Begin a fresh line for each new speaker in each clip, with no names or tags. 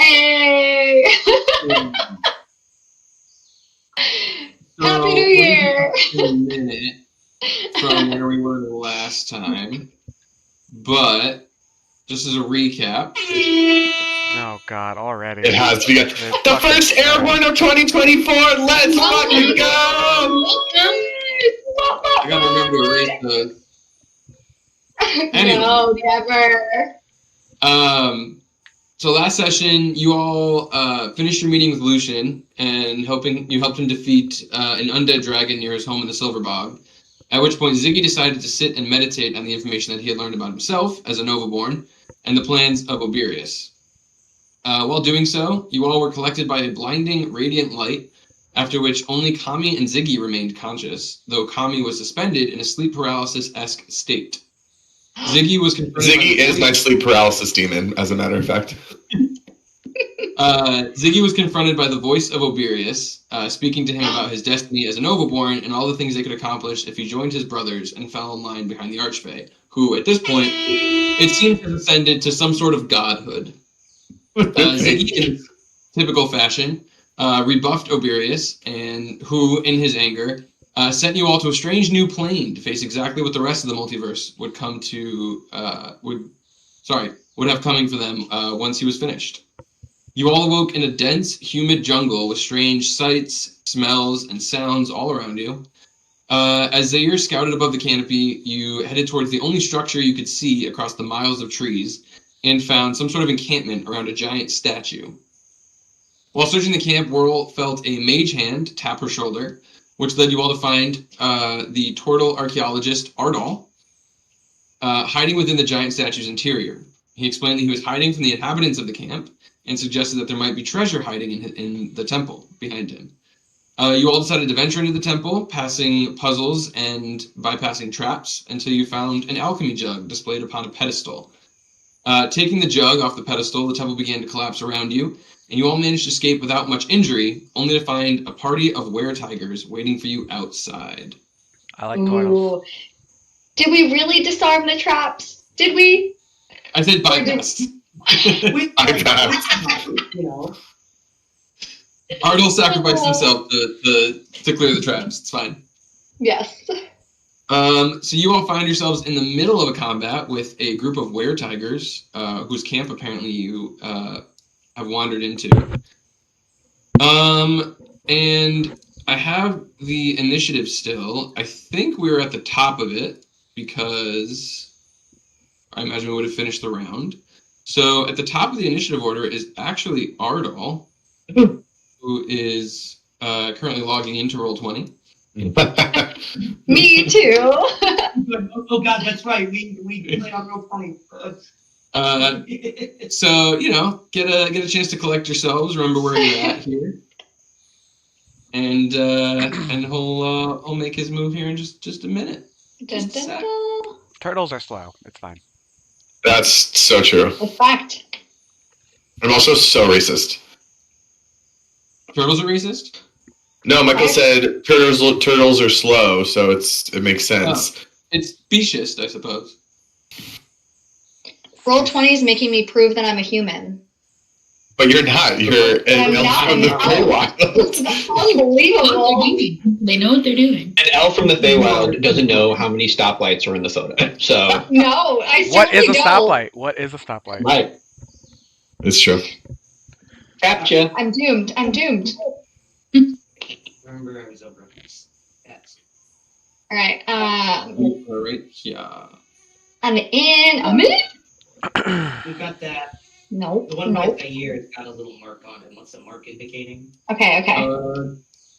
Hey! Happy New Year!
A minute from where we were the last time, but just as a recap.
Oh God, already.
It has begun. The first airborne of 2024. Let's fucking go!
I gotta remember to erase those. Anyway.
No, never.
So last session, you all finished your meeting with Lucian and you helped him defeat an undead dragon near his home in the Silver Bog. At which point, Ziggy decided to sit and meditate on the information that he had learned about himself as a Novaborn and the plans of Oberius. While doing so, you all were collected by a blinding, radiant light, after which only Kami and Ziggy remained conscious, though Kami was suspended in a sleep paralysis-esque state. Ziggy was confronted.
Ziggy is my sleep paralysis demon, as a matter of fact.
Ziggy was confronted by the voice of Oberius, speaking to him about his destiny as a Novaborn and all the things they could accomplish if he joined his brothers and fell in line behind the Archfey, who, at this point, it seems has ascended to some sort of godhood. Ziggy, in typical fashion, rebuffed Oberius, and who, in his anger, sent you all to a strange new plane to face exactly what the rest of the multiverse would have coming for them once he was finished. You all awoke in a dense, humid jungle with strange sights, smells, and sounds all around you. As Zaire scouted above the canopy, you headed towards the only structure you could see across the miles of trees and found some sort of encampment around a giant statue. While searching the camp, Whirl felt a mage hand tap her shoulder, which led you all to find the turtle archaeologist Ardal hiding within the giant statue's interior. He explained that he was hiding from the inhabitants of the camp and suggested that there might be treasure hiding in the temple behind him. You all decided to venture into the temple, passing puzzles and bypassing traps until you found an alchemy jug displayed upon a pedestal. Taking the jug off the pedestal, the temple began to collapse around you, and you all managed to escape without much injury, only to find a party of weretigers waiting for you outside.
I like turtles.
Did we really disarm the traps? Did we?
I said bypass.
You know.
Ardal sacrificed himself to clear the traps. It's fine.
Yes.
So you all find yourselves in the middle of a combat with a group of weretigers, whose camp apparently you have wandered into. And I have the initiative still. I think we were at the top of it because I imagine we would have finished the round. So at the top of the initiative order is actually Ardal, who is currently logging into Roll20.
Me too.
Oh God, that's right. We play on Roll20.
So get a chance to collect yourselves. Remember where you're at here, and he'll make his move here in just a minute.
Dun, dun, dun.
Turtles are slow. It's fine.
That's so true.
A fact.
I'm also so racist.
Turtles are racist?
No, Michael said turtles are slow, so it makes sense.
Oh, it's speciest, I suppose.
Roll20 is making me prove that I'm a human.
But you're not. You're an elf from the Feywild.
That's unbelievable.
They know what they're doing.
An elf from the Feywild doesn't know how many stoplights are in the soda. So
No, I certainly
What is a
don't.
stoplight? What is a stoplight?
right,
It's true.
captcha.
I'm doomed.
Remember, I was over. Yes.
All right.
All right, yeah.
I'm in a minute.
We've got that.
Nope.
The one by
Nope.
the year, it's got a little mark on it. What's the mark indicating?
Okay.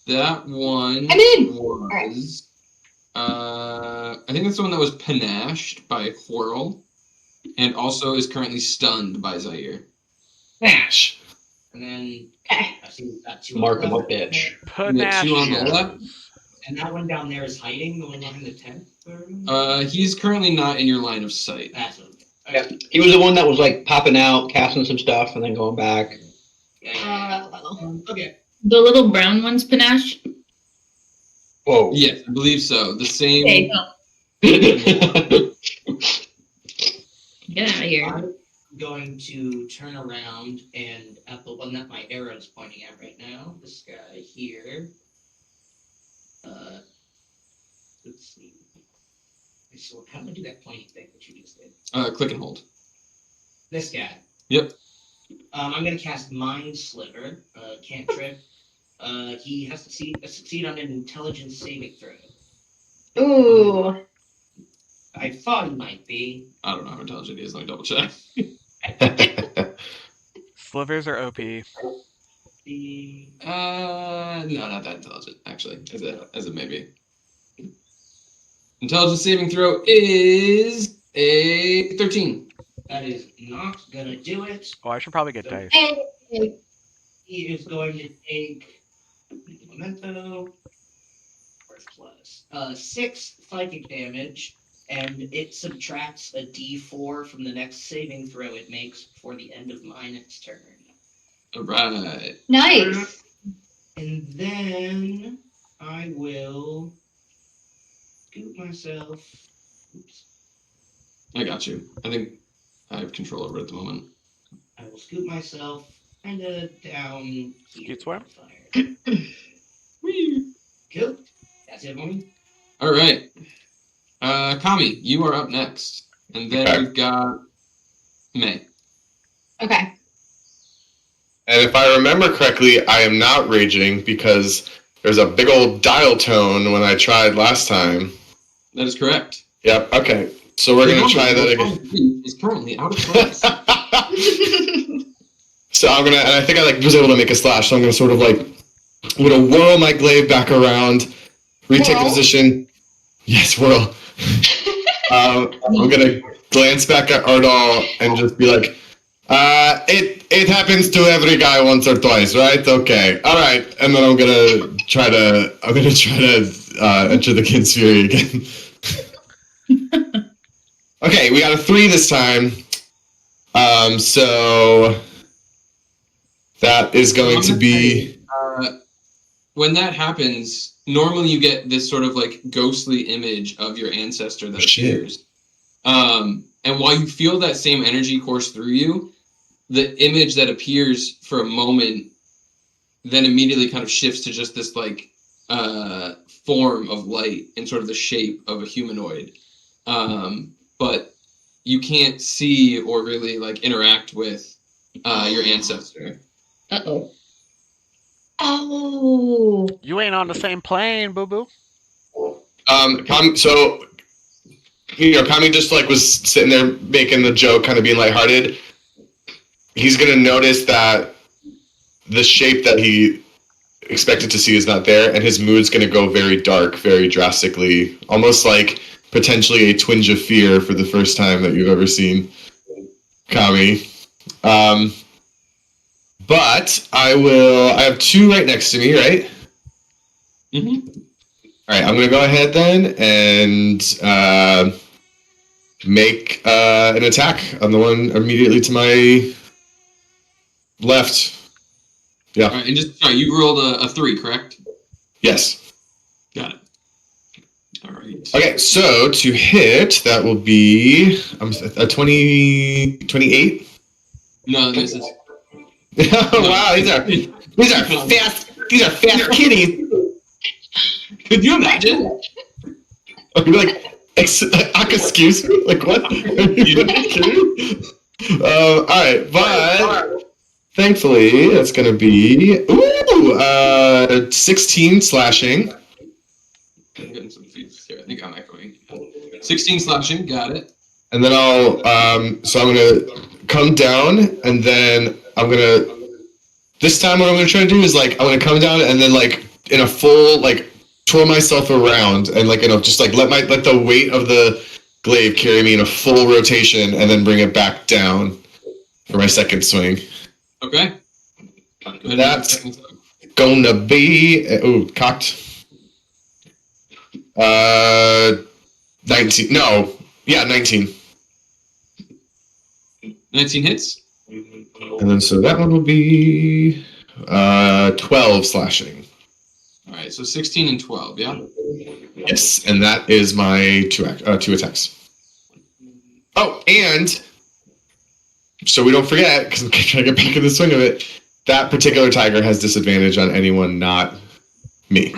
That one
I'm in.
was I think that's the one that was panashed by Whirl, and also is currently stunned by Zaire.
Nash.
And then
Okay.
I see we've got two.
Mark
on
of
the
a bitch.
And the two on the left.
And that one down there is hiding. The one behind the tent.
He's currently not in your line of sight.
That's what.
Yeah, he was the one that was like popping out, casting some stuff, and then going back.
Okay.
The little brown one's panache.
Whoa.
Yes, I believe so. The same.
Okay, go. Get out of here.
going to turn around and at the one that my arrow is pointing at right now, this guy here. Let's see. So how do I do that pointing thing that you just did?
Click and hold.
This guy.
Yep.
I'm gonna cast Mind Sliver, cantrip. He has to succeed on an intelligence saving throw.
Ooh.
I thought he might be.
I don't know how intelligent he is. Let me double check.
Slivers are OP.
No, not that intelligent, actually, as it may be. Intelligence saving throw is a 13.
That is not gonna do it.
Oh, I should probably get dice.
Hey.
He is going to take memento plus 6 psychic damage, and it subtracts a d4 from the next saving throw it makes for the end of my next turn.
All right.
Nice.
And then I will scoop myself. Oops.
I got you. I think I have control over it at the moment.
I will scoop myself kind of down here.
Scoot swim?
Whee!
Cool. That's it for me.
All right. Kami, you are up next. And then
Okay.
we've got May.
Okay.
And if I remember correctly, I am not raging because there's a big old dial tone when I tried last time.
That is correct.
Yep, okay. So we're going to try that again.
Is currently out of place.
So I'm going to, and I think I was able to make a slash, so I'm going to sort of I'm going to whirl my glaive back around, retake the
Whirl?
position. Yes, whirl. I'm going to glance back at Ardal and just be like, it happens to every guy once or twice, right? Okay, all right. And then I'm gonna try to enter the kid's fury again. Okay, we got a 3 this time. So that is going to be.
When that happens, normally you get this sort of ghostly image of your ancestor that appears. And while you feel that same energy course through you, the image that appears for a moment then immediately kind of shifts to just this form of light in sort of the shape of a humanoid. But you can't see or really interact with your ancestor.
Uh-oh.
Oh.
You ain't on the same plane, boo-boo.
So Kami just was sitting there making the joke, kind of being lighthearted. He's gonna notice that the shape that he expected to see is not there, and his mood's gonna go very dark, very drastically, almost like potentially a twinge of fear for the first time that you've ever seen Kami. But I have 2 right next to me, right?
Mm-hmm.
All right, I'm gonna go ahead then and make an attack on the one immediately to my left. Yeah.
All right, and you rolled a 3, correct?
Yes.
Got it. All right.
Okay, so to hit, that will be a 28.
No, this is.
Wow, these are fast kitties.
Could you imagine?
Excuse me? What? Are you kidding? All right, but thankfully it's gonna be 16 slashing.
I'm getting some feeds here. I think I'm echoing. 16 slashing, got it.
And then I'm gonna come down, and then this time what I'm gonna try to do is I'm gonna come down and then in a full twirl myself around and let the weight of the glaive carry me in a full rotation and then bring it back down for my second swing.
Okay.
That's gonna be cocked. 19. No, yeah, 19.
19 hits.
And then so that one will be 12 slashing.
All right, so 16 and 12, yeah?
Yes, and that is my 2 attacks. Oh, and so we don't forget, because I'm trying to get back in the swing of it, that particular tiger has disadvantage on anyone not me.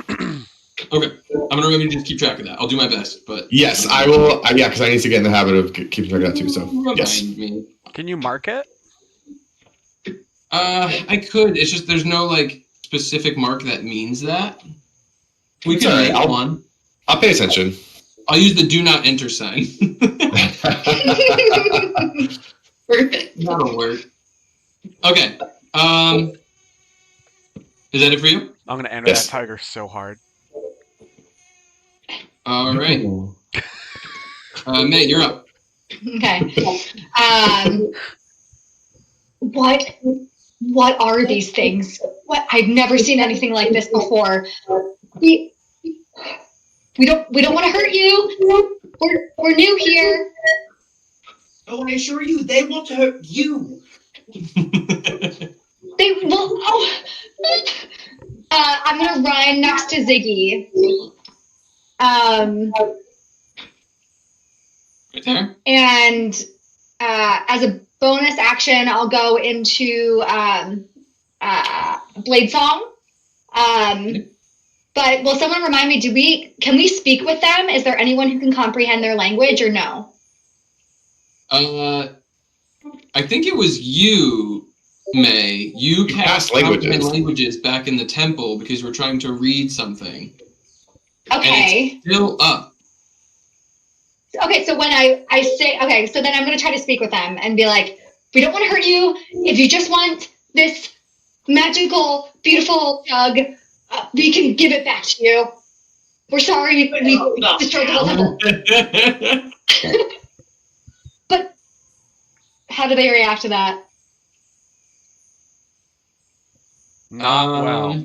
Okay, I'm gonna remember to just keep track of that. I'll do my best, but
Yes, I will. Yeah, because I need to get in the habit of keeping track of that too. So yes.
remind me.
Can you mark it?
I could. It's just there's no like specific mark that means that. We
It's
can
all right,
make one.
I'll pay attention.
I'll use the do not enter sign.
Perfect.
That'll work. Okay. Is that it for you?
I'm gonna enter
Yes.
that tiger so hard.
All right. May, you're up.
Okay. What are these things? What I've never seen anything like this before. We don't want to hurt you. We're new here.
Oh, I assure you, they won't hurt you.
They will. Oh. I'm gonna run next to Ziggy.
Right there.
And as a bonus action, I'll go into Blade Song. But will someone remind me? Can we speak with them? Is there anyone who can comprehend their language, or no?
I think it was you, May. You cast languages back in the temple because you were trying to read something.
Okay.
And it's still up.
Okay, so when I say, okay, so then I'm going to try to speak with them and be like, we don't want to hurt you. If you just want this magical, beautiful jug, we can give it back to you. We're sorry we destroyed the whole temple. But how do they react to that?
Not well.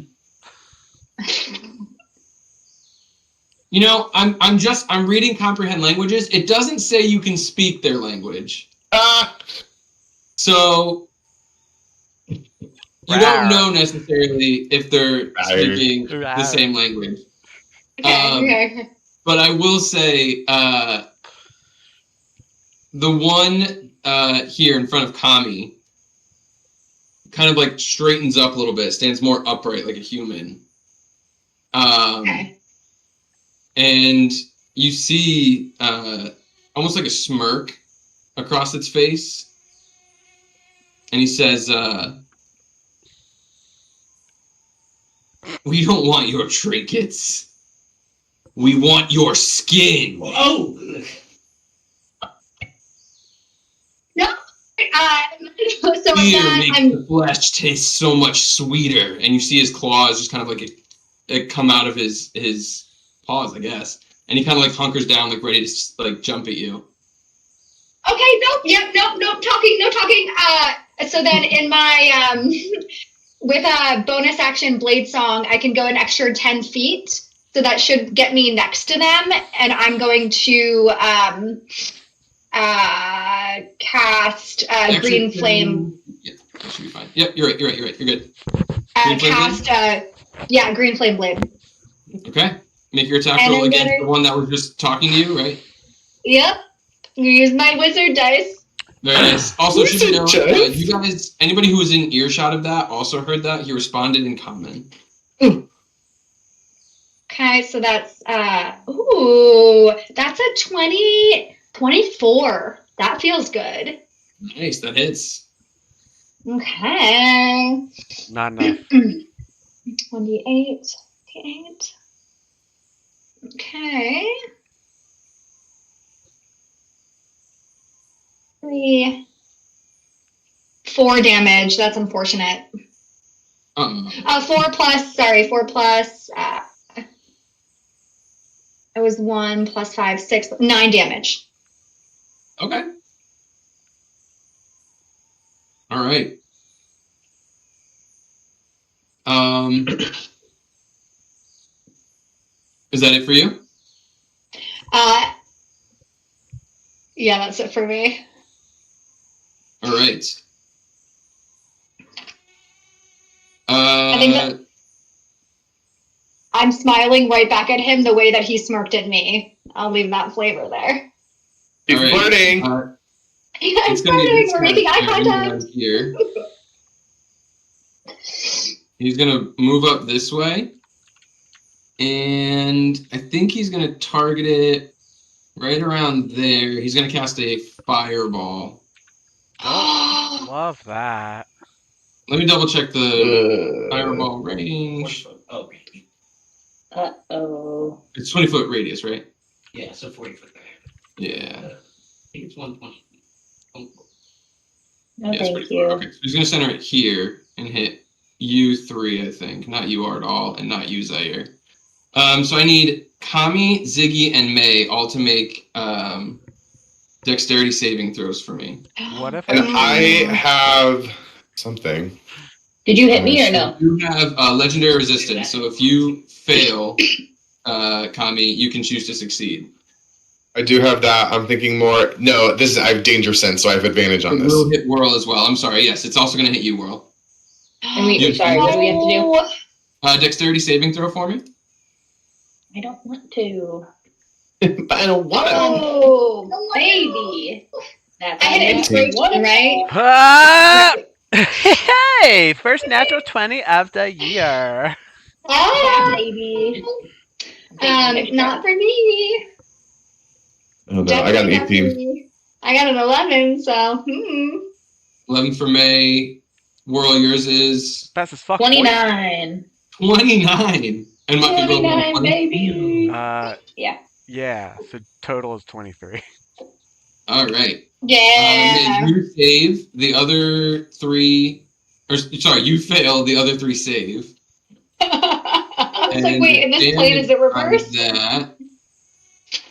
You know, I'm reading comprehend languages. It doesn't say you can speak their language. So you don't know necessarily if they're speaking the same language.
Okay.
But I will say the one here in front of Kami kind of like straightens up a little bit, stands more upright like a human.
Okay.
And you see almost like a smirk across its face. And he says, we don't want your trinkets. We want your skin.
Oh!
No. So
Fear
I'm
makes the flesh taste so much sweeter. And you see his claws just kind of like it come out of his paws, I guess. And he kind of like hunkers down, like ready to like jump at you.
Okay, nope, yep, nope, no talking. So then in my, with a bonus action Blade Song, I can go an extra 10 feet. So that should get me next to them. And I'm going to cast Green Flame.
Yeah, that should be fine. Yep, you're right. You're good.
Green Flame Blade.
Okay. Make your attack
And
roll
I'm
against
gonna-
the one that was just talking to you, right?
Yep. Use my wizard dice.
Very nice. Also, should you know,
Wizard dice?
you guys, anybody who was in earshot of that also heard that. He responded in common.
Okay, so that's that's a 24. That feels good.
Nice, that hits.
Okay.
Not enough.
28. 28. Okay. 4 damage. That's unfortunate. 4 plus. It was 1 plus 5, 6, 9 damage.
Okay. All right. Is that it for you?
Yeah, that's it for me.
All right.
I think that I'm smiling right back at him the way that he smirked at me. I'll leave that flavor there.
He's
all right.
flirting.
I'm
It's gonna be
smiling.
this
We're
guy
making eye
standing
contact.
around here. He's gonna move up this way, and I think he's gonna target it right around there. He's gonna cast a fireball.
Love that.
Let me double check the
Uh,
fireball
40
range.
foot. Oh, range.
Uh-oh.
It's 20-foot radius, right?
Yeah, so 40 foot there.
Yeah.
I think it's 120. Oh,
No,
Yeah, it's
thank
pretty
you.
far. Okay, so he's gonna center it here and hit you three, I think. Not you, Ardal, and not you, Zaire. So I need Kami, Ziggy, and May all to make dexterity saving throws for me.
What if
And I
Mm.
have something.
Did you hit me or no?
You have legendary resistance, so if you fail, Kami, you can choose to succeed.
I do have that. I'm thinking more. No, I have danger sense, so I have advantage on
It
this.
will hit Whirl as well. I'm sorry. Yes, it's also going to hit you, Whirl.
And we,
You-
sorry, what do we have to do?
Dexterity saving throw for me.
I don't want to.
I don't want to.
Oh, baby. That's
I hit
how
inspiration, right?
Ah! Hey! First natural 20 of the year.
Ah,
baby.
not for me.
Oh, no, I got an
Definitely not for
18.
me. I got an 11, so
11 for May. Whirl, yours is
Best as fuck.
29.
29. And Muffin rolled
29,
20.
baby.
Yeah, so total is 23.
All right.
yeah.
You save the other three, or sorry, you fail the other three save.
I was like,
And
wait, in this plane is it
damage on
reversed?
that.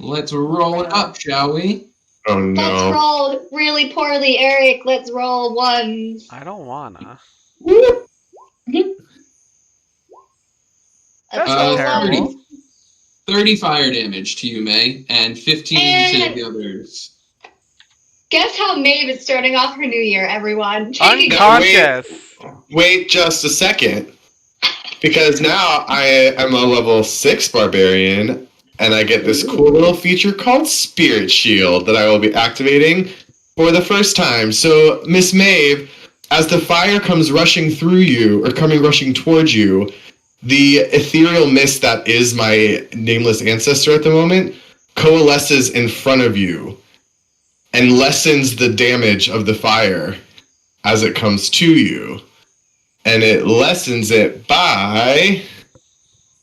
Let's roll it up, shall we?
Oh
Let's
no.
roll really poorly, Eric. Let's roll ones.
I don't wanna.
Let's
That's
roll
not terrible.
ones.
30 fire damage to you, May, and 15 to
And-
the others.
Guess how Maeve is starting off her new year, everyone?
Unconscious.
Wait just a second. Because now I am a level 6 barbarian, and I get this cool little feature called Spirit Shield that I will be activating for the first time. So, Miss Maeve, as the fire comes rushing through you, or coming rushing towards you, the ethereal mist that is my nameless ancestor at the moment coalesces in front of you and lessens the damage of the fire as it comes to you. And it lessens it by...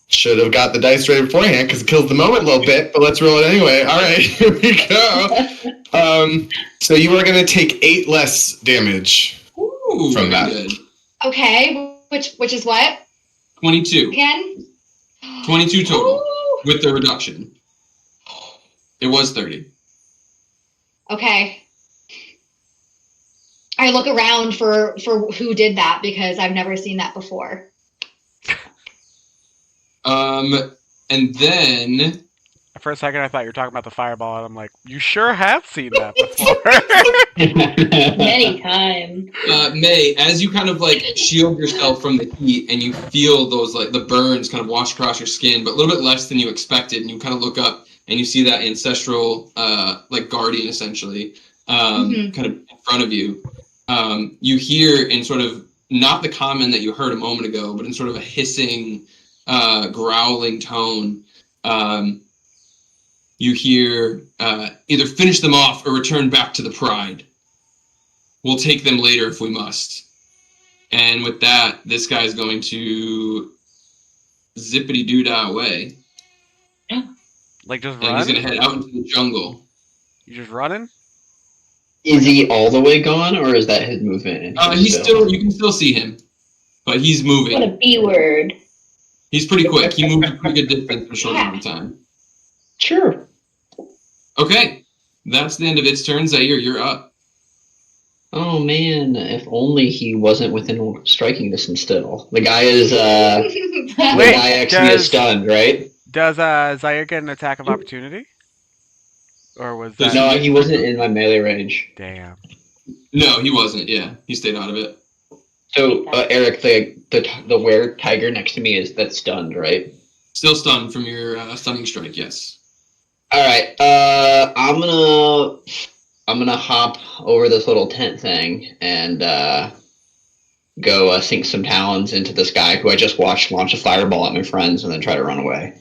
Should have got the dice ready beforehand because it kills the moment a little bit, but let's roll it anyway. All right, here we go. So you are going to take 8 less damage
Ooh,
from
very
that.
good.
Okay, which is what
22.
again?
22 total
Ooh.
with the reduction. It was 30.
Okay. I look around for who did that because I've never seen that before.
And then
For a second, I thought you were talking about the fireball, and I'm like, you sure have seen that before.
Many times.
May, as you kind of like shield yourself from the heat and you feel those like the burns kind of wash across your skin, but a little bit less than you expected, and you kind of look up and you see that ancestral like guardian essentially kind of in front of you. You hear in sort of not the common that you heard a moment ago, but in sort of a hissing, growling tone. You hear either finish them off or return back to the pride. We'll take them later if we must. And with that, this guy's going to zippity-doo-dah away.
Like, just
And he's
run?
going to head out into the jungle.
You just running?
Is he all the way gone, or is that his movement? And
He's still, you can still see him, but he's
What
moving.
a B word.
He's pretty quick. He moves a pretty good distance in a short amount of time.
Sure.
Okay, that's the end of its turn. Zaire, you're up.
Oh man, if only he wasn't within striking distance still. The guy is the
Wait,
guy actually is stunned, right?
Does Zaire get an attack of opportunity? Or was that...
No, he wasn't in my melee range.
Damn.
No, he wasn't. Yeah, he stayed out of it.
So Eric, the were-tiger next to me that's stunned, right?
Still stunned from your stunning strike, yes.
All right. I'm gonna I'm gonna hop over this little tent thing and go sink some talons into this guy who I just watched launch a fireball at my friends and then try to run away.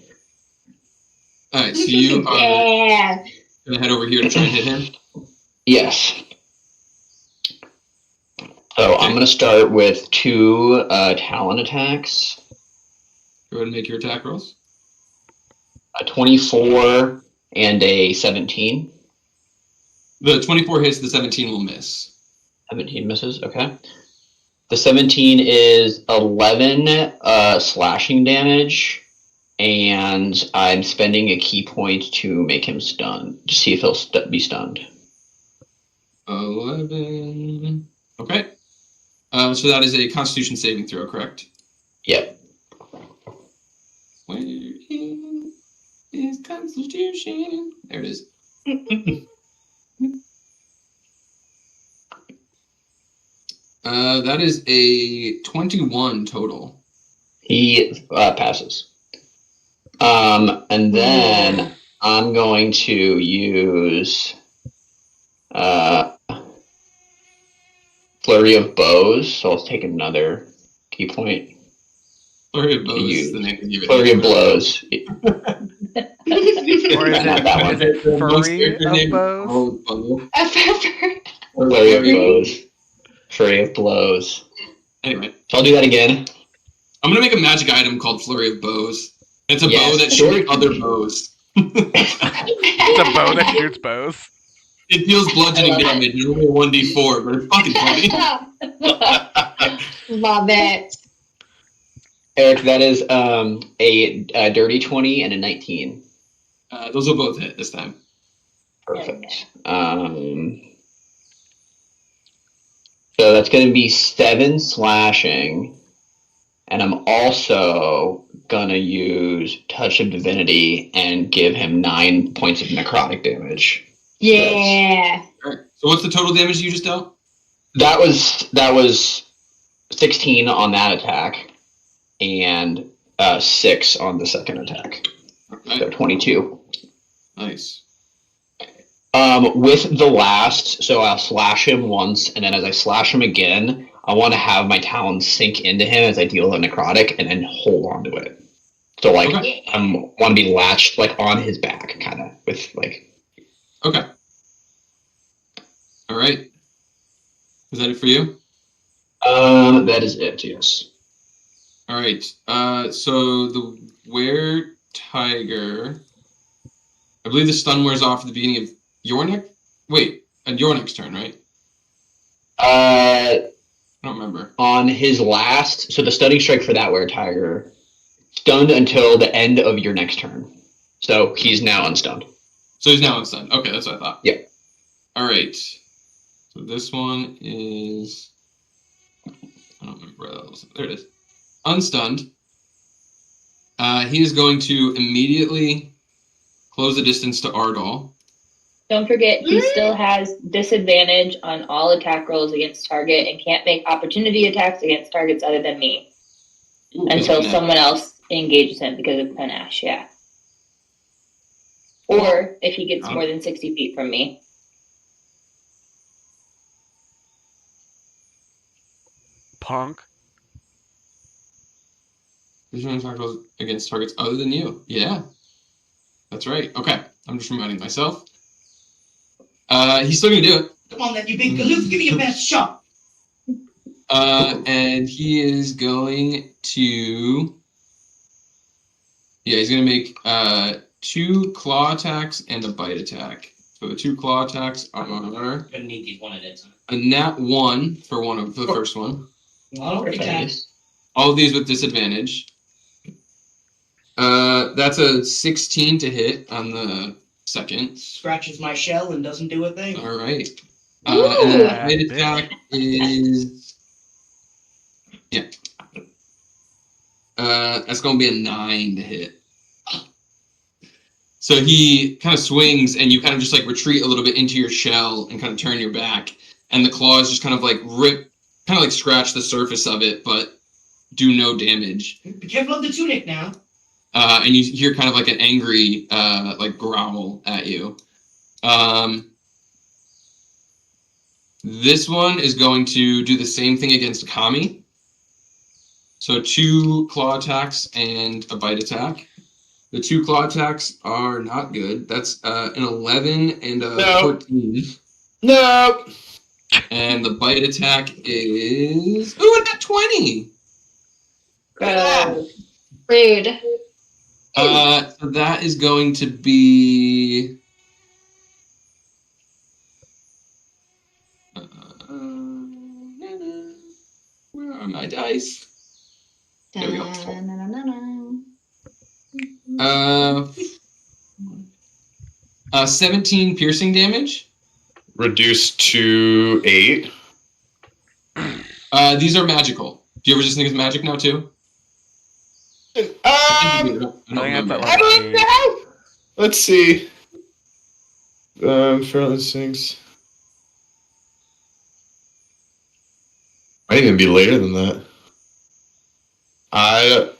All right, so you are
Yeah.
gonna head over here to try and hit him.
Yes. So I'm gonna start with 2 talon attacks.
Go ahead and make your attack rolls.
A 24 and a 17.
The 24 hits, the 17 will miss.
17 misses, okay. The 17 is 11 slashing damage, and I'm spending a key point to make him stunned, to see if he'll be stunned.
11. Okay. So that is a Constitution saving throw, correct?
Yep.
Where is Constitution? There it is. That is a 21 total.
He passes. And then I'm going to use Flurry of Bows, so I'll take another key point.
Flurry of Bows is the name they give it.
Flurry of Blows.
Or is
Not that one.
it Furry of Bows?
Flurry of Blows. Flurry of Blows.
Anyway,
So I'll do that again.
I'm gonna make a magic item called Flurry of Bows. It's a
Yes,
bow that
sure.
shoots other bows.
It's a bow that shoots bows.
It deals bludgeoning damage. It's only a 1d4, but it's fucking funny.
Love it.
Eric, that is a dirty 20 and a 19.
Those will both hit this time.
Perfect. So that's going to be 7 slashing, and I'm also going to use Touch of Divinity and give him 9 points of necrotic damage.
Yeah.
Alright. So what's the total damage you just dealt?
That was 16 on that attack, and 6 on the second attack.
Okay.
So 22.
Nice.
With the last, so I'll slash him once, and then as I slash him again, I want to have my talons sink into him as I deal the necrotic, and then hold on to it. So like,
Okay.
I want to be latched like on his back, kind of with like.
Okay. All right. Is that it for you?
That is it. Yes.
All right. So the were-tiger. I believe the stun wears off at the beginning of your next. Wait, at your next turn, right? I don't remember.
On his last, so the stunning strike for that were-tiger, stunned until the end of your next turn. So he's now unstunned.
So he's now unstunned. Okay, that's what I thought.
Yep.
All right. So this one is. I don't remember where that was. There it is. Unstunned. He is going to immediately close the distance to Ardal.
Don't forget, he still has disadvantage on all attack rolls against target and can't make opportunity attacks against targets other than me until someone else engages him because of panache, yeah. Or if he gets more than 60 feet from me.
Punk.
Attack rolls against targets other than you. Yeah. That's right. Okay. I'm just reminding myself. He's still gonna do it.
Come on, then, you big galoof. Give me your best shot.
And he is going to. Yeah, he's gonna make 2 claw attacks and a bite attack. So the 2 claw attacks are
Gonna need these one at a time.
a nat 1 for one of the first one.
All
All of these with disadvantage. That's a 16 to hit on the second.
Scratches my shell and doesn't do a thing.
All right. And then the bite attack is. Yeah. That's going to be a 9 to hit. So he kind of swings, and you kind of just like retreat a little bit into your shell and kind of turn your back, and the claws just kind of like rip, kind of like scratch the surface of it, but do no damage.
Be careful of the tunic now.
And you hear kind of like an angry like growl at you. This one is going to do the same thing against Kami. So 2 claw attacks and a bite attack. The 2 claw attacks are not good. That's an 11 and a 14.
No.
And the bite attack is... Ooh, I got 20!
Rude.
So that is going to be... where are my dice? There we go. 17 piercing damage.
Reduced to 8.
These are magical. Do you ever just think it's magic now too?
I don't know. Let's see. Feral instincts. Might even be later than that. I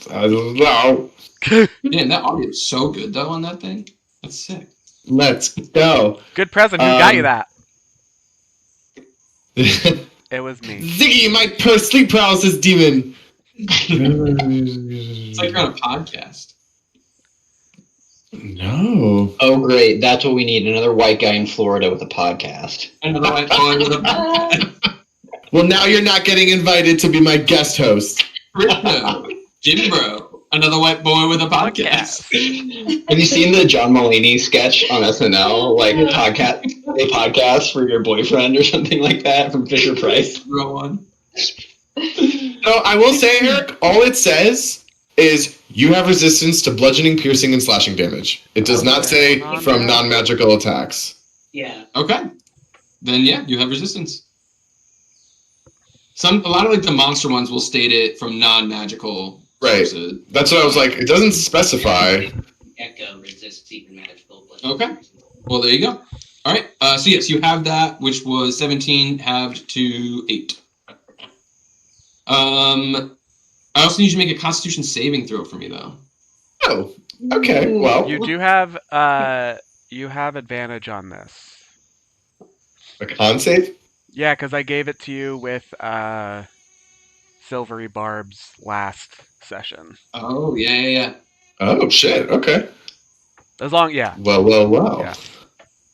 don't know.
Man, that audio is so good though on that thing. That's sick.
Let's go.
Good present. Who got you that? It was me.
Ziggy, my sleep paralysis demon.
It's like you're on a podcast.
No.
Oh, great. That's what we need. Another white guy in Florida with a podcast.
Another white boy with a podcast.
Well, now you're not getting invited to be my guest host.
Crypto. Jim Bro. Another white boy with a podcast.
Have you seen the John Mulaney sketch on SNL? Like a podcast for your boyfriend or something like that from Fisher Price?
Real one.
No, I will say, Eric, all it says is you have resistance to bludgeoning, piercing, and slashing damage. It does not say from non-magical attacks.
Yeah.
Okay. Then yeah, you have resistance. A lot of like the monster ones will state it from non-magical sources.
That's what I was like. It doesn't specify.
Echo resists even magical.
Okay. Well, there you go. All right. So yes, you have that, which was 17 halved to 8. I also need you to make a Constitution saving throw for me, though.
Oh. Okay. Well,
You do have advantage on this.
a con save.
Yeah, because I gave it to you with Silvery Barb's last session.
Oh yeah.
Oh shit. Okay.
As long, yeah.
Well.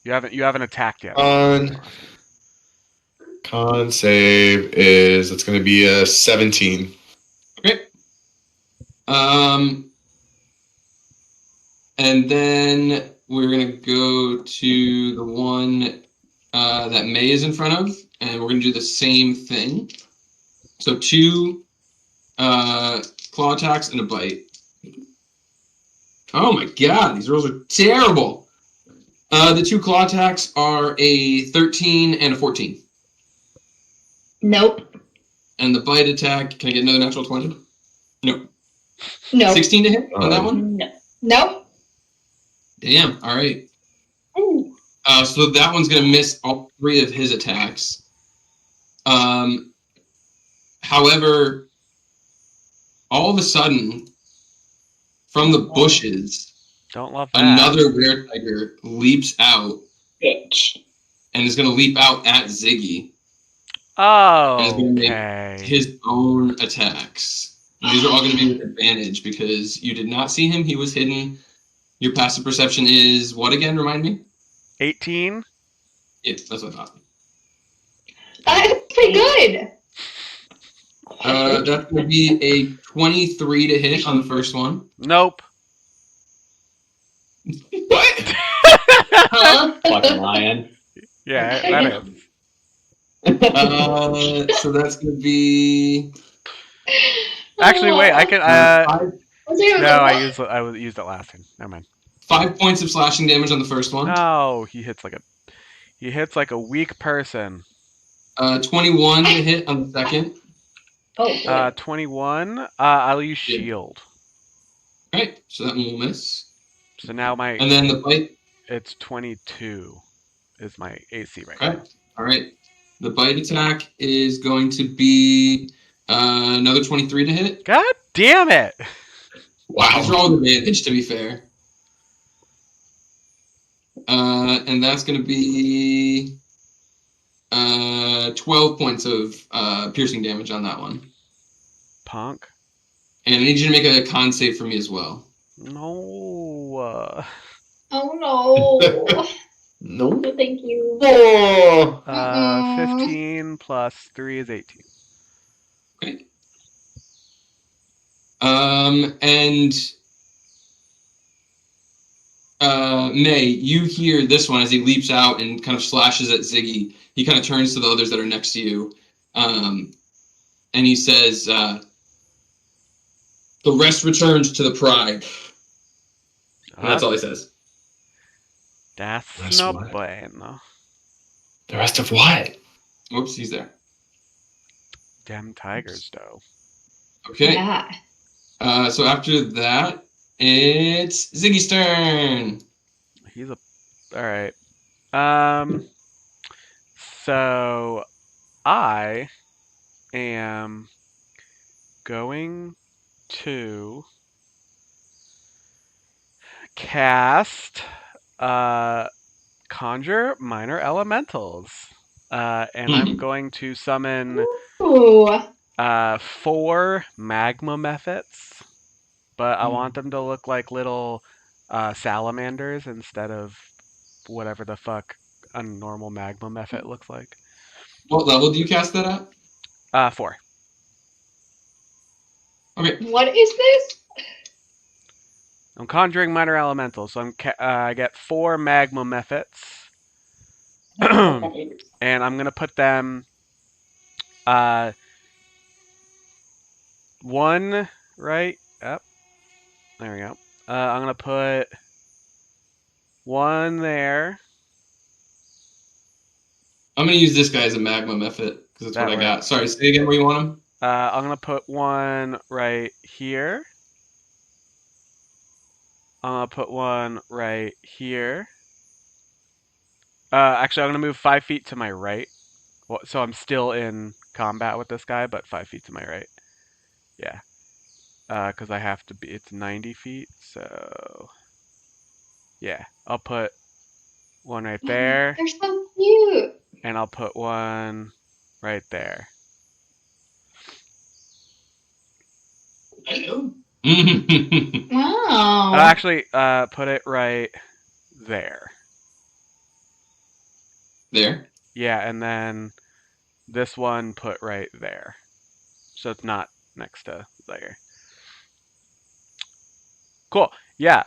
Yeah. You haven't attacked yet.
Con save is it's going to be a 17.
Okay. And then we're gonna go to the one that May is in front of, and we're gonna do the same thing. So 2 claw attacks and a bite. Oh my god, these rolls are terrible. The 2 claw attacks are a 13 and a 14.
Nope.
And the bite attack, can I get another natural 20? Nope.
No.
16 to hit on that one?
No. Nope.
Damn, alright.
Ooh.
So that one's going to miss all 3 of his attacks. However, all of a sudden, from the bushes,
Don't love that.
another weretiger leaps out
Bitch.
and is going to leap out at Ziggy.
Oh,
And is going to
okay.
make his own attacks. And these are all going to be with advantage because you did not see him. He was hidden. Your passive perception is what again? Remind me?
18?
Yeah, that's what I thought.
That's pretty good.
That's going to be a 23 to hit on the first one.
Nope.
What?
Huh?
Fucking lion.
Yeah, that is.
So that's going to be...
Actually, wait, I can. No, I
used.
used it last time. Never mind.
5 points of slashing damage on the first one.
No, he hits like a weak person.
21 to hit on the second.
Oh,
21. I'll use shield.
Alright, so that one will miss.
So now
And then the bite.
it's 22 is my AC right
Okay. Alright. The bite attack is going to be another 23 to hit.
now. God damn it!
These are all with advantage, to be fair. And that's going to be 12 points of piercing damage on that one.
Punk.
And I need you to make a con save for me as well.
No.
Oh no.
No.
Thank you.
Oh.
15 plus 3 is 18.
Okay. And May, you hear this one as he leaps out and kind of slashes at Ziggy. He kind of turns to the others that are next to you, and he says, "The rest returns to the pride." And that's all he says.
That's
That's
no
what?
bueno.
The rest of what?
Whoops, he's there.
Damn tigers, though.
Okay.
Yeah.
So after that, it's Ziggy's turn.
He's a. Alright. So I am going to cast Conjure Minor Elementals. And I'm going to summon
Ooh.
4 magma mephits, but I want them to look like little salamanders instead of whatever the fuck a normal magma mephit looks like.
What level do you cast that at?
4.
Okay.
What is this?
I'm conjuring minor elementals, so I get 4 magma mephits, and I'm gonna put them one right up. There we go. I'm gonna put one there.
I'm going to use this guy as a magma mephit because that's
That
what I
works.
got. Sorry, say again where you want him.
I'm gonna put one right here. I'm gonna put one right here. Actually, I'm gonna move 5 feet to my right. Well, so I'm still in combat with this guy, but 5 feet to my right. Yeah. Because I have to be. It's 90 feet, so yeah. I'll put one right there,
They're so cute.
and I'll put one right there.
Hello.
Wow.
Actually, put it right there.
There.
Yeah, and then this one put right there. So it's not next to there. Cool. Yeah,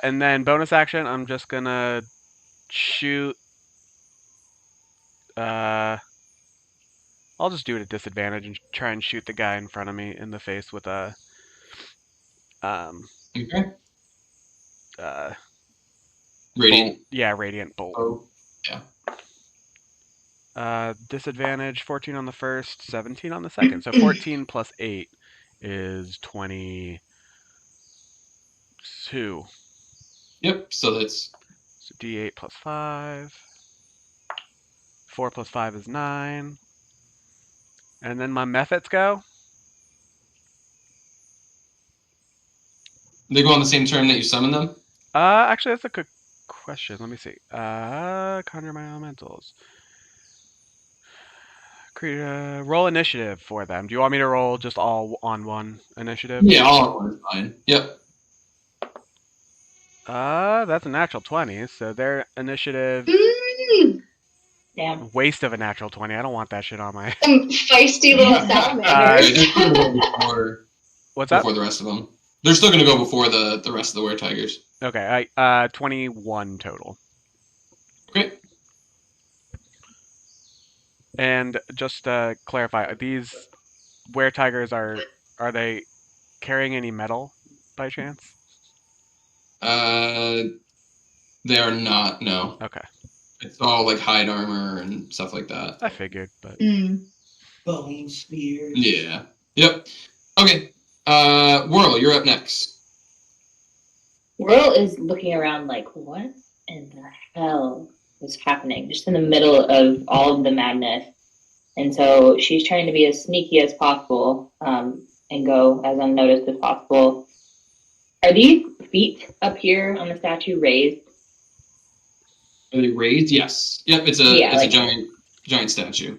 and then bonus action, I'm just gonna shoot. I'll just do it at disadvantage and try and shoot the guy in front of me in the face with a
Okay.
bolt.
Radiant.
Yeah, radiant bolt.
Oh, yeah.
Disadvantage 14 on the first, 17 on the second. So 14 plus 8 is 22.
Yep. So that's
So D8 plus 5. 4 plus 5 is 9. And then my methods go.
they go on the same turn that you summon them.
Actually, that's a good question. Let me see. Conjure my elementals. Roll initiative for them. Do you want me to roll just all on one initiative?
Yeah, all at once is fine. Yep.
That's a natural 20, so their initiative.
Damn.
Waste of a natural 20. I don't want that shit on my.
Some feisty little salamanders.
They're still gonna go before,
What's that?
before the rest of them. They're still going to go before the rest of the weretigers.
Okay, 21 total.
Okay.
And just to clarify, these weretigers are they carrying any metal by chance?
They are not. No.
Okay,
It's all like hide armor and stuff like that.
I figured, but
Bone spears.
Yeah. Yep. Okay. Whirl, you're up next.
Whirl is looking around like, what in the hell is happening? Just in the middle of all of the madness. And so she's trying to be as sneaky as possible and go as unnoticed as possible. Are these feet up here on the statue raised?
Are they raised? Yes. Yep. It's a
Yeah,
it's
like-
a giant giant statue.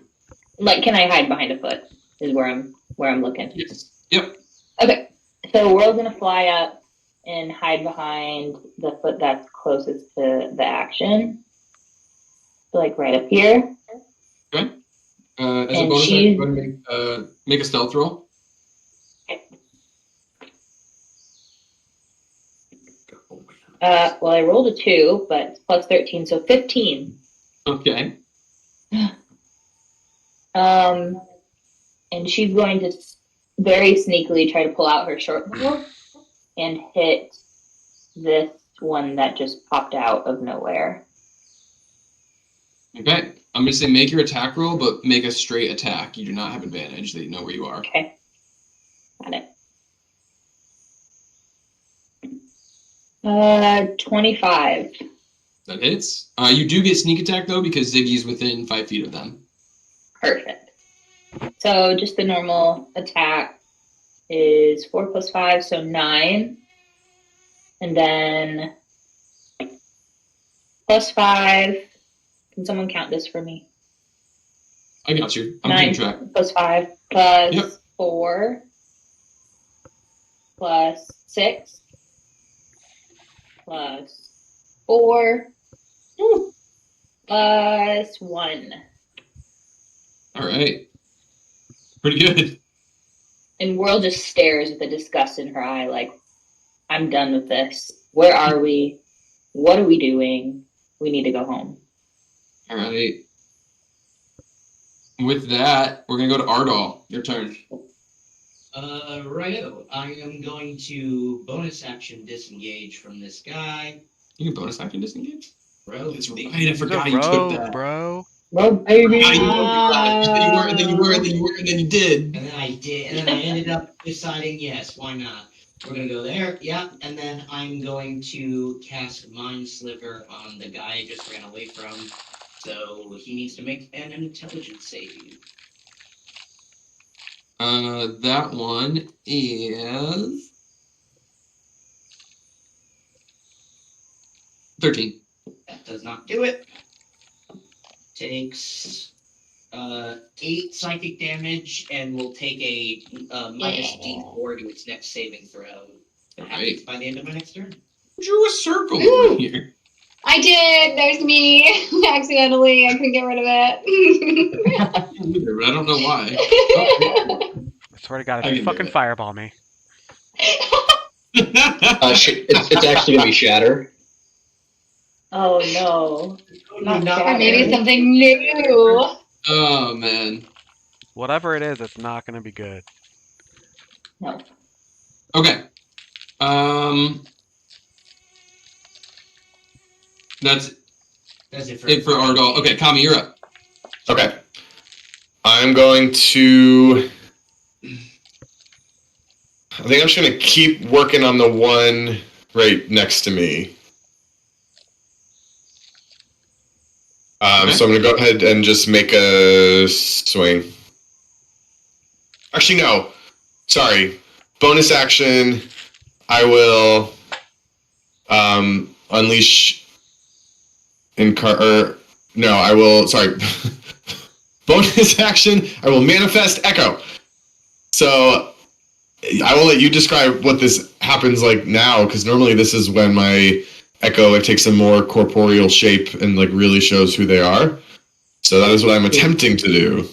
Like, can I hide behind a foot? Is where I'm looking.
Yes. Yep.
Okay. So we're all gonna fly up and hide behind the foot that's closest to the action. So, like right up here.
Okay. As a
And
bonus,
she's-
go ahead and make a stealth roll.
Well, I rolled a 2, but it's plus 13, so 15.
Okay.
And she's going to very sneakily try to pull out her short bow and hit this one that just popped out of nowhere.
Okay. I'm gonna say make your attack roll, but make a straight attack. You do not have advantage. They know where you are.
Okay. Got it. 25.
That hits. You do get sneak attack though because Ziggy's within 5 feet of them.
Perfect. So just the normal attack is 4 plus 5, so 9. And then plus 5. Can someone count this for me?
I got you. I'm
9
keeping track.
plus 5 plus
Yep.
4 plus 6 plus 4 plus 1.
All right. Pretty good.
And Whirl just stares with the disgust in her eye, like, I'm done with this. Where are we? What are we doing? We need to go home.
All right. With that, we're gonna go to Ardal. Your turn.
Righto. I am going to bonus action disengage from this guy.
You can bonus action disengage.
Bro,
That's
big-
right. I forgot you took
Rogue,
that.
bro.
Well, baby.
You were, and then you were, and then you were, and then you did.
And then I did, and then I ended up deciding, yes, why not? We're gonna go there, yeah, and then I'm going to cast Mind Sliver on the guy I just ran away from. So he needs to make an intelligence save.
That one is 13.
That does not do it. Takes 8 psychic damage and will take a minus D4 to its next saving throw. It happens by the end of my next turn.
Drew a circle
Ooh.
over here.
I did. There's me. Accidentally. I couldn't get rid of it.
Either, but I don't know why.
I swear to God,
I
if you
can do
fucking
it.
fireball me.
It's actually gonna be shatter.
Oh no. Not
Not
bad.
Or maybe something new.
Oh man.
Whatever it is, it's not going to be good.
No.
Okay. That's it for Ardal. Okay, Kami, you're up.
Okay. I'm going to. I think I'm just going to keep working on the one right next to me.
Okay.
So I'm going to go ahead and just make a swing. Actually, no. Sorry. Bonus action. I will unleash. No, I will. Sorry. Bonus action. I will manifest echo. So I will let you describe what this happens like now, because normally this is when my echo it takes a more corporeal shape and like really shows who they are. So that is what I'm attempting to do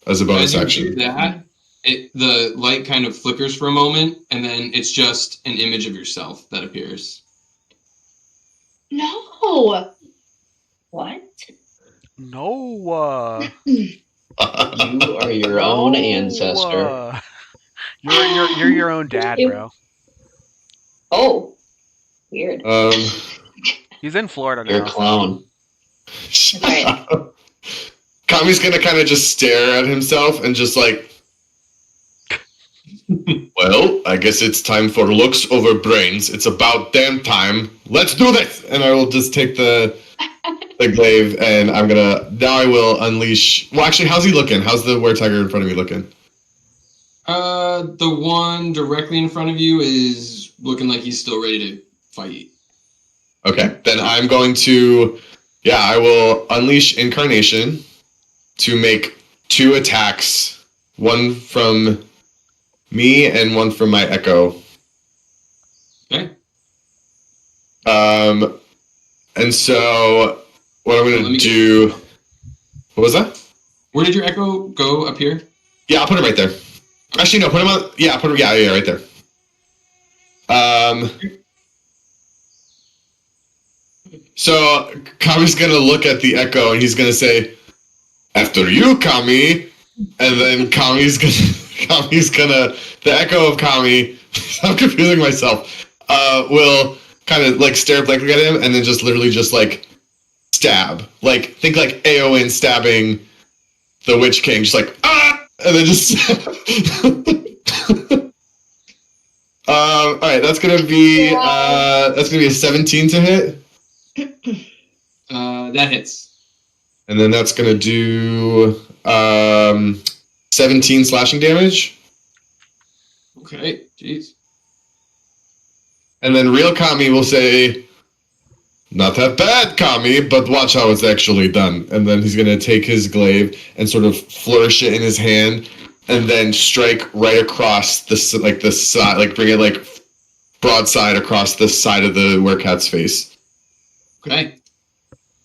as a bonus
As you do
action.
that, the light kind of flickers for a moment, and then it's just an image of yourself that appears.
No.
What?
No.
You are your own ancestor.
You're your own dad, bro.
Oh. Weird.
He's in Florida
You're
now.
a clown.
Right.
Kami's gonna kind of just stare at himself and just like, well, I guess it's time for looks over brains. It's about damn time. Let's do this! And I will just take the glaive and now I will unleash. Well, actually, how's he looking? How's the weretiger in front of me looking?
The one directly in front of you is looking like he's still ready to fight.
Okay, then I'm going to, I will unleash incarnation to make 2 attacks, one from me and one from my echo.
Okay.
And so what I'm
Let
gonna
me
do. What was that?
Where did your echo go up here?
Yeah, I'll put it right there. Actually, no, put him on. Yeah, put him. Yeah, right there. So Kami's gonna look at the echo and he's gonna say, "After you, Kami," and then Kami's gonna the echo of Kami. I'm confusing myself. Will kind of like stare blankly at him and then just literally just like stab. Like think like Aowen stabbing the Witch King, just like ah, and then just. All right, that's gonna be a 17 to hit,
That hits.
and then that's gonna do 17 slashing damage,
Okay, jeez.
and then real Kami will say, "Not that bad, Kami, but watch how it's actually done." And then he's gonna take his glaive and sort of flourish it in his hand, and then strike right across the side, like bring it like broadside across the side of the werecat's face.
Okay.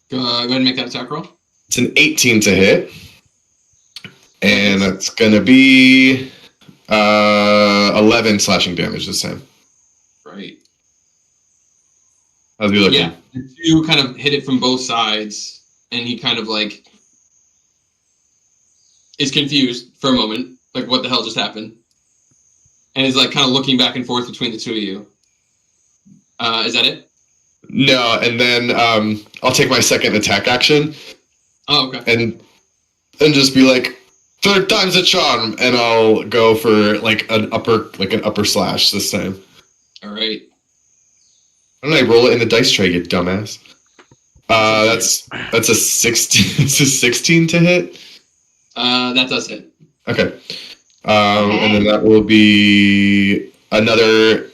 Go ahead and make that attack roll.
It's an 18 to hit, and that's gonna be 11 slashing damage this time.
Right.
How's he looking?
Yeah. You kind of hit it from both sides, and he kind of like is confused for a moment, like what the hell just happened, and is like kind of looking back and forth between the two of you. Is that it?
No, and then I'll take my second attack action.
Oh, okay.
And just be like, 3rd time's a charm, and I'll go for like an upper slash this time.
All right.
Why don't I roll it in the dice tray, you dumbass? That's a 16. It's a 16 to hit.
That does hit.
Okay. And then that will be another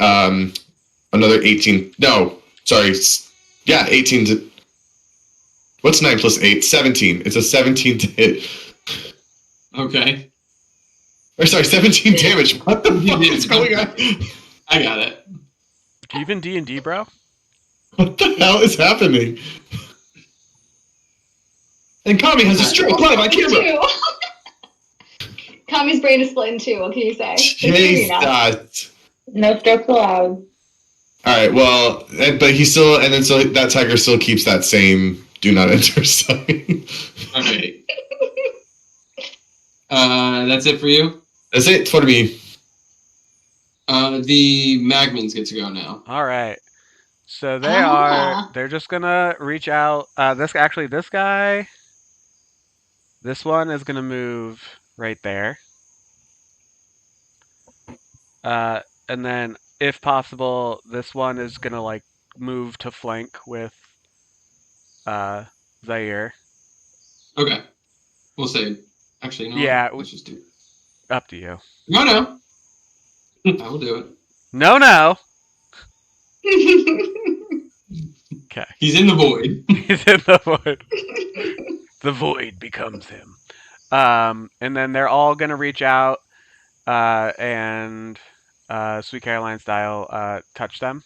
18. No, sorry. Yeah, 18 to. What's 9 plus 8? 17. It's a 17 to hit.
Okay.
Or sorry, 17 damage. What the fuck is going on?
I got it.
Even D&D, bro?
What the hell is happening? And Kami has a stroke live on camera.
Kami's brain is split in two. What can you say?
Jesus.
No strokes allowed.
All right. Well, but he still, and then so that tiger still keeps that same do not enter sign.
Okay. That's it for you?
That's it for me.
The Magmans get to go now.
All right. So they're just gonna reach out. This guy, this one is gonna move right there. And then if possible, this one is gonna like move to flank with Zaire.
Okay. We'll say. Actually, no.
Yeah,
Let's just do it.
Up to you.
No. I will do it.
No. Okay.
He's in the void.
He's in the void. The void becomes him. And then they're all gonna reach out and Sweet Caroline style touch them.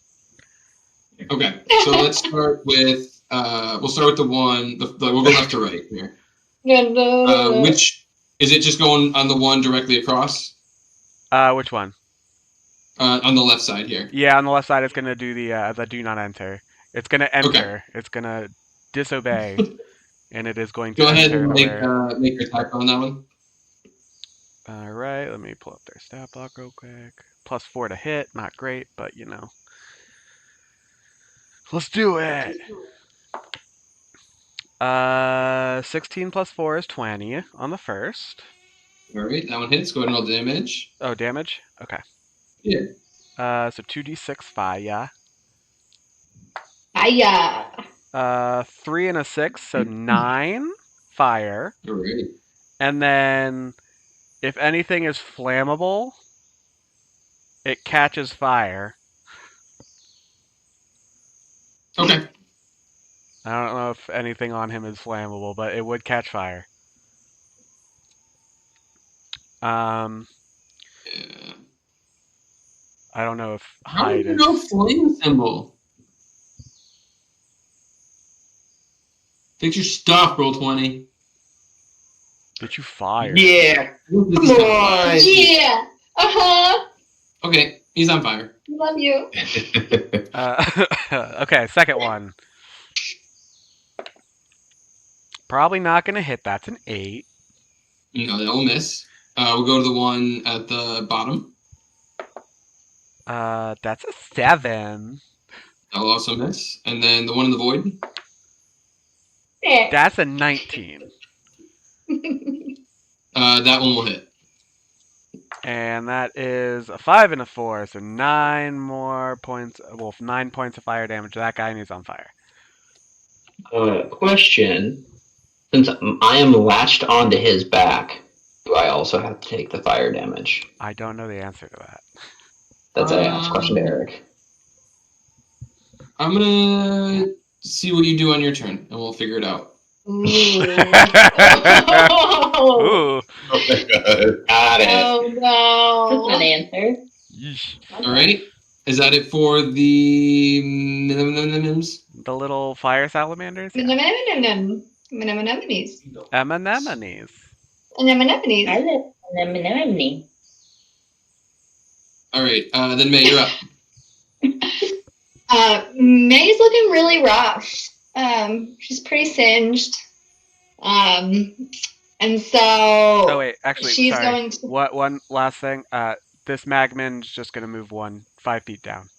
Okay. So let's start with we'll start with the one we'll go left to right here. Which is it just going on the one directly across?
Which one?
On the left side here.
Yeah, on the left side it's gonna do the do not enter. It's gonna enter.
Okay.
It's gonna disobey. And it is going to
go ahead
enter
and make your attack on that one.
All right, let me pull up their stat block real quick. +4 to hit, not great, but you know. Let's do it. 16 + 4 is 20 on the first.
All right, that one hits. Go ahead and roll damage.
Oh, damage? Okay.
Yeah.
So 2d6 fire.
Fire.
3 and a 6, so 9 fire.
All right.
And then if anything is flammable, it catches fire.
Okay.
I don't know if anything on him is flammable, but it would catch fire. Um,
Yeah.
I don't know if
How
hide
did you know
is.
flame symbol? Fix your stuff, roll 20.
Did you fire?
Yeah.
Come
Come on.
Yeah. Uh-huh.
Okay, he's on fire.
Love you.
Okay, second one. Probably not gonna hit. That's an 8.
No, they'll miss. We'll go to the one at the bottom.
That's a 7.
That'll also miss. And then the one in the void.
That's a 19.
That one will hit.
And that is a 5 and a 4, so 9 more points. Well, 9 points of fire damage to that guy, and he's on fire.
Question. Since I am latched onto his back, do I also have to take the fire damage?
I don't know the answer to that.
That's a asked question to Eric.
I'm gonna see what you do on your turn, and we'll figure it out.
Ooh.
Ooh.
Oh my god.
Got it.
Oh
That's an
no.
answer.
Yeesh.
All right. Is that it for the minims?
The little fire salamanders? Yeah.
Anemones.
Anemones.
Anemones.
I live in Anemone.
All right. Then May, you're up.
May's looking really rough. She's pretty singed. And so
Oh wait, actually,
she's
sorry.
going to.
What? One last thing. This magman's just gonna move 5 feet down.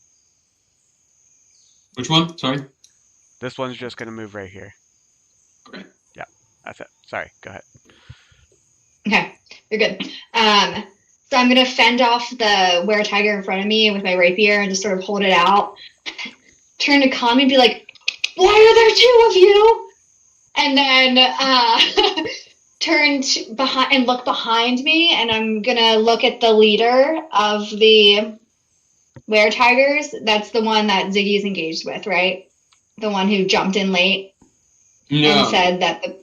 Which one? Sorry.
This one's just gonna move right here.
Okay.
Yeah, that's it. Sorry. Go ahead.
Okay, you're good. So I'm gonna fend off the weretiger in front of me with my rapier and just sort of hold it out. Turn to Kami and be like, "Why are there 2 of you?" And then turn behind and look behind me, and I'm gonna look at the leader of the weretigers. That's the one that Ziggy's engaged with, right? The one who jumped in late and
No.
said that the.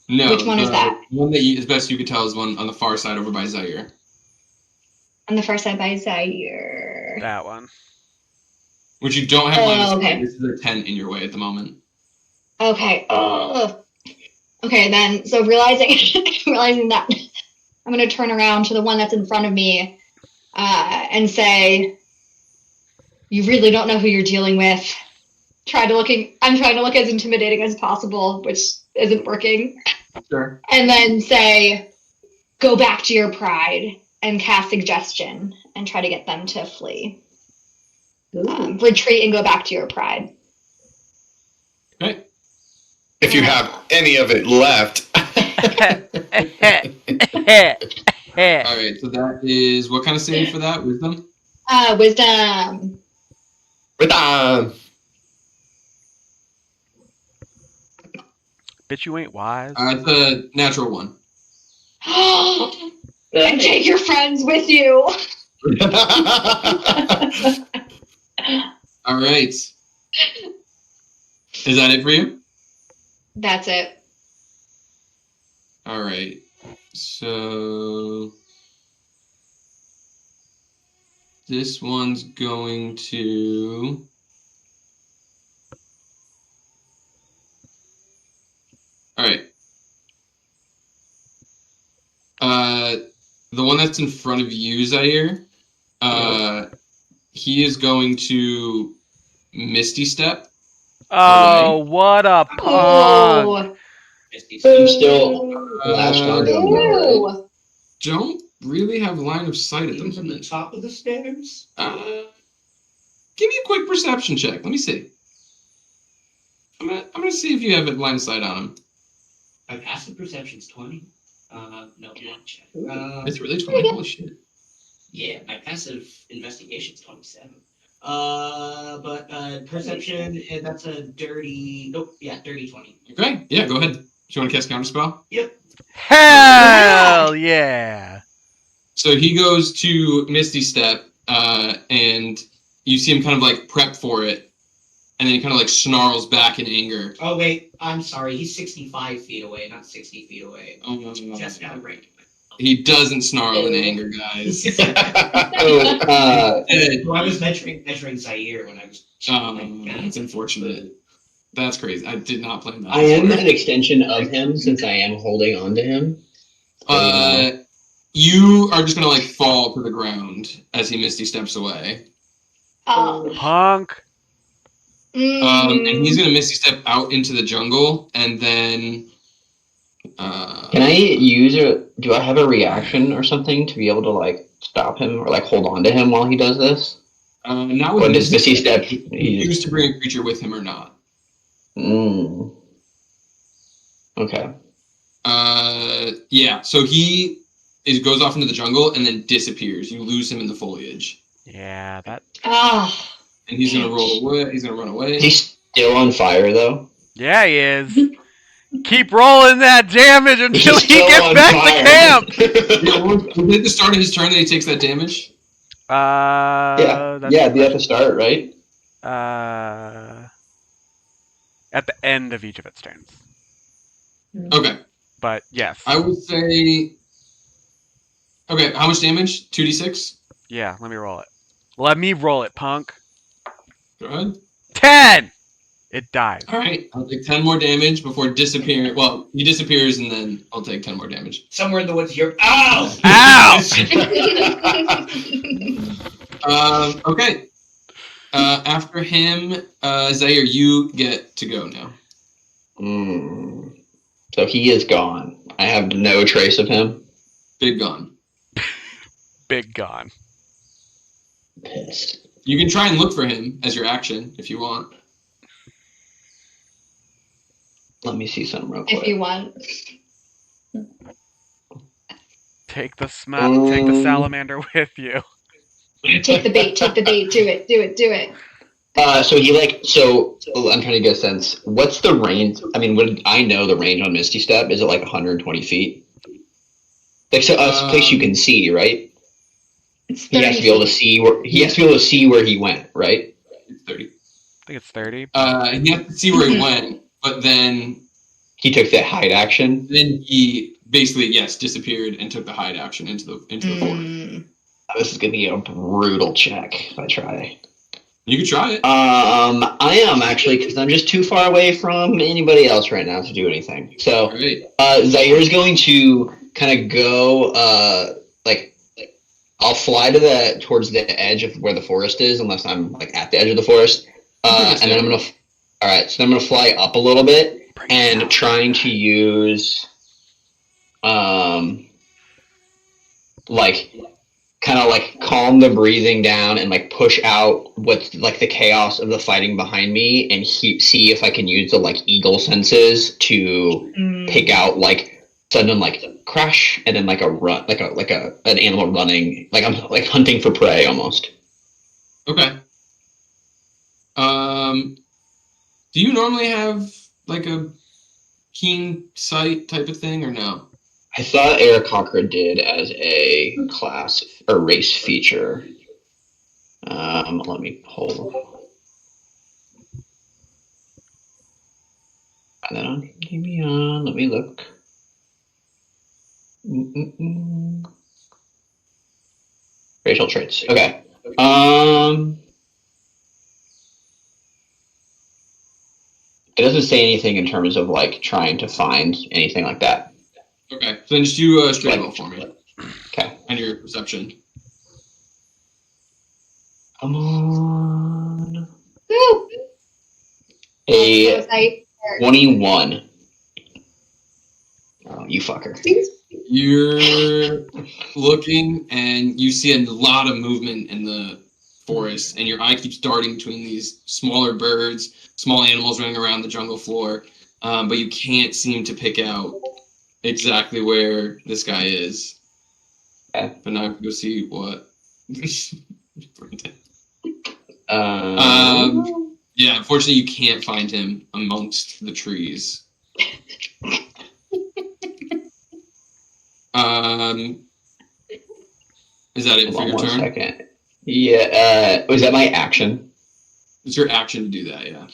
No.
Which one is that?
The one that you, as best you could tell, is one on the far side over by Zaire.
On the far side by Zaire.
That one.
Which you don't have line of sight.
Okay.
This is a tent in your way at the moment.
Okay. Oh. Okay, then. So realizing that, I'm gonna turn around to the one that's in front of me, and say, "You really don't know who you're dealing with." I'm trying to look as intimidating as possible, which isn't working.
Sure.
And then say, "Go back to your pride," and cast suggestion and try to get them to flee. Retreat and go back to your pride.
Okay.
If you have any of it left.
All right. So that is what kind of save for that? Wisdom.
Wisdom.
Rhythm.
Bitch, you ain't wise.
It's a natural 1.
And take your friends with you.
All right. Is that it for you?
That's it.
All right. So this one's going to. All right. The one that's in front of you, Zaire, he is going to Misty Step.
Oh, what a punk!
Oh.
I'm still latched onto him, though, right?
Ooh.
Don't really have line of sight at the
Even from the
moment.
top of the stairs?
Give me a quick perception check. Let me see. I'm gonna see if you have a line of sight on him.
My passive perception's 20. No, one check.
It's really 20. Holy shit.
Yeah, my passive investigation's 27. But perception, that's a dirty. Nope, yeah, dirty 20.
Okay. Yeah. Go ahead. Do you want to cast counterspell?
Yep.
Hell yeah!
So he goes to Misty Step, and you see him kind of like prep for it, and then he kind of like snarls back in anger.
Oh wait, I'm sorry. He's 65 feet away, not 60 feet away.
Oh,
Just got a break.
He doesn't snarl in anger, guys.
So,
Well, I was measuring Zaire when I was.
That's unfortunate. That's crazy. I did not plan that.
I am an extension of him since I am holding on to him.
You are just gonna like fall to the ground as he misty steps away.
Oh.
Punk.
And he's gonna misty step out into the jungle, and then.
Can I use do I have a reaction or something to be able to like stop him or like hold on to him while he does this?
Not
Or
with
does Misty Step?
Choose to bring a creature with him or not.
Okay.
Yeah. So he goes off into the jungle and then disappears. You lose him in the foliage.
Yeah, that.
Oh.
And he's gonna roll away. He's gonna run away.
Is he still on fire though?
Yeah, he is. Keep rolling that damage until
He's
he
still
gets
on
back
fire.
to camp.
Yeah, was it at the start of his turn that he takes that damage?
Yeah,
That's
it'd be at the start, right?
At the end of each of its turns.
Okay.
But yes.
I would say. Okay, how much damage? 2d6?
Yeah, let me roll it. Let me roll it, punk.
Go ahead.
10! It dies.
Alright, I'll take 10 more damage before disappearing. Well, he disappears and then I'll take 10 more damage.
Somewhere in the woods, you're. Ow!
Ow!
Okay. After him, Zaire, you get to go now.
So he is gone. I have no trace of him.
Big gone.
Big gone.
Pissed.
You can try and look for him as your action if you want.
Let me see some real quick.
If you want.
Take the salamander with you.
Take the bait. Do it.
So I'm trying to get a sense. What's the range? I mean, would I know the range on Misty Step? Is it like 120 feet? Like, so it's a place you can see, right?
It's
He has to be able to see where he went, right?
It's 30.
I think it's 30.
He has to see where he went, but then
He took that hide action.
Then he basically, yes, disappeared and took the hide action into the forest.
This is gonna be a brutal check if I try.
You can try it.
I am actually, because I'm just too far away from anybody else right now to do anything. So,
Right.
Zaire's going to kind of go, I'll fly towards the edge of where the forest is, unless I'm like at the edge of the forest. And then I'm gonna fly up a little bit and trying to use, kind of like calm the breathing down and like push out what's like the chaos of the fighting behind me and see if I can use the like eagle senses to pick out like sudden like crash and then like a run, like an animal running, like I'm like hunting for prey almost.
Okay. Do you normally have like a keen sight type of thing or no?
I thought Eric Cochran did as a class or race feature. Let me hold. And then give me on. Let me look. Racial traits. Okay. It doesn't say anything in terms of like trying to find anything like that.
Okay, so then just do a straight roll for me.
Okay.
And your perception.
Come on.
Woo!
A
Sight.
21. Oh, you fucker.
You're looking and you see a lot of movement in the forest, and your eye keeps darting between these smaller birds, small animals running around the jungle floor, but you can't seem to pick out exactly where this guy is.
Okay.
But now I can go see what. Yeah, unfortunately, you can't find him amongst the trees. Is that it for your turn?
1 second. Yeah. Was that my action?
It's your action to do that, yeah.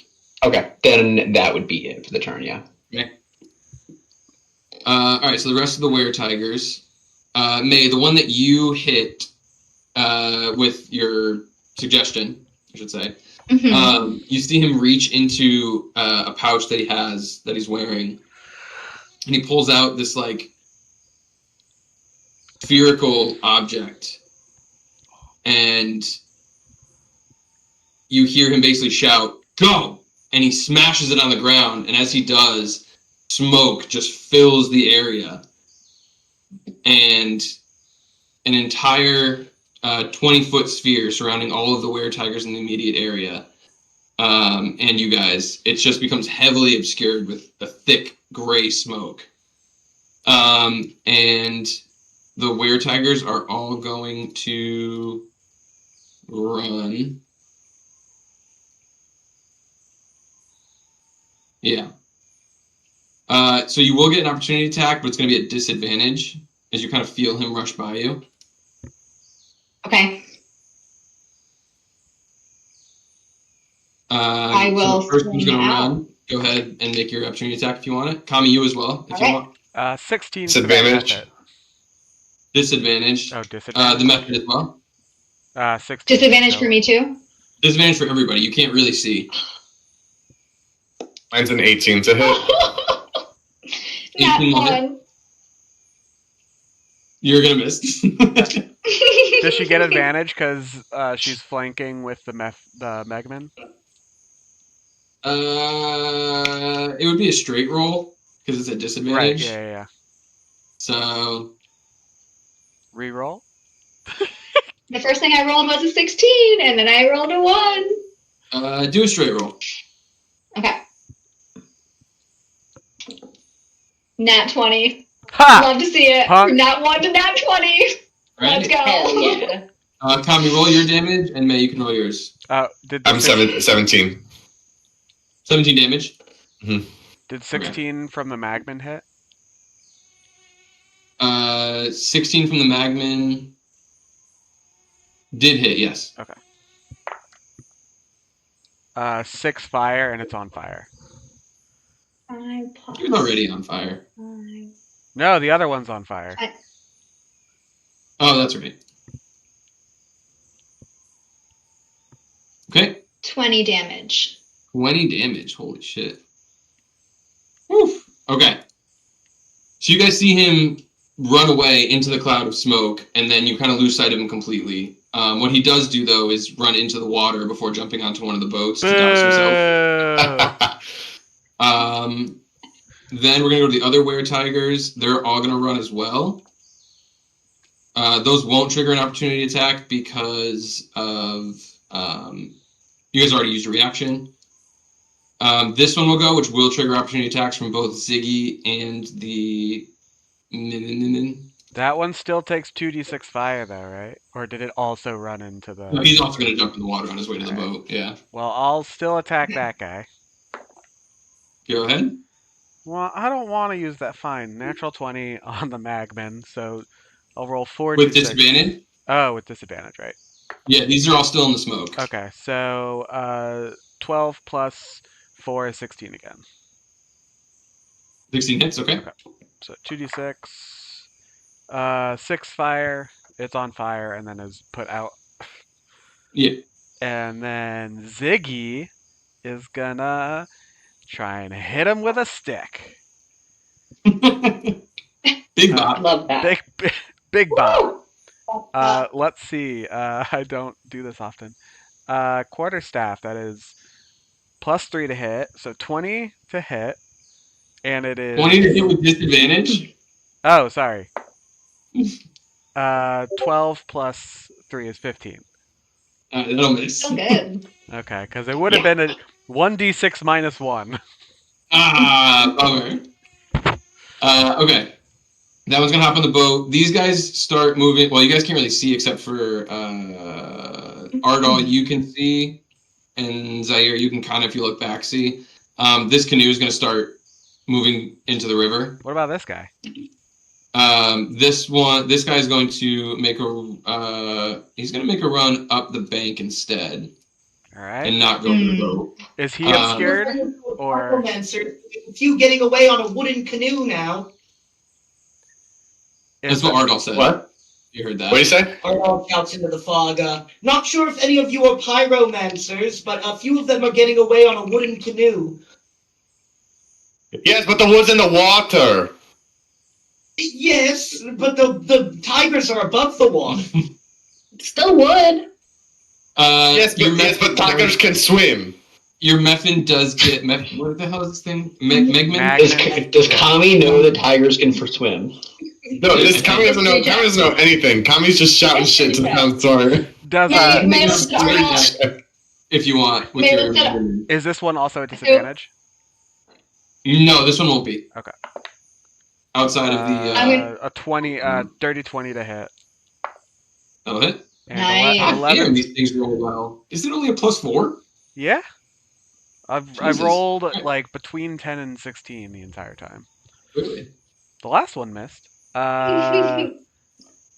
Okay. Then that would be it for the turn. Yeah.
Okay. All right. So the rest of the weretigers, May, the one that you hit with your suggestion, I should say, you see him reach into a pouch that he has that he's wearing, and he pulls out this like spherical object, and you hear him basically shout, "Go!" And he smashes it on the ground, and as he does, smoke just fills the area, and an entire 20-foot sphere surrounding all of the weretigers in the immediate area, and you guys, it just becomes heavily obscured with a thick gray smoke. And the weretigers are all going to run. Yeah. So you will get an opportunity attack, but it's going to be at disadvantage as you kind of feel him rush by you.
Okay. I will.
So the first one's going to
out.
run. Go ahead and make your opportunity attack if you want it. Kami, you as well, if you want.
16.
Disadvantage.
Disadvantage.
Oh, disadvantage.
The method as well.
16.
Disadvantage for me too.
Disadvantage for everybody. You can't really see.
Mine's an 18 to hit.
Not
18 will hit.
one.
You're going to miss.
Does she get advantage because she's flanking with the Megman?
It would be a straight roll because it's a disadvantage.
Right, yeah.
So
Reroll?
The first thing I rolled was a 16, and then I rolled a 1.
do a straight roll.
Okay. Nat 20.
Ha!
Love to see it.
Punk.
From nat 1 to nat 20. Let's go.
Hell yeah.
Kami, roll your damage, and May, you can roll yours.
I'm 17.
17 damage.
Did 16 from the Magman hit?
16 from the Magman did hit, yes.
Okay. 6 fire, and it's on fire.
5 plus
He was already on fire.
5.
No, the other one's on fire.
Oh, that's right. Okay.
20 damage.
20 damage. Holy shit. Woof. Okay. So you guys see him run away into the cloud of smoke, and then you kind of lose sight of him completely. What he does do, though, is run into the water before jumping onto one of the boats to douse himself. Then we're going to go to the other weretigers. They're all going to run as well. Those won't trigger an opportunity attack because of... you guys already used your reaction. This one will go, which will trigger opportunity attacks from both Ziggy and the...
That one still takes 2d6 fire, though, right? Or did it also run into the...
No, he's also going to jump in the water on his way to the boat, yeah.
Well, I'll still attack that guy.
Go ahead.
Well, I don't want to use that fine. Natural 20 on the Magman, so I'll roll 4d6.
With disadvantage?
Oh, with disadvantage, right.
Yeah, these are all still in the smoke.
Okay, so 12 plus 4 is 16 again.
16 hits, okay.
So 2d6, 6 fire, it's on fire, and then is put out.
Yeah.
And then Ziggy is gonna try and hit him with a stick.
Big bop.
Love that.
Big bop. Let's see. I don't do this often. Quarterstaff, that is +3 to hit, so 20 to hit. And it is
20 to hit with disadvantage?
Oh, sorry. 12 plus 3 is 15.
That'll miss.
So good.
Okay, because it would have been a 1d6 minus 1.
Bummer. Okay. That one's gonna hop on the boat. These guys start moving. Well, you guys can't really see except for Ardal, you can see, and Zaire, you can kind of, if you look back, see. This canoe is gonna start moving into the river.
What about this guy?
This guy is going to make he's gonna make a run up the bank instead.
All right.
And not go to the boat.
Is he obscured? Or
Necromancer, it's you getting away on a wooden canoe now.
That's what Ardal said.
What?
You heard that?
What do you say?
Arnold shouts into the fog, not sure if any of you are pyromancers, but a few of them are getting away on a wooden canoe.
Yes, but the wood's in the water.
Yes, but the tigers are above the water.
Still would.
Yes, but tigers can swim.
Your Meffin does get... what the hell is this thing? Megman?
Does Kami know that tigers can swim?
No, this Kami doesn't know. Kami doesn't know anything. Kami's just shouting shit to the town
Does
Yeah, you may
Just
have
do
to
that if you want. With
Maybe
your
let's get
Megman.
is this one also a disadvantage?
No, this one won't be.
Okay.
Outside of the...
I'm gonna-
A 20, dirty 20 to hit.
That'll hit.
And
Nice.
God
11.
damn, these things roll well. Is it only a +4?
Yeah. I've
Jesus.
rolled like between 10 and 16 the entire time.
Really?
The last one missed. So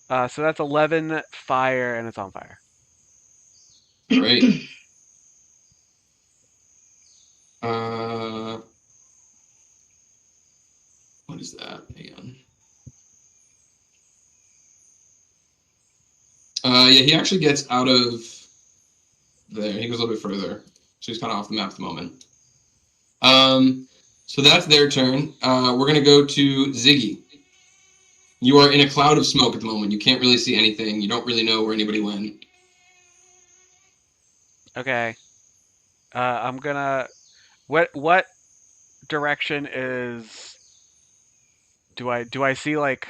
that's 11 fire, and it's on fire.
Great. What is that? Hang on. Yeah, he actually gets out of there. He goes a little bit further. So he's kind of off the map at the moment. So that's their turn. We're going to go to Ziggy. You are in a cloud of smoke at the moment. You can't really see anything. You don't really know where anybody went.
Okay. I'm gonna. What direction is? Do I see like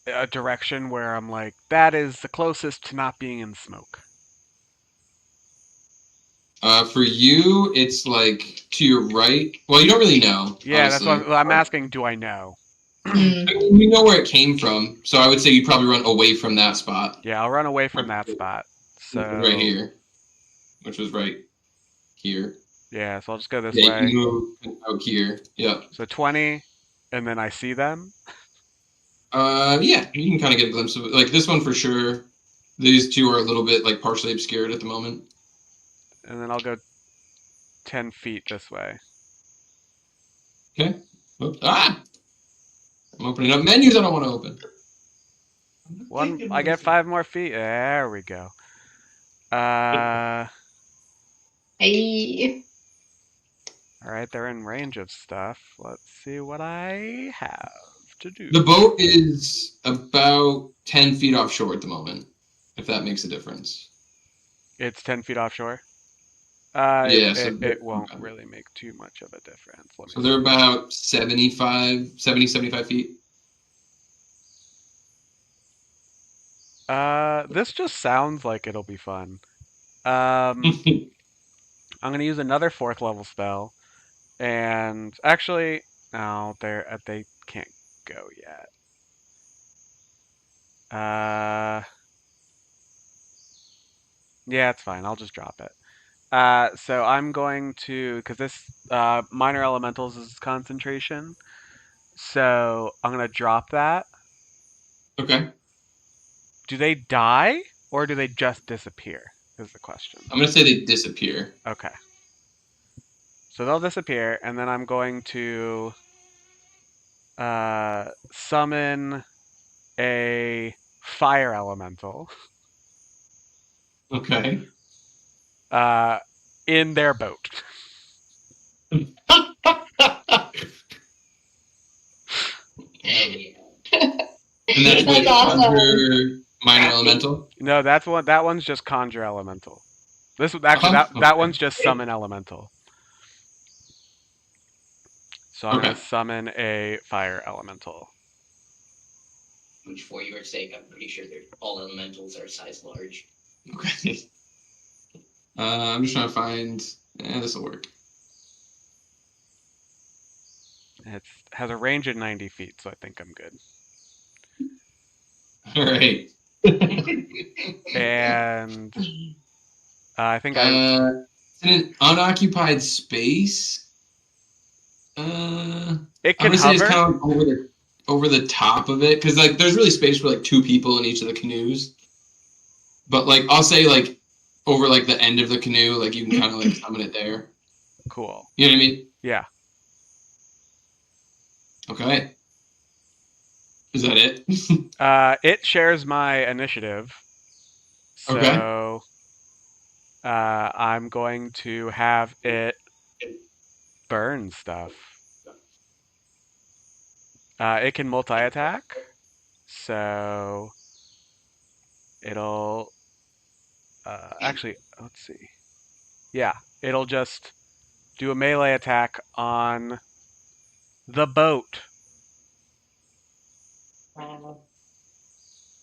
a direction where I'm like that is the closest to not being in smoke?
For you, it's like to your right. Well, you don't really know.
Yeah,
honestly.
that's what I'm asking. Do I know?
I mean, we know where it came from, so I would say you'd probably run away from that spot.
Yeah, I'll run away from that spot. So
Right here, which was right here.
Yeah, so I'll just go this
Yeah,
way.
you move out here. Yeah.
So 20, and then I see them.
Yeah, you can kind of get a glimpse of it. Like this one for sure. These two are a little bit like partially obscured at the moment.
And then I'll go 10 feet this way.
Okay. Oops. Ah! I'm opening up menus I don't want to open.
I get 5 more feet. There we go.
Hey.
All right, they're in range of stuff. Let's see what I have to do.
The boat is about 10 feet offshore at the moment, if that makes a difference.
It's 10 feet offshore?
Yeah,
it won't really make too much of a difference.
So they're about 75 feet.
This just sounds like it'll be fun. I'm going to use another 4th level spell. And actually, no, they can't go yet. Yeah, it's fine. I'll just drop it. So I'm going to, because this minor elementals is concentration. So I'm going to drop that.
Okay.
Do they die or do they just disappear? Is the question.
I'm going to say they disappear.
Okay. So they'll disappear, and then I'm going to summon a fire elemental.
Okay.
In their boat.
And that's
That's
with
awesome.
under minor elemental?
No, that one's just conjure elemental. This actually that one's just summon elemental. So I'm gonna summon a fire elemental.
Which, for your sake, I'm pretty sure all elementals are size large.
Okay. I'm just trying to find. This will work.
It has a range of 90 feet, so I think I'm good.
All right.
And I think
it's in an unoccupied space.
it
I'm
can
gonna say it's
hover.
kind of over the top of it, because like there's really space for like 2 people in each of the canoes. But like I'll say like over like the end of the canoe, like you can kind of like summon it there.
Cool.
You know what I mean?
Yeah.
Okay. Is that it?
It shares my initiative. So
Okay.
I'm going to have it burn stuff. It can multi-attack. So it'll actually, let's see. Yeah, it'll just do a melee attack on the boat.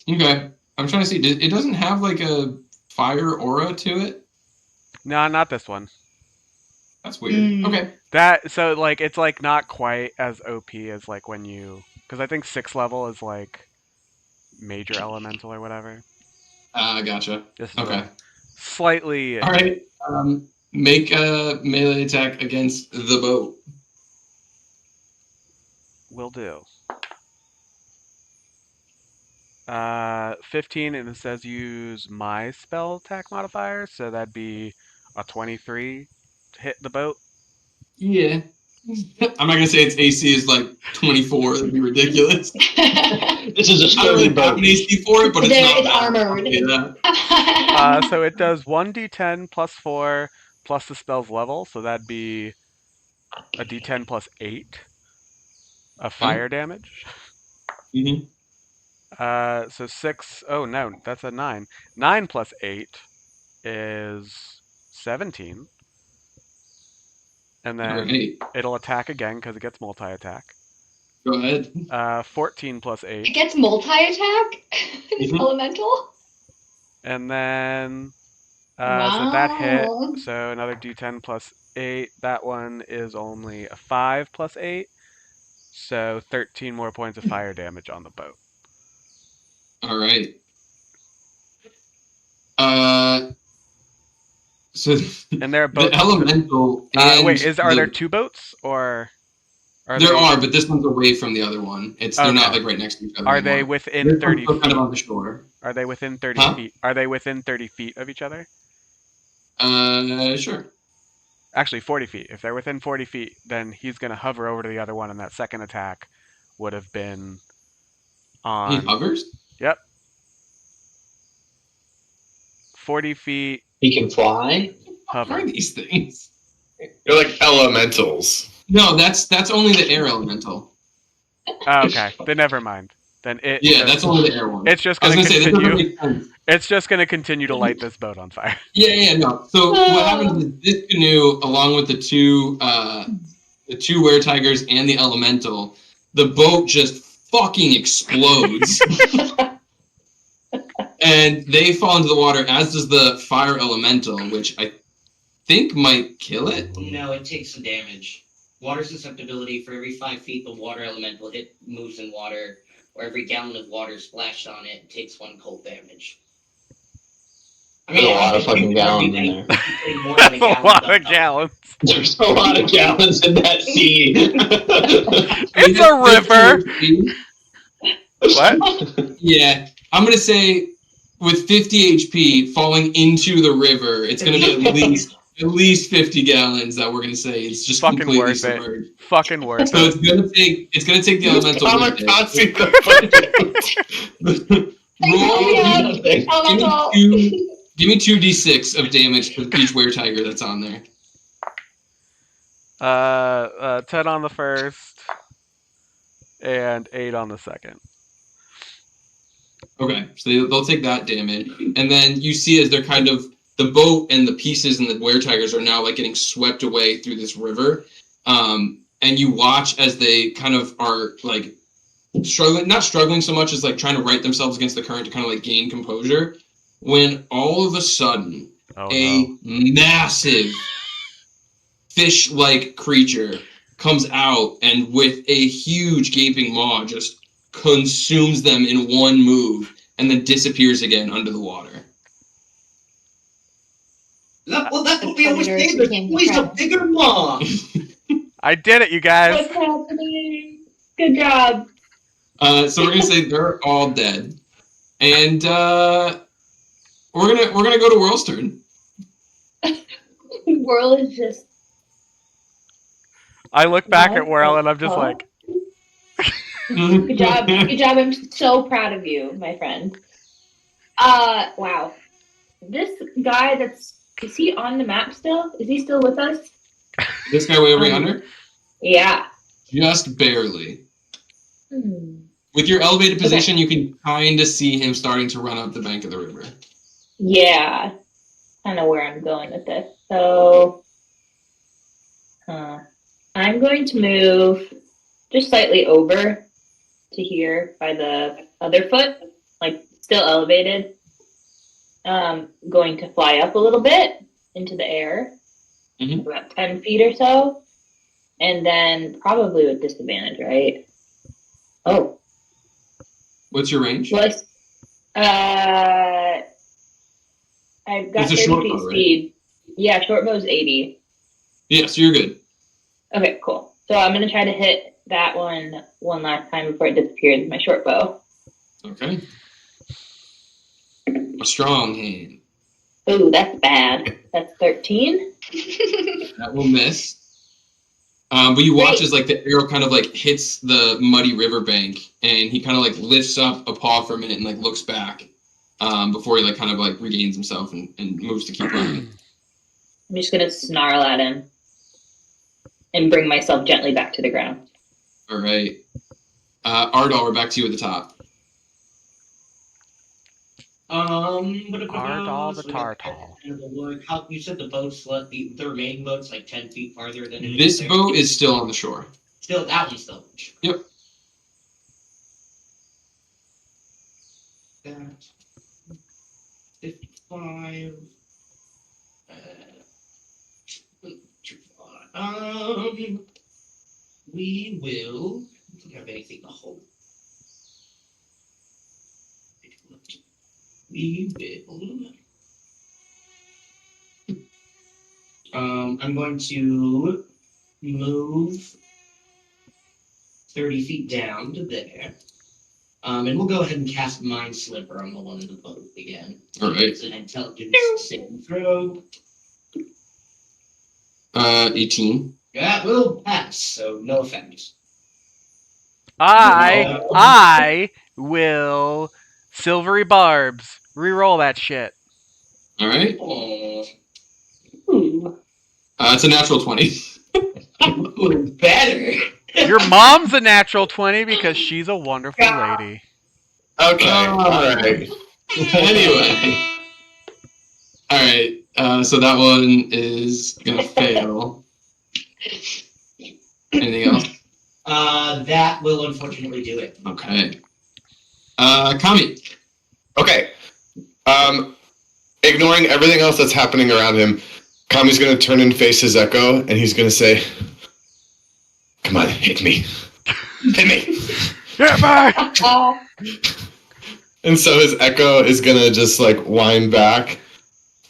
Okay. I'm trying to see. It doesn't have like a fire aura to it.
No, not this one.
That's weird. Okay.
So like it's like not quite as OP as like when you, because I think 6th level is like major elemental or whatever.
Gotcha.
This is
Okay.
slightly.
All right. Make a melee attack against the boat.
Will do. 15, and it says use my spell attack modifier, so that'd be a 23 to hit the boat.
Yeah. I'm not gonna say its AC is like 24. That'd be ridiculous.
This is a
I don't
sturdy
really have
boat.
an AC for it, but it's not
It's
bad.
armored.
Yeah.
So it does 1d10 plus 4 plus the spell's level, so that'd be a d10 plus 8 of fire damage.
Mm-hmm.
So 6. Oh no, that's a 9. 9 plus 8 is 17. And then
Right.
it'll attack again because it gets multi-attack.
Go ahead.
14 plus 8.
It gets multi-attack? It's
Mhm.
elemental?
And then so
Wow.
that hit. So another d10 plus 8. That one is only a 5 plus 8. So 13 more points of fire damage on the boat.
All right. So
And they're
the
both
elemental and
wait, are there 2 boats or are
there
they,
are, but this one's away from the other one. They're not
Okay.
like right next to each other.
Are they
anymore.
within
This
30
one's still kind of
feet?
on the shore.
Are they within 30
Huh?
feet? Are they within 30 feet of each other?
Sure.
Actually, 40 feet. If they're within 40 feet, then he's going to hover over to the other one, and that second attack would have been
He
on.
hovers?
Yep. 40 feet
He can fly.
What are
hover.
these things?
They're like elementals.
No, that's only the air elemental.
Oh, okay, then never mind. Then it.
Yeah, that's only the air one.
It's just
I was
going to
gonna say that doesn't
continue.
make sense.
It's just going to continue to light this boat on fire.
Yeah, no. So what happens is this canoe, along with the two weretigers and the elemental, the boat just fucking explodes. And they fall into the water, as does the fire elemental, which I think might kill it.
No, it takes some damage. Water susceptibility: for every 5 feet the water elemental hit moves in water, or every gallon of water splashed on it takes 1 cold damage.
There's a lot of fucking gallons in there.
That's a lot of gallons.
There's a lot of gallons in that sea.
It's a river. What?
Yeah, I'm gonna say with 50 HP falling into the river, it's gonna be at least 50 gallons that we're gonna say it's just
Fucking
completely
worth
submerged.
it. Fucking worth
So
it.
it's gonna take the elemental with it.
Kamikaze the
Roll,
Elemental.
give me 2d6 of damage for each weretiger that's on there.
10 on the first, and 8 on the second.
Okay, so they'll take that damage, and then you see as they're kind of the boat and the pieces and the weretigers are now like getting swept away through this river, and you watch as they kind of are like not struggling so much as like trying to right themselves against the current to kind of like gain composure, when all of a sudden massive fish-like creature comes out and with a huge gaping maw just consumes them in one move and then disappears again under the water.
Well, that's what we always say. There's always a bigger maw.
I did it, you guys.
What's happening? Good job.
So we're gonna say they're all dead, and we're gonna go to Whirl's turn.
Whirl is just.
I look back
What
at Whirl and I'm
the
just
fuck?
like,
Good job. Good job. I'm so proud of you, my friend. Wow. This guy is he on the map still? Is he still with us?
This guy way over yonder?
Yeah.
Just barely.
Hmm.
With your elevated position, you can kind of see him starting to run up the bank of the river.
Yeah. Kind of where I'm going with this. So, I'm going to move just slightly over to here by the other foot, like still elevated. Going to fly up a little bit into the air, about 10 feet or so, and then probably with disadvantage, right? Oh.
What's your range?
Well, I've got
It's a
30
short
feet
bow, right?
speed. Yeah, short bow's 80.
Yeah, so you're good.
Okay, cool. So I'm going to try to hit that one last time before it disappears with my short bow.
Okay. A strong hand.
Ooh, that's bad. That's 13.
That will miss. But you watch
Great.
as like the arrow kind of like hits the muddy riverbank, and he kind of like lifts up a paw for a minute and like looks back before he like kind of like regains himself and moves to keep running.
I'm just going to snarl at him and bring myself gently back to the ground.
All right. Ardal, we're back to you at the top.
Ardal the
So we got
Tartal.
the wood. How you said the boat's the remaining boat's like 10 feet farther than it is
This
there?
boat is still on the shore.
Still, that one's still.
Yep.
That 55. We will. I don't have anything to hold. We will. I'm going to move 30 feet down to there. And we'll go ahead and cast Mind Slipper on the one in the boat again.
All right.
It's an intelligence saving throw.
18.
That will pass, so no effect.
I will silvery barbs. Reroll that shit.
All right.
Ooh.
It's a natural 20.
Ooh, better.
Your mom's a natural 20 because she's a wonderful lady.
Okay. All right.
Anyway. All right. So that one is gonna fail. Anything else?
That will unfortunately do it.
Okay. Kami.
Okay. Ignoring everything else that's happening around him, Kami's gonna turn and face his echo, and he's gonna say, "Come on, hit me, hit me."
Get back!
And so his echo is gonna just like whine back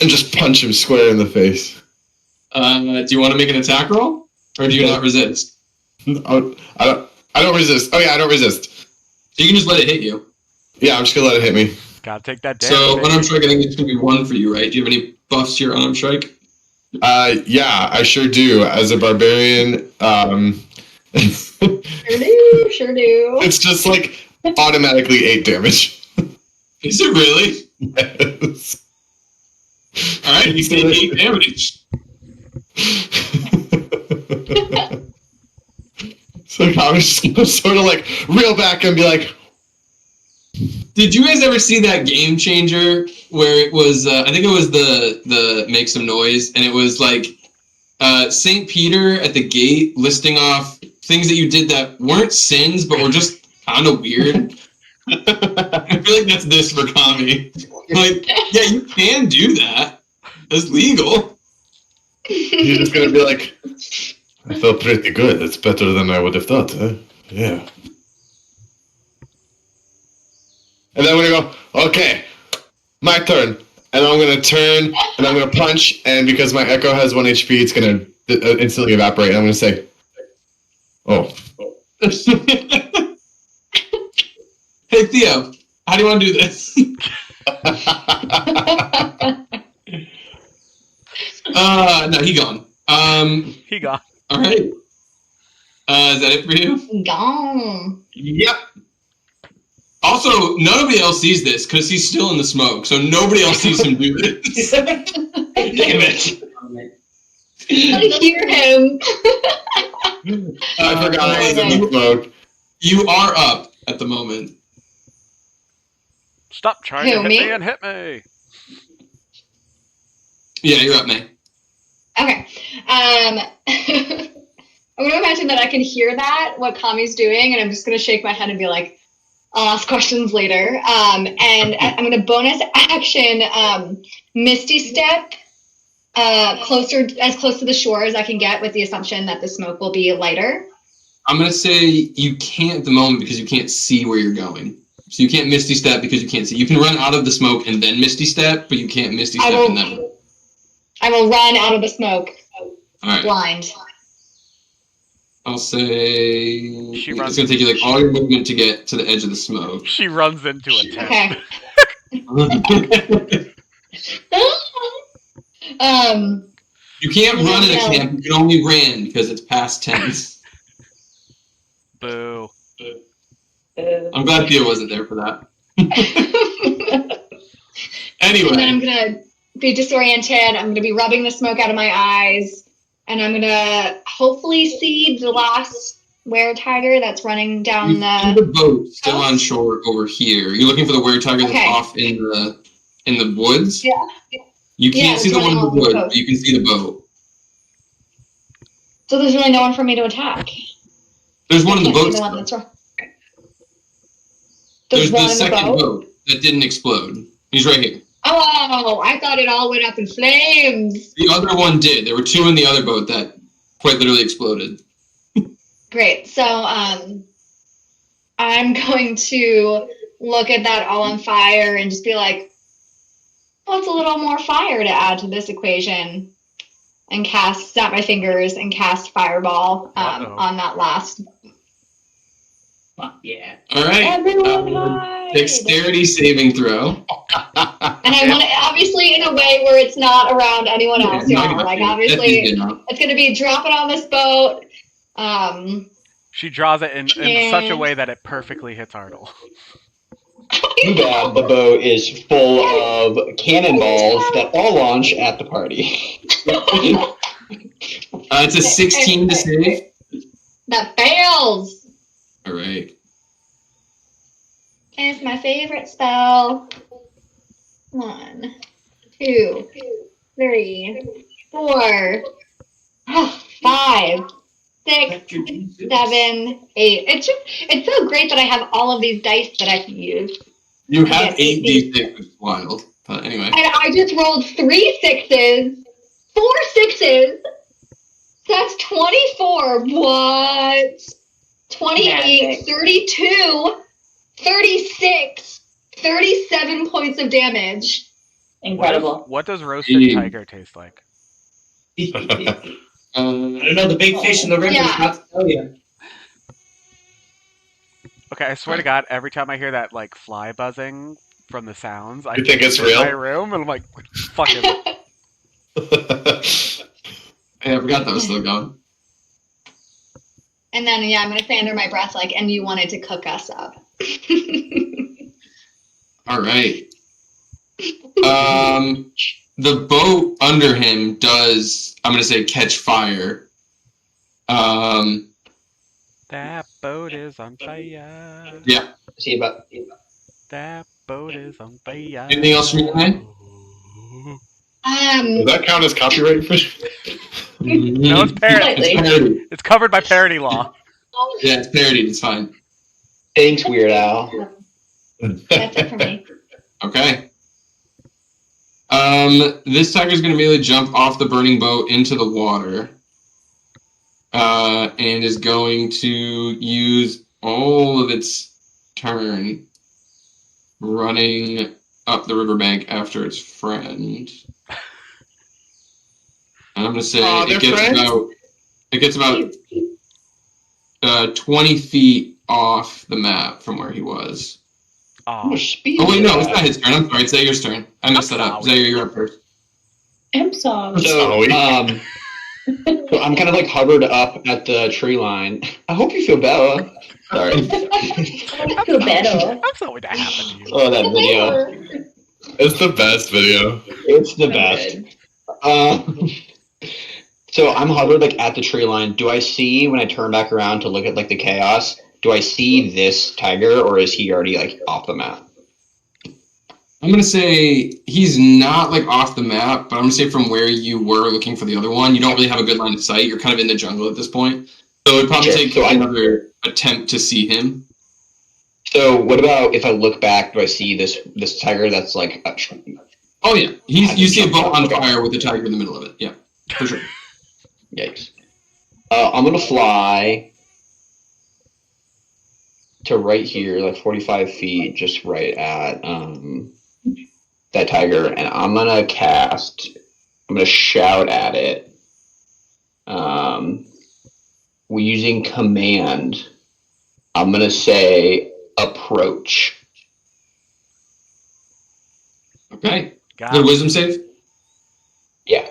and just punch him square in the face.
Do you want to make an attack roll, or do you not resist?
I don't resist. Oh yeah, I don't resist.
So you can just let it hit you.
Yeah, I'm just gonna let it hit me.
Gotta take that damage.
So
baby.
unarmed strike, I think it's gonna be 1 for you, right? Do you have any buffs to your unarmed strike?
Yeah, I sure do. As a barbarian,
Sure do.
it's just like automatically 8 damage.
Is it really?
Yes.
All right, you take 8 damage.
So Kami's just gonna sort of like reel back and be like,
Did you guys ever see that Game Changer where it was? I think it was the Make Some Noise, and it was like St. Peter at the gate listing off things that you did that weren't sins but were just kind of weird. I feel like that's this for Kami. Like, yeah, you can do that. It's legal.
he's just gonna be like, I felt pretty good. It's better than I would have thought. Huh? Yeah. And then we're gonna go, okay, my turn. And I'm gonna turn and I'm gonna punch. And because my echo has 1 HP, it's gonna instantly evaporate. And I'm gonna say, oh.
Hey Theo, how do you want to do this? No, he gone.
He got.
All right. Is that it for you?
Gone.
Yep.
Also, nobody else sees this because he's still in the smoke, so nobody else sees him do this.
Damn it.
I hear him.
I forgot I was in the smoke.
You are up at the moment.
Stop trying to
Who,
hit
me?
me and hit me.
Yeah, you're up, May.
Okay. I'm going to imagine that I can hear that, what Kami's doing, and I'm just going to shake my head and be like, I'll ask questions later. And I'm going to bonus action Misty Step as close to the shore as I can get with the assumption that the smoke will be lighter.
I'm going to say you can't at the moment because you can't see where you're going. So you can't Misty Step because you can't see. You can run out of the smoke and then Misty Step, but you can't Misty Step and then...
I will run out of the smoke.
All right.
Blind.
I'll say
She
it's
runs-
going to take you like all your movement to get to the edge of the smoke.
She runs into a tent.
Okay.
You can't run in a camp. You can only ran because it's past tents.
Boo.
I'm glad Theo wasn't there for that. Anyway.
And then I'm going to be disoriented. I'm going to be rubbing the smoke out of my eyes. And I'm going to hopefully see the last weretiger that's running down
You see the boat still on shore over here. You're looking for the weretiger that's off in the woods?
Yeah.
You can't see the one in the
running
woods,
along the
but you can see the boat.
So there's really no one for me to attack.
There's one in the boat.
The one that's
There's
one
the
in
second boat that didn't explode. He's right here.
Oh, I thought it all went up in flames.
The other one did. There were two in the other boat that quite literally exploded.
Great. So I'm going to look at that all on fire and just be like, what's a little more fire to add to this equation? And snap my fingers and cast Fireball on that last.
Yeah.
All right.
Everyone hide.
Dexterity saving throw.
And I want it obviously in a way where it's not around anyone else.
Yeah,
Y'all. Like obviously it's going to be dropping on this boat.
She draws it in such a way that it perfectly hits Arnold.
Too bad the boat is full of cannonballs that all launch at the party.
It's a 16 to save.
That fails.
All right.
It's my favorite spell. 1, 2, 3, 4, 5, 6, 7, 8. It's so great that I have all of these dice that I can use.
You have 8d6, which is wild. But anyway.
And I just rolled 3 6s, 4 6s. That's 24. What? 28, 32, 36, 37 points of damage.
Incredible.
What does roasted tiger taste like?
I don't know, the big fish in the river is not to tell you.
Okay, I swear to God, every time I hear that like fly buzzing from the sounds, I
You think it's
in
real?
my room and I'm like, fuck it.
Hey, I forgot that was still going.
And then, I'm going to say under my breath, like, and you wanted to cook us up.
All right. The boat under him does, I'm going to say, catch fire.
That boat is on fire.
Yeah.
See about
That boat is on fire.
Anything else from you, man?
Does that count as copyright infringement?
No, it's parody.
It's parody.
It's covered by parody law.
Yeah, it's parodied. It's fine.
Thanks, Weird Al.
That's it for me.
Okay. This tiger's going to immediately jump off the burning boat into the water. And is going to use all of its turn running up the riverbank after its friend. And I'm going to say it gets about 20 feet off the map from where he was.
Aw.
Oh wait, no, it's not his turn. I'm sorry, it's Zaya's turn. I messed that up. Zaya, you're up first.
I'm sorry.
So, So I'm kind of like hovered up at the tree line. I hope you feel better. Sorry.
Feel better.
That's not going to happen to you.
Oh, that video.
It's the best video.
It's the
So
best.
good.
So I'm hovered like at the tree line. Do I see when I turn back around to look at like the chaos? Do I see this tiger, or is he already like off the map?
I'm gonna say he's not like off the map, but I'm gonna say from where you were looking for the other one, you don't really have a good line of sight. You're kind of in the jungle at this point, so it'd probably
Sure.
take
So
another attempt to see him.
So what about if I look back? Do I see this tiger that's like?
Oh yeah, you see a boat on
Okay.
fire with a tiger in the middle of it. Yeah, for sure.
Yikes! I'm gonna fly to right here, like 45 feet, just right at that tiger, and I'm gonna cast. I'm gonna shout at it. We're using command. I'm gonna say approach.
Okay.
Got
Good
it.
wisdom save.
Yeah.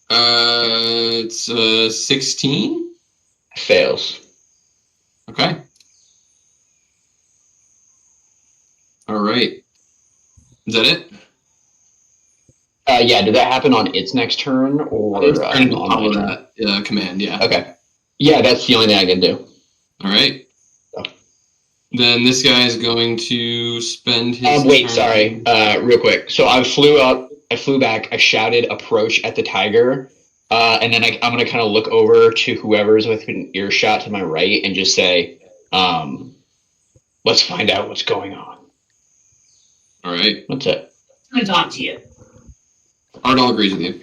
It's 16.
Fails.
Okay. All right. Is that it?
Yeah. Did that happen on its next turn or
It's turn to
on
follow
my turn?
that command. Yeah.
Okay. Yeah, that's the only thing I can do.
All right.
Oh.
Then this guy is going to spend his.
Wait,
turn-
sorry. Real quick. So I flew up. I flew back. I shouted approach at the tiger. And then I'm gonna kind of look over to whoever's within earshot to my right and just say, let's find out what's going on.
All right.
That's it.
I'm gonna talk to you.
Ardal agrees with you.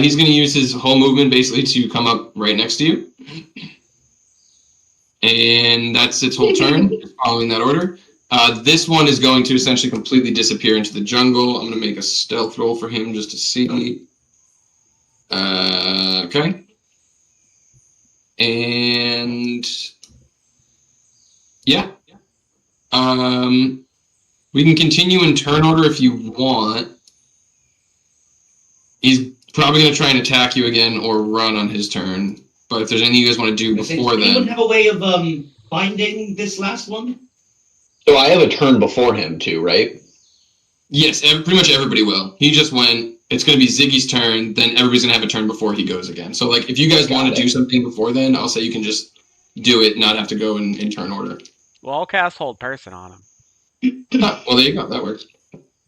He's going to use his whole movement basically to come up right next to you. And that's its whole turn, just following that order. This one is going to essentially completely disappear into the jungle. I'm going to make a stealth roll for him just to see. Okay. And yeah. We can continue in turn order if you want. He's probably going to try and attack you again or run on his turn. But if there's anything you guys want to do
Does
before
anyone
then.
have a way of binding this last one?
So I have a turn before him too, right?
Yes, pretty much everybody will. He just went. It's going to be Ziggy's turn. Then everybody's going to have a turn before he goes again. So like, if you guys want to do something before then, I'll say you can just do it, not have to go in turn order.
Well, I'll cast Hold Person on him.
Well, there you go. That works.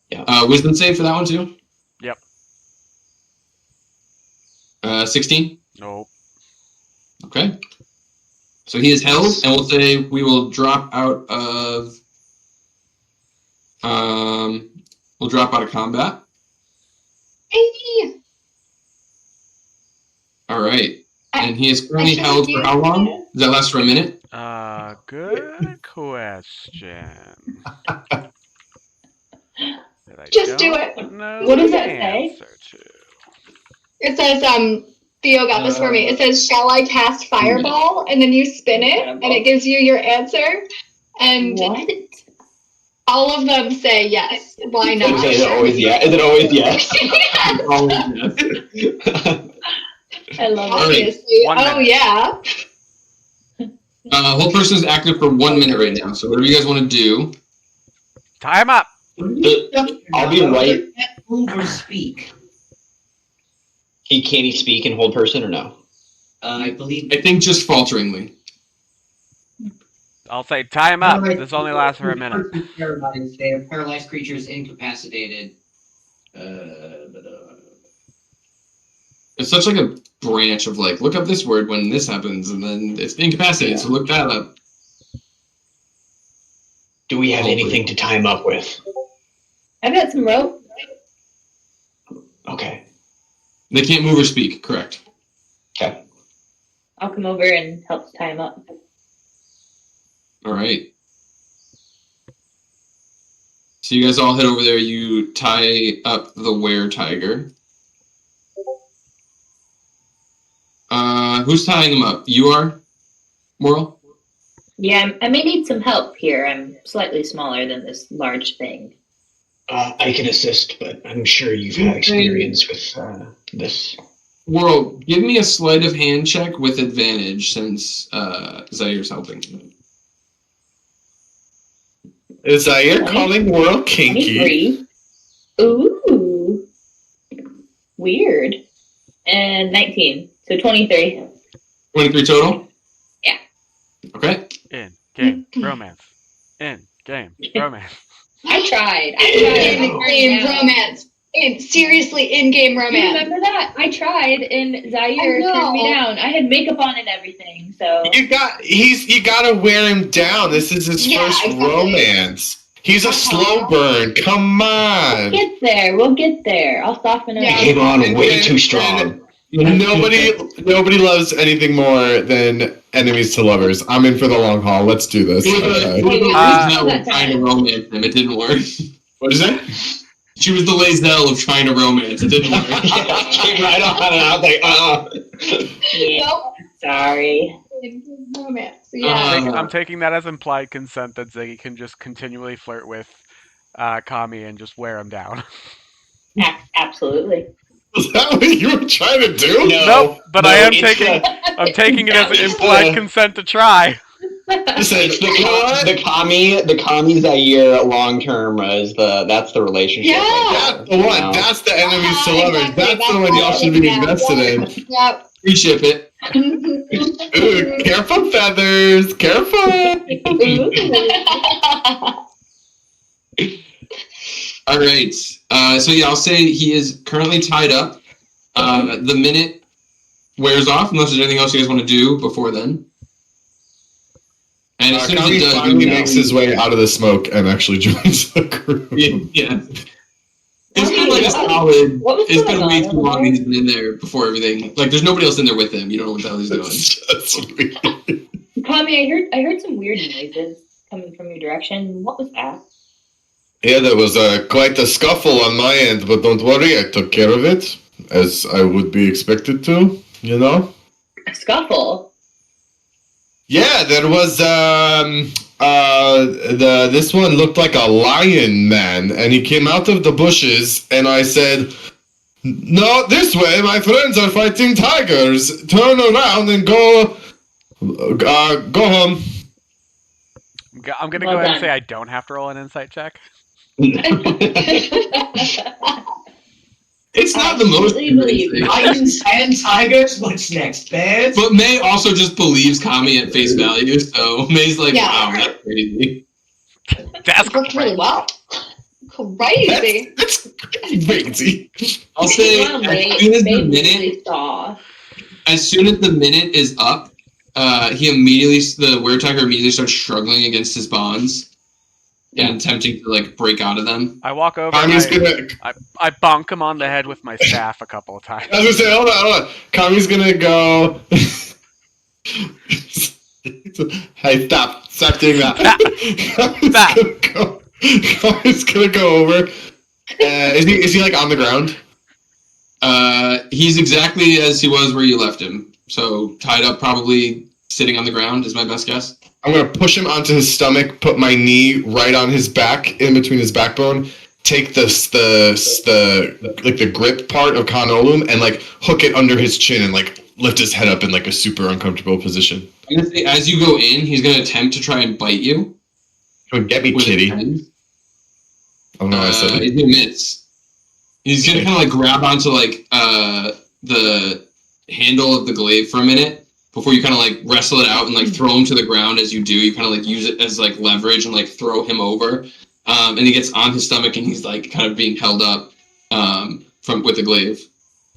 Yeah.
Wisdom save for that one too.
Yep.
16.
Nope.
Okay. So he is held, and we'll say we will drop out of. We'll drop out of combat.
Hey,
All right. And he is
I
currently
should
held
have
for how
used
long?
it.
Does that last for a minute?
Good question. That I
Just do it.
don't know
What does
the
that say?
answer to.
It says, Theo got this for me. It says, shall I cast Fireball? And then you spin it, and it gives you your answer. And
What?
all of them say yes. Why not?
Is it always yeah? Is it always yes?
I love it.
Obviously.
1
Oh,
minute.
yeah.
Whole person is active for 1 minute right now. So whatever you guys want to do.
Time up.
I'll be right.
Can't move or speak.
Can he speak and hold person or no?
I believe.
I think just falteringly.
I'll say time up. This only lasts for a minute.
Paralyzed. They are paralyzed creatures incapacitated.
It's such like a branch of like, look up this word when this happens, and then it's incapacitated, so look that up.
Do we have anything to tie him up with?
I've got some rope.
Okay.
They can't move or speak, correct.
Okay.
I'll come over and help tie him up.
All right. So you guys all head over there, you tie up the were-tiger. Who's tying him up? You are, Moral?
Yeah, I may need some help here. I'm slightly smaller than this large thing.
I can assist, but I'm sure you've had experience with this.
World, give me a sleight of hand check with advantage since Zaire's helping.
Is Zaire calling World kinky?
23. Ooh. Weird. And 19. So 23.
23 total?
Yeah.
Okay.
In-game romance. In-game romance.
I tried.
In-game romance. Seriously, in-game
You
romance.
remember that? I tried, and Zaire turned me down. I had makeup on and everything, so.
You gotta wear him down. This is his first romance. He's a slow burn. Come on.
We'll get there. I'll soften it
Yeah.
up.
Came on way too strong.
Nobody loves anything more than enemies to lovers. I'm in for the long haul. Let's do this. Okay.
Trying to romance him. It didn't work.
What is it?
She was the Lazelle of trying to romance. It didn't work.
Came right on, and I was like,
Yeah.
Nope.
Sorry.
In-game romance. Yeah.
I'm taking that as implied consent that Ziggy can just continually flirt with Kami and just wear him down.
Absolutely.
Is that what you were trying to do?
Nope, but I'm taking it as an implied consent to try.
Listen,
the Kami Zaire long term is that's the relationship.
Yeah.
Right there,
That's the one.
you know?
That's the enemies to lovers.
Exactly.
That's the one y'all should be invested in.
Yep.
We ship it.
Ooh, careful feathers. Careful.
All right. So yeah, I'll say he is currently tied up. The minute wears off, unless there's anything else you guys want to do before then. And as soon as
Kami
it does,
finally makes his way out of the smoke and actually joins the group.
Yeah. It's been like a solid. It's been way too long that
on
he's been in there before everything. Like, there's nobody else in there with him. You don't know what the hell he's doing.
That's weird.
Kami, I heard some weird noises coming from your direction. What was that?
Yeah, there was quite a scuffle on my end, but don't worry, I took care of it, as I would be expected to, you know?
A scuffle?
Yeah, there was, this one looked like a lion man, and he came out of the bushes, and I said, "No, this way, my friends are fighting tigers. Turn around and go home."
I'm gonna go ahead and say I don't have to roll an insight check.
It's not the most convincing.
Lions and tigers. What's next, bears?
But May also just believes Kami at face value, so May's like,
Yeah.
wow, that's crazy.
That's
Worked really well. Crazy.
That's crazy.
I'll say as soon as the minute,
saw.
as soon as the minute is up, the weretiger immediately starts struggling against his bonds and attempting to like break out of them.
I walk over.
Kami's
And
gonna.
I bonk him on the head with my staff a couple of times.
I was gonna say, hold on. Kami's gonna go. Hey, stop doing that. Kami's gonna go over. Is he like on the ground?
He's exactly as he was where you left him. So tied up, probably sitting on the ground is my best guess.
I'm gonna push him onto his stomach, put my knee right on his back, in between his backbone, take the grip part of Kanolum and like hook it under his chin and like lift his head up in like a super uncomfortable position.
I'm gonna say as you go in, he's gonna attempt to try and bite you.
Get me, kitty. Oh no, I said it.
He's gonna miss. He's gonna kind of like grab onto like the handle of the glaive for a minute before you kind of like wrestle it out and like throw him to the ground. As you do, you kind of like use it as like leverage and like throw him over. And he gets on his stomach and he's like kind of being held up with the glaive.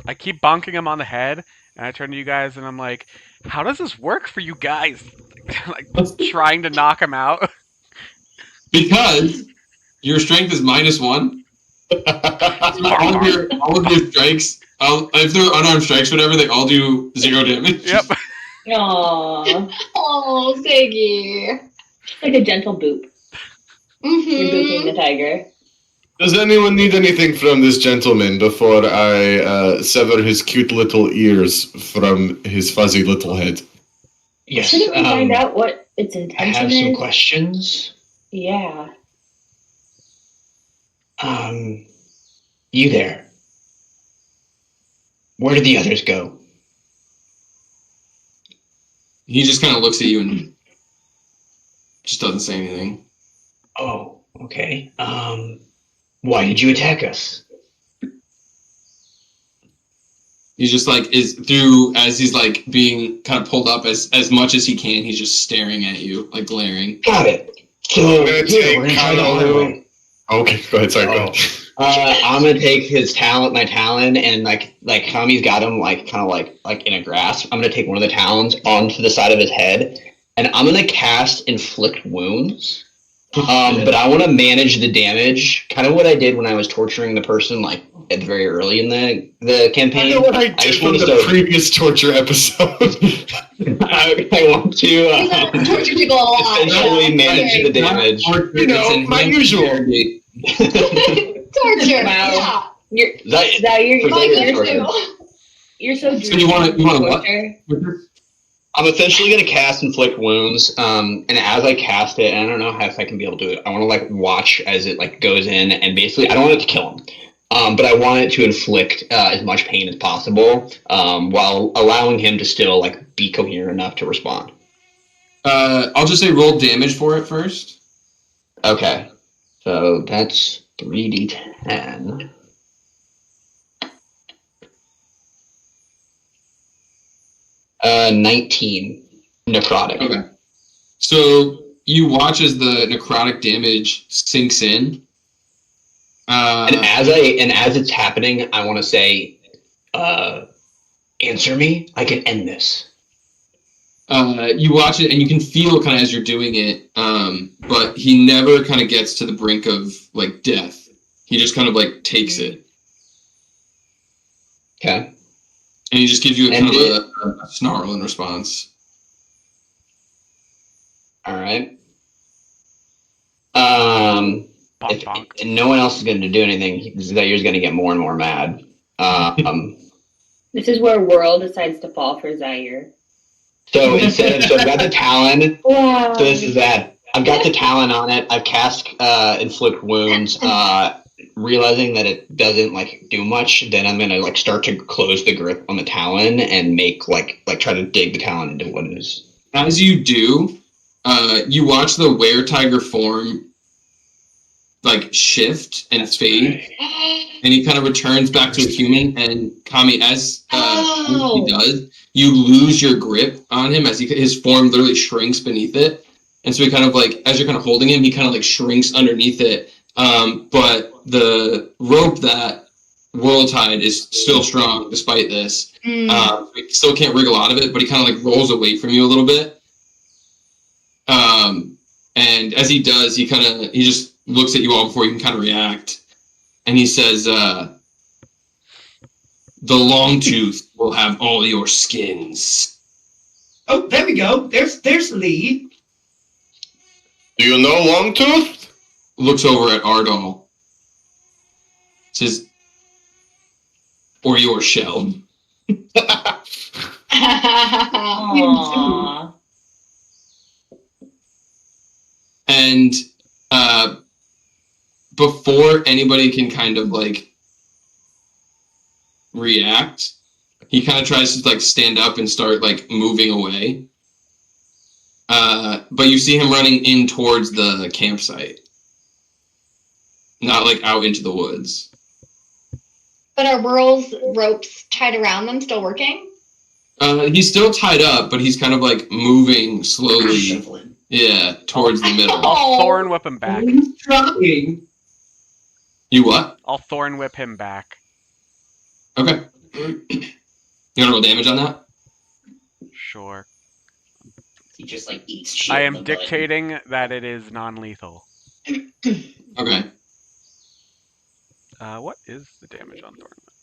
I keep bonking him on the head, and I turn to you guys and I'm like, "How does this work for you guys?" Like trying to knock him out.
Because your strength is -1. all of your strikes, if they're unarmed strikes, whatever, they all do 0 damage.
Yep.
Aww.
Oh, Ziggy.
Like a gentle boop. You're booping the tiger.
Does anyone need anything from this gentleman before I sever his cute little ears from his fuzzy little head?
Yes.
Shouldn't we find out what its
I
intention
have
is?
some questions.
Yeah.
You there. Where did the others go?
He just kind of looks at you and just doesn't say anything.
Oh, okay. Why did you attack us?
He's just like as he's like being kind of pulled up as much as he can. He's just staring at you, like glaring.
Got it. So
I'm gonna take
we're gonna try the
Kyle-
other way.
Okay, go ahead. Sorry, go ahead.
I'm gonna take his my talon, and like Kami's got him like kind of like in a grasp. I'm gonna take one of the talons onto the side of his head, and I'm gonna cast inflict wounds. But I want to manage the damage, kind of what I did when I was torturing the person like at very early in the campaign.
I know what I did
just
from
want to
the
start-
previous torture episode.
I want to
He's gonna torture people a lot.
essentially manage the damage.
You know, my usual.
Torture.
Wow.
Yeah.
You're
Zaire,
Like
Zaire,
you
torture.
too.
you're so.
So you want what?
Torture.
I'm essentially going to cast inflict wounds, and as I cast it, and I don't know how if I can be able to do it. I want to like watch as it like goes in, and basically I don't want it to kill him, but I want it to inflict as much pain as possible, while allowing him to still like be coherent enough to respond.
I'll just say roll damage for it first.
Okay, so that's 3d10. Uh, 19 necrotic.
Okay. So you watch as the necrotic damage sinks in.
And as it's happening, I want to say, answer me. I can end this.
You watch it and you can feel kind of as you're doing it, but he never kind of gets to the brink of like death. He just kind of like takes it,
Okay.
and he just gives you a
And
kind of a snarl in response.
All right.
Bonk, bonk.
If no one else is going to do anything, Zaire's going to get more and more mad.
This is where Whirl decides to fall for Zaire.
So I've got the talon.
Wow.
So this is that. I've got the talon on it. I've cast inflict wounds. Realizing that it doesn't like do much, then I'm gonna like start to close the grip on the talon and make like try to dig the talon into what it is.
As you do, you watch the weretiger form like shift and fade, and he kind of returns back to a human. And Kami, as he does, you lose your grip on him as his form literally shrinks beneath it, and so he kind of like as you're kind of holding him, he kind of like shrinks underneath it. But the rope that Whirltide is still strong despite this. He still can't wriggle out of it, but he kind of like rolls away from you a little bit. And as he does, he just looks at you all before you can kind of react. And he says, the long tooth will have all your skins.
Oh, there we go. There's Lee.
Do you know Longtooth?
Looks over at Ardal. Says, or your shell.
Aww.
And before anybody can kind of like react, he kind of tries to like stand up and start like moving away. But you see him running in towards the campsite, not like out into the woods.
But are Whirl's ropes tied around them still working?
He's still tied up, but he's kind of like moving slowly.
Shuffling.
Yeah, towards the middle.
I'll thorn whip him back.
He's trying.
You what?
I'll thorn whip him back.
Okay. You gonna roll damage on that?
Sure.
He just like eats shit.
I
in
am
the mud.
dictating that it is non-lethal.
Okay.
What is the damage on thorn whip?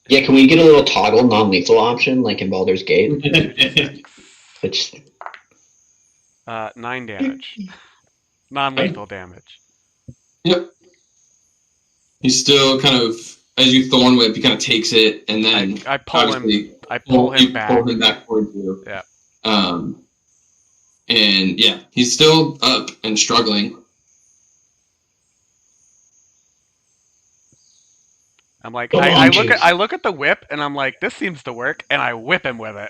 Yeah, can we get a little toggle non-lethal option like in Baldur's Gate? Which
9 damage. Non-lethal damage.
Yep. He's still kind of, as you thorn whip, he kind of takes it, and then
I pull him.
obviously
I pull him
you
back.
pull him back towards you.
Yeah.
And yeah, he's still up and struggling.
I'm like,
The
I
long
look
tooth.
at I look at the whip, and I'm like, this seems to work, and I whip him with it.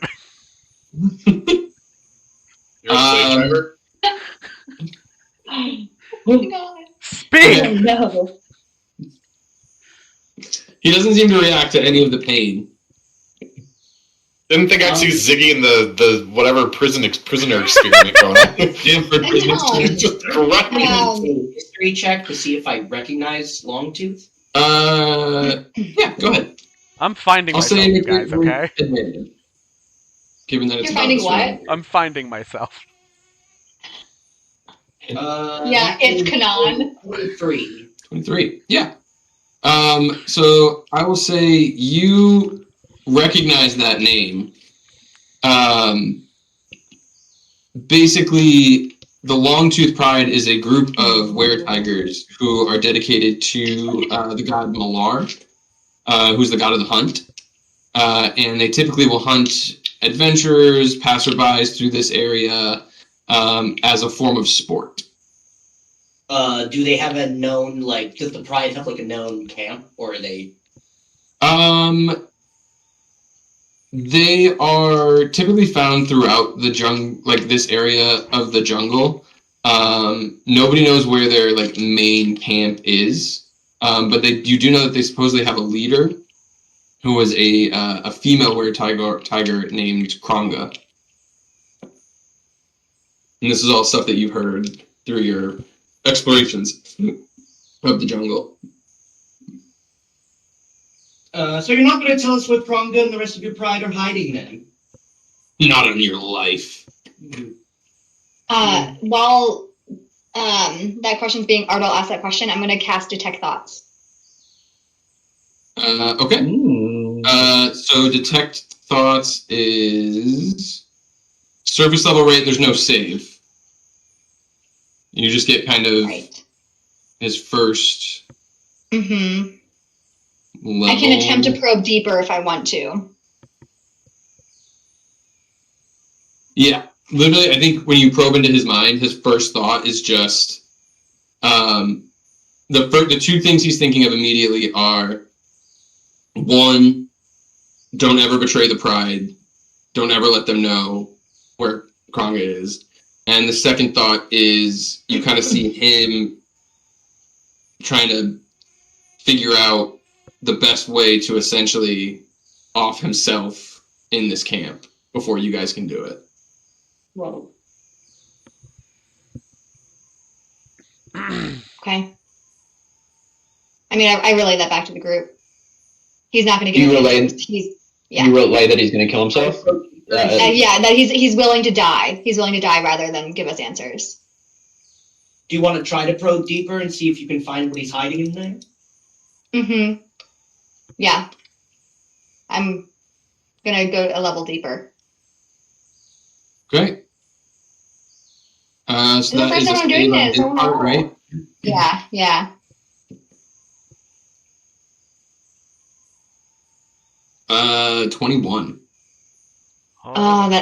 You're a slave driver?
Oh, God.
Speak.
Oh no.
He doesn't seem to react to any of the pain.
Didn't think I'd see Ziggy in the whatever prisoner experiment going on.
Stanford prison
No.
experience.
Just grinding.
History check to see if I recognize Longtooth.
Yeah, go ahead.
I'm finding
I'll
myself,
say
you guys. Okay.
advantage. Given that it's
You're
about
finding
the
what?
surrounding area.
I'm finding myself.
Yeah, it's Kanan.
23.
23. Yeah. So I will say you recognize that name. Basically, the Longtooth Pride is a group of weretigers who are dedicated to the god Malar, who's the god of the hunt. And they typically will hunt adventurers, passerbys through this area as a form of sport.
Do they have a known, like, does the Pride have, like, a known camp, or are they...
They are typically found throughout the jungle, like this area of the jungle. Nobody knows where their like main camp is, but you do know that they supposedly have a leader who was a female tiger named Kronga. And this is all stuff that you've heard through your explorations of the jungle.
So you're not going to tell us what Kronga and the rest of your Pride are hiding then?
Not on your life.
While that question's being Ardal asked that question, I'm gonna cast Detect Thoughts.
Okay. So detect thoughts is surface level rate. There's no save. You just get kind of his first
Mm-hmm.
level.
I can attempt to probe deeper if I want to.
Yeah, literally. I think when you probe into his mind, his first thought is just the two things he's thinking of immediately are one, don't ever betray the Pride. Don't ever let them know where Kronga is. And the second thought is you kind of see him trying to figure out the best way to essentially off himself in this camp before you guys can do it.
Whoa.
Okay. I mean, I relay that back to the group. He's not going to get
You relay.
answers. Yeah.
You relay that he's going to kill himself.
Yeah, that he's willing to die. He's willing to die rather than give us answers.
Do you want to try to probe deeper and see if you can find what he's hiding in there?
Mm-hmm. Yeah. I'm gonna go a level deeper.
Okay. So
It's the
that
first
is
time
a
I'm doing
save on
this.
his
Oh,
part,
no.
right?
Yeah.
21.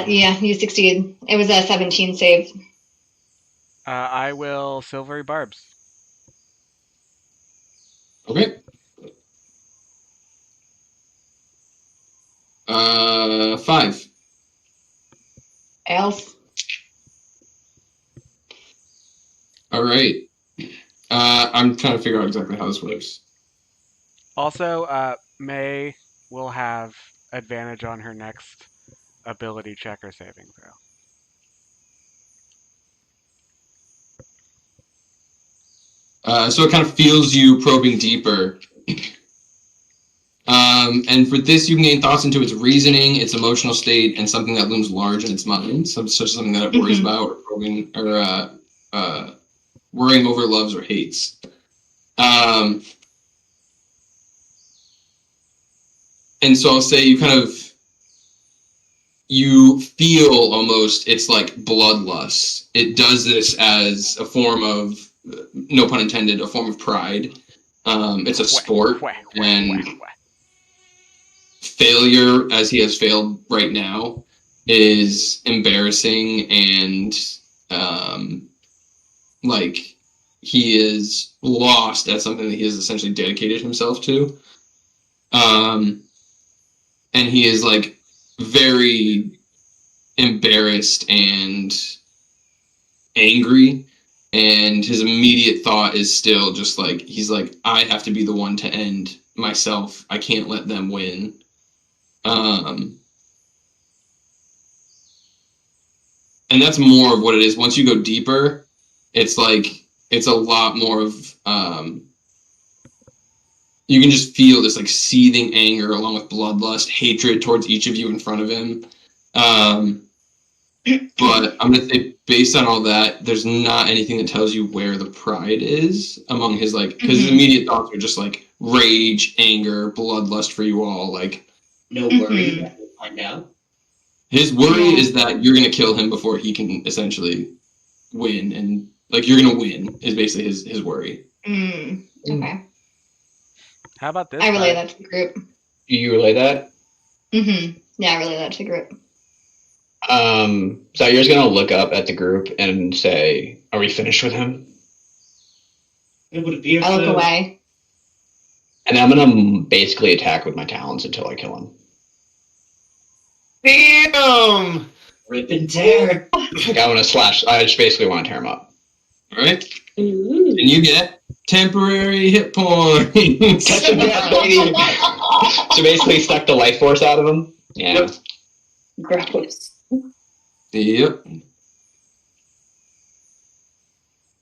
You succeed. It was a 17 save.
I will silvery barbs.
Okay. 5.
Else.
All right. I'm trying to figure out exactly how this works.
Also, May will have advantage on her next ability check or saving throw.
So it kind of feels you probing deeper. And for this, you can gain thoughts into its reasoning, its emotional state, and something that looms large in its mind, such as something that it worries about, or probing, or worrying over, loves, or hates. And so I'll say you feel almost it's like bloodlust. It does this as a form of, no pun intended, a form of pride. It's a sport, and failure, as he has failed right now, is embarrassing, and he is lost at something that he has essentially dedicated himself to. And he is like very embarrassed and angry, and his immediate thought is still just like, he's like, I have to be the one to end myself. I can't let them win. And that's more of what it is. Once you go deeper, it's like, it's a lot more of, you can just feel this like seething anger along with bloodlust, hatred towards each of you in front of him. But I'm going to say, based on all that, there's not anything that tells you where the pride is among his, like, because his immediate thoughts are just like rage, anger, bloodlust for you all. Like,
No worry, that we'll find out.
his worry is that you're going to kill him before he can essentially win. And, like, you're going to win is basically his worry.
Okay.
How about this?
I relay
guy?
that to the group.
Do you relay that?
Yeah, I relay that to the group.
Zaire's gonna look up at the group and say, "Are we finished with him?"
It would appear
I look
so.
away.
And I'm gonna basically attack with my talons until I kill him.
Damn!
Rip and tear.
Like, I want to slash. I just basically want to tear him up.
All right? And you get temporary hit points.
Catch him, yeah, baby. So basically, suck the life force out of him. Yeah.
Yep.
Gross.
Yep.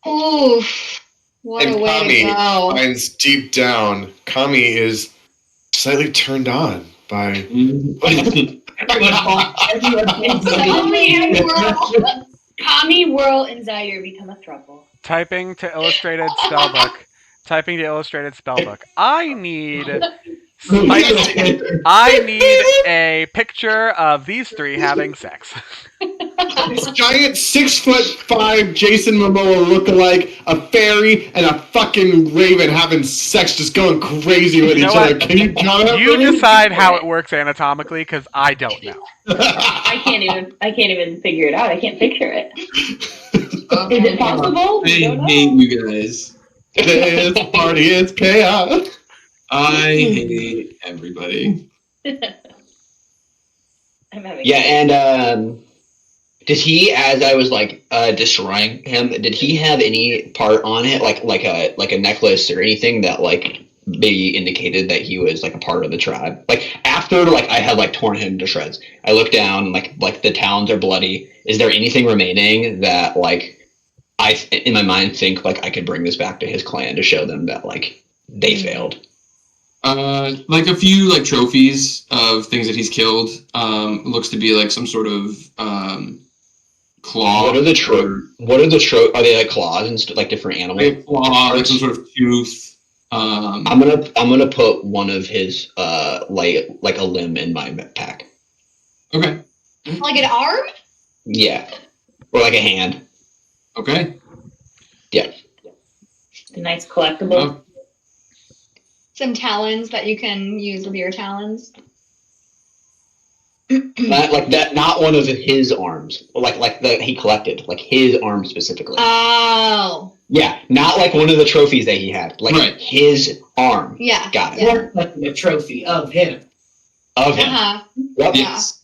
Oof. What
And
a way
Kami
to go.
finds deep down, Kami is slightly turned on by.
Everyone
Kami, Whirl, and Zaire become a throuple.
Typing to illustrated spellbook. Typing to illustrated spellbook. I need a picture of these three having sex.
This giant 6'5" Jason Momoa lookalike, a fairy, and a fucking raven having sex, just going crazy with
You know
each other.
what?
Can you draw that
You
for me?
decide how it works anatomically, because I don't know.
I can't even figure it out. I can't picture it. Is it possible?
I
We don't know.
hate you guys.
This party is chaos.
I hate everybody.
I'm having
Yeah, and did he, as I was like destroying him, did he have any part on it, like a necklace or anything that like maybe indicated that he was like a part of the tribe? Like after like I had like torn him to shreds, I look down, like the talons are bloody. Is there anything remaining that like I in my mind think like I could bring this back to his clan to show them that like they failed?
Like a few like trophies of things that he's killed. Looks to be like some sort of claw.
What are the Are they like claws and like different animals?
Like claw, like some sort of tooth.
I'm gonna put one of his like a limb in my pack.
Okay.
Like an arm?
Yeah, or like a hand.
Okay.
Yeah.
a nice collectible.
Some talons that you can use with your talons.
Not like that. Not one of his arms. Like that he collected. Like his arm specifically.
Oh.
Yeah, not like one of the trophies that he had. Like
Right.
his arm.
Yeah.
Got it.
Yeah.
We're collecting a trophy of him.
Of him.
Uh-huh.
Yep.
Yes.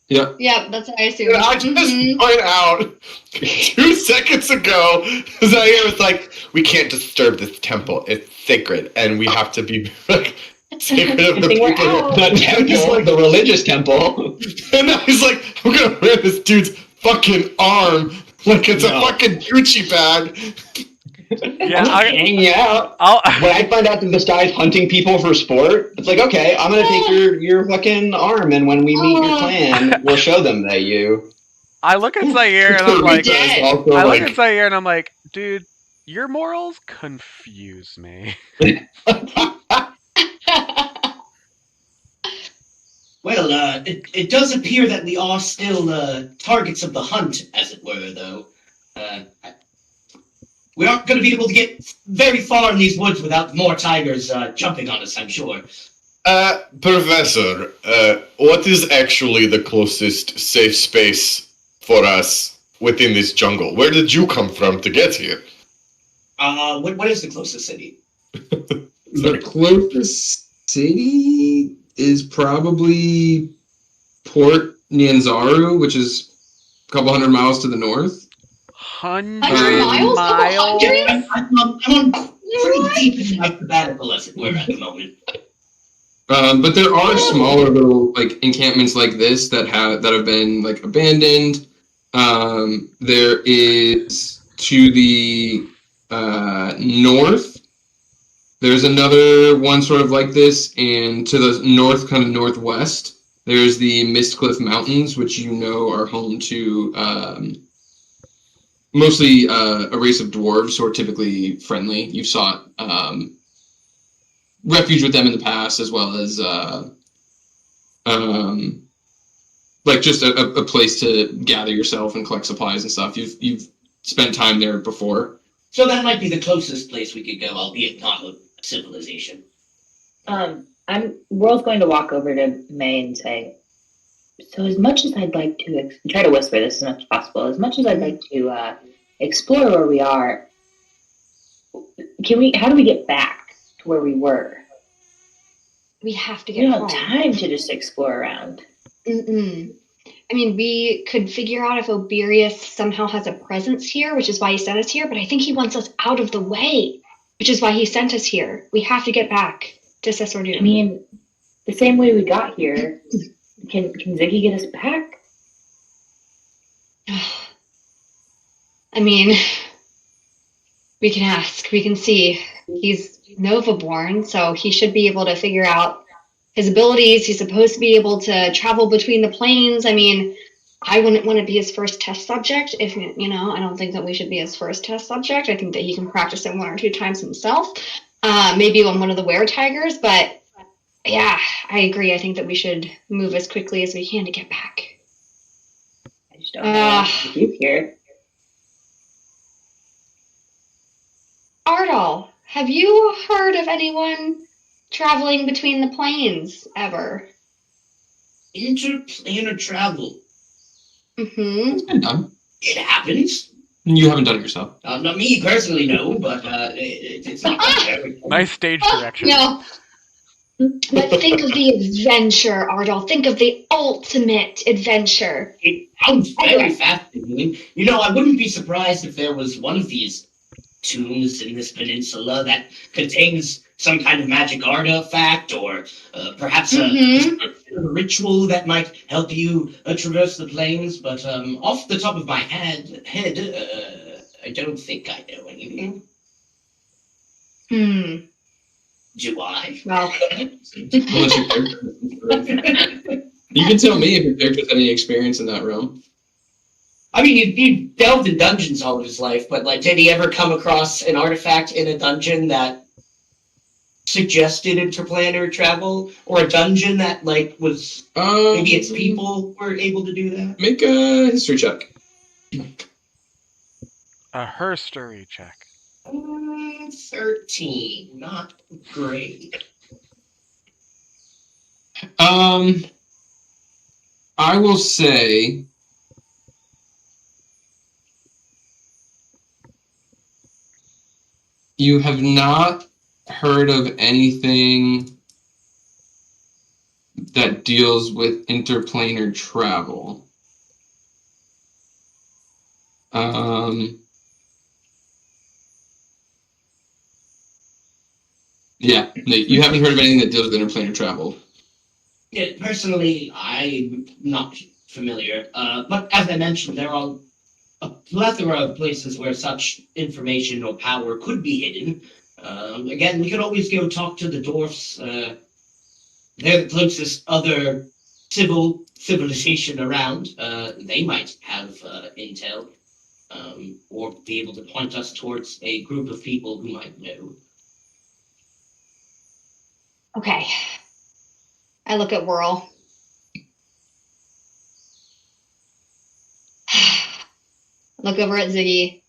Yep.
Yeah, that's what I assumed.
I just
Mhm.
point out 2 seconds ago, Zaire was like, "We can't disturb this temple. It's sacred, and we have to be like sacred of the
Good thing we're
people."
out.
The temple,
He's like-
the religious temple.
And now he's like, "I'm gonna wear this dude's fucking arm like it's
No.
a fucking Gucci bag."
Yeah,
Hanging out.
I'll
When I find out that this guy's hunting people for sport, it's like, okay, I'm gonna take your fucking arm, and when we meet your clan, we'll show them that you.
I look at Zaire and I'm like,
did.
Also,
I look
like,
at Zaire and I'm like, dude, your morals confuse me.
Well, it does appear that we are still targets of the hunt, as it were, though. We aren't going to be able to get very far in these woods without more tigers jumping on us, I'm sure.
Professor, what is actually the closest safe space for us within this jungle? Where did you come from to get here?
What is the closest city?
The closest city is probably Port Nyanzaru, which is a couple hundred miles to the north.
100
miles? Couple hundred?
I'm on pretty deep in my sabbatical, as it were, at the moment.
But there are smaller little like encampments like this that have been like abandoned. There is to the north. There's another one sort of like this, and to the north, kind of northwest, there's the Mistcliff Mountains, which you know are home to mostly a race of dwarves who are typically friendly. You've sought refuge with them in the past, as well as like just a place to gather yourself and collect supplies and stuff. You've spent time there before.
So that might be the closest place we could go, albeit not a civilization.
World's going to walk over to May and say, so as much as I'd like to try to whisper this as much as possible, as much as I'd like to explore where we are, how do we get back to where we were?
We have to
We
get
don't
home.
have time to just explore around.
Mm-mm. I mean, we could figure out if Oberius somehow has a presence here, which is why he sent us here, but I think he wants us out of the way, which is why he sent us here. We have to get back to Sessordum.
I mean, the same way we got here, can Ziggy get us back?
I mean, we can ask, we can see. He's Nova-born, so he should be able to figure out his abilities. He's supposed to be able to travel between the planes. I mean, I wouldn't want to be his first test subject. If I don't think that we should be his first test subject. I think that he can practice it 1 or 2 times himself. Maybe on one of the weretigers, but yeah, I agree. I think that we should move as quickly as we can to get back.
I just don't know what to do here.
Ardal, have you heard of anyone traveling between the planes ever?
Interplanar travel.
Mm-hmm.
It's been done.
It happens.
You haven't done it yourself.
Not me personally, no, but it's not very
Nice stage direction.
No. But think of the adventure, Ardal. Think of the ultimate adventure.
It sounds very fascinating. I wouldn't be surprised if there was one of these tombs in this peninsula that contains some kind of magic artifact or perhaps a ritual that might help you traverse the plains. But off the top of my head, I don't think I know anything. Do I?
Well,
Unless your character. You can tell me if your character has any experience in that realm.
I mean, he delved in dungeons all of his life, but did he ever come across an artifact in a dungeon that suggested interplanar travel, or a dungeon that was maybe its people were able to do that?
Make a history check.
A herstory check.
13, not great.
I will say you have not heard of anything that deals with interplanar travel. Yeah, you haven't heard of anything that deals with interplanar travel.
Yeah, personally, I'm not familiar. But as I mentioned, there are a plethora of places where such information or power could be hidden. Again, we could always go talk to the dwarfs. They're the closest other civilization around. They might have intel, or be able to point us towards a group of people who might know.
okay. I look at Whirl. Look over at Ziggy.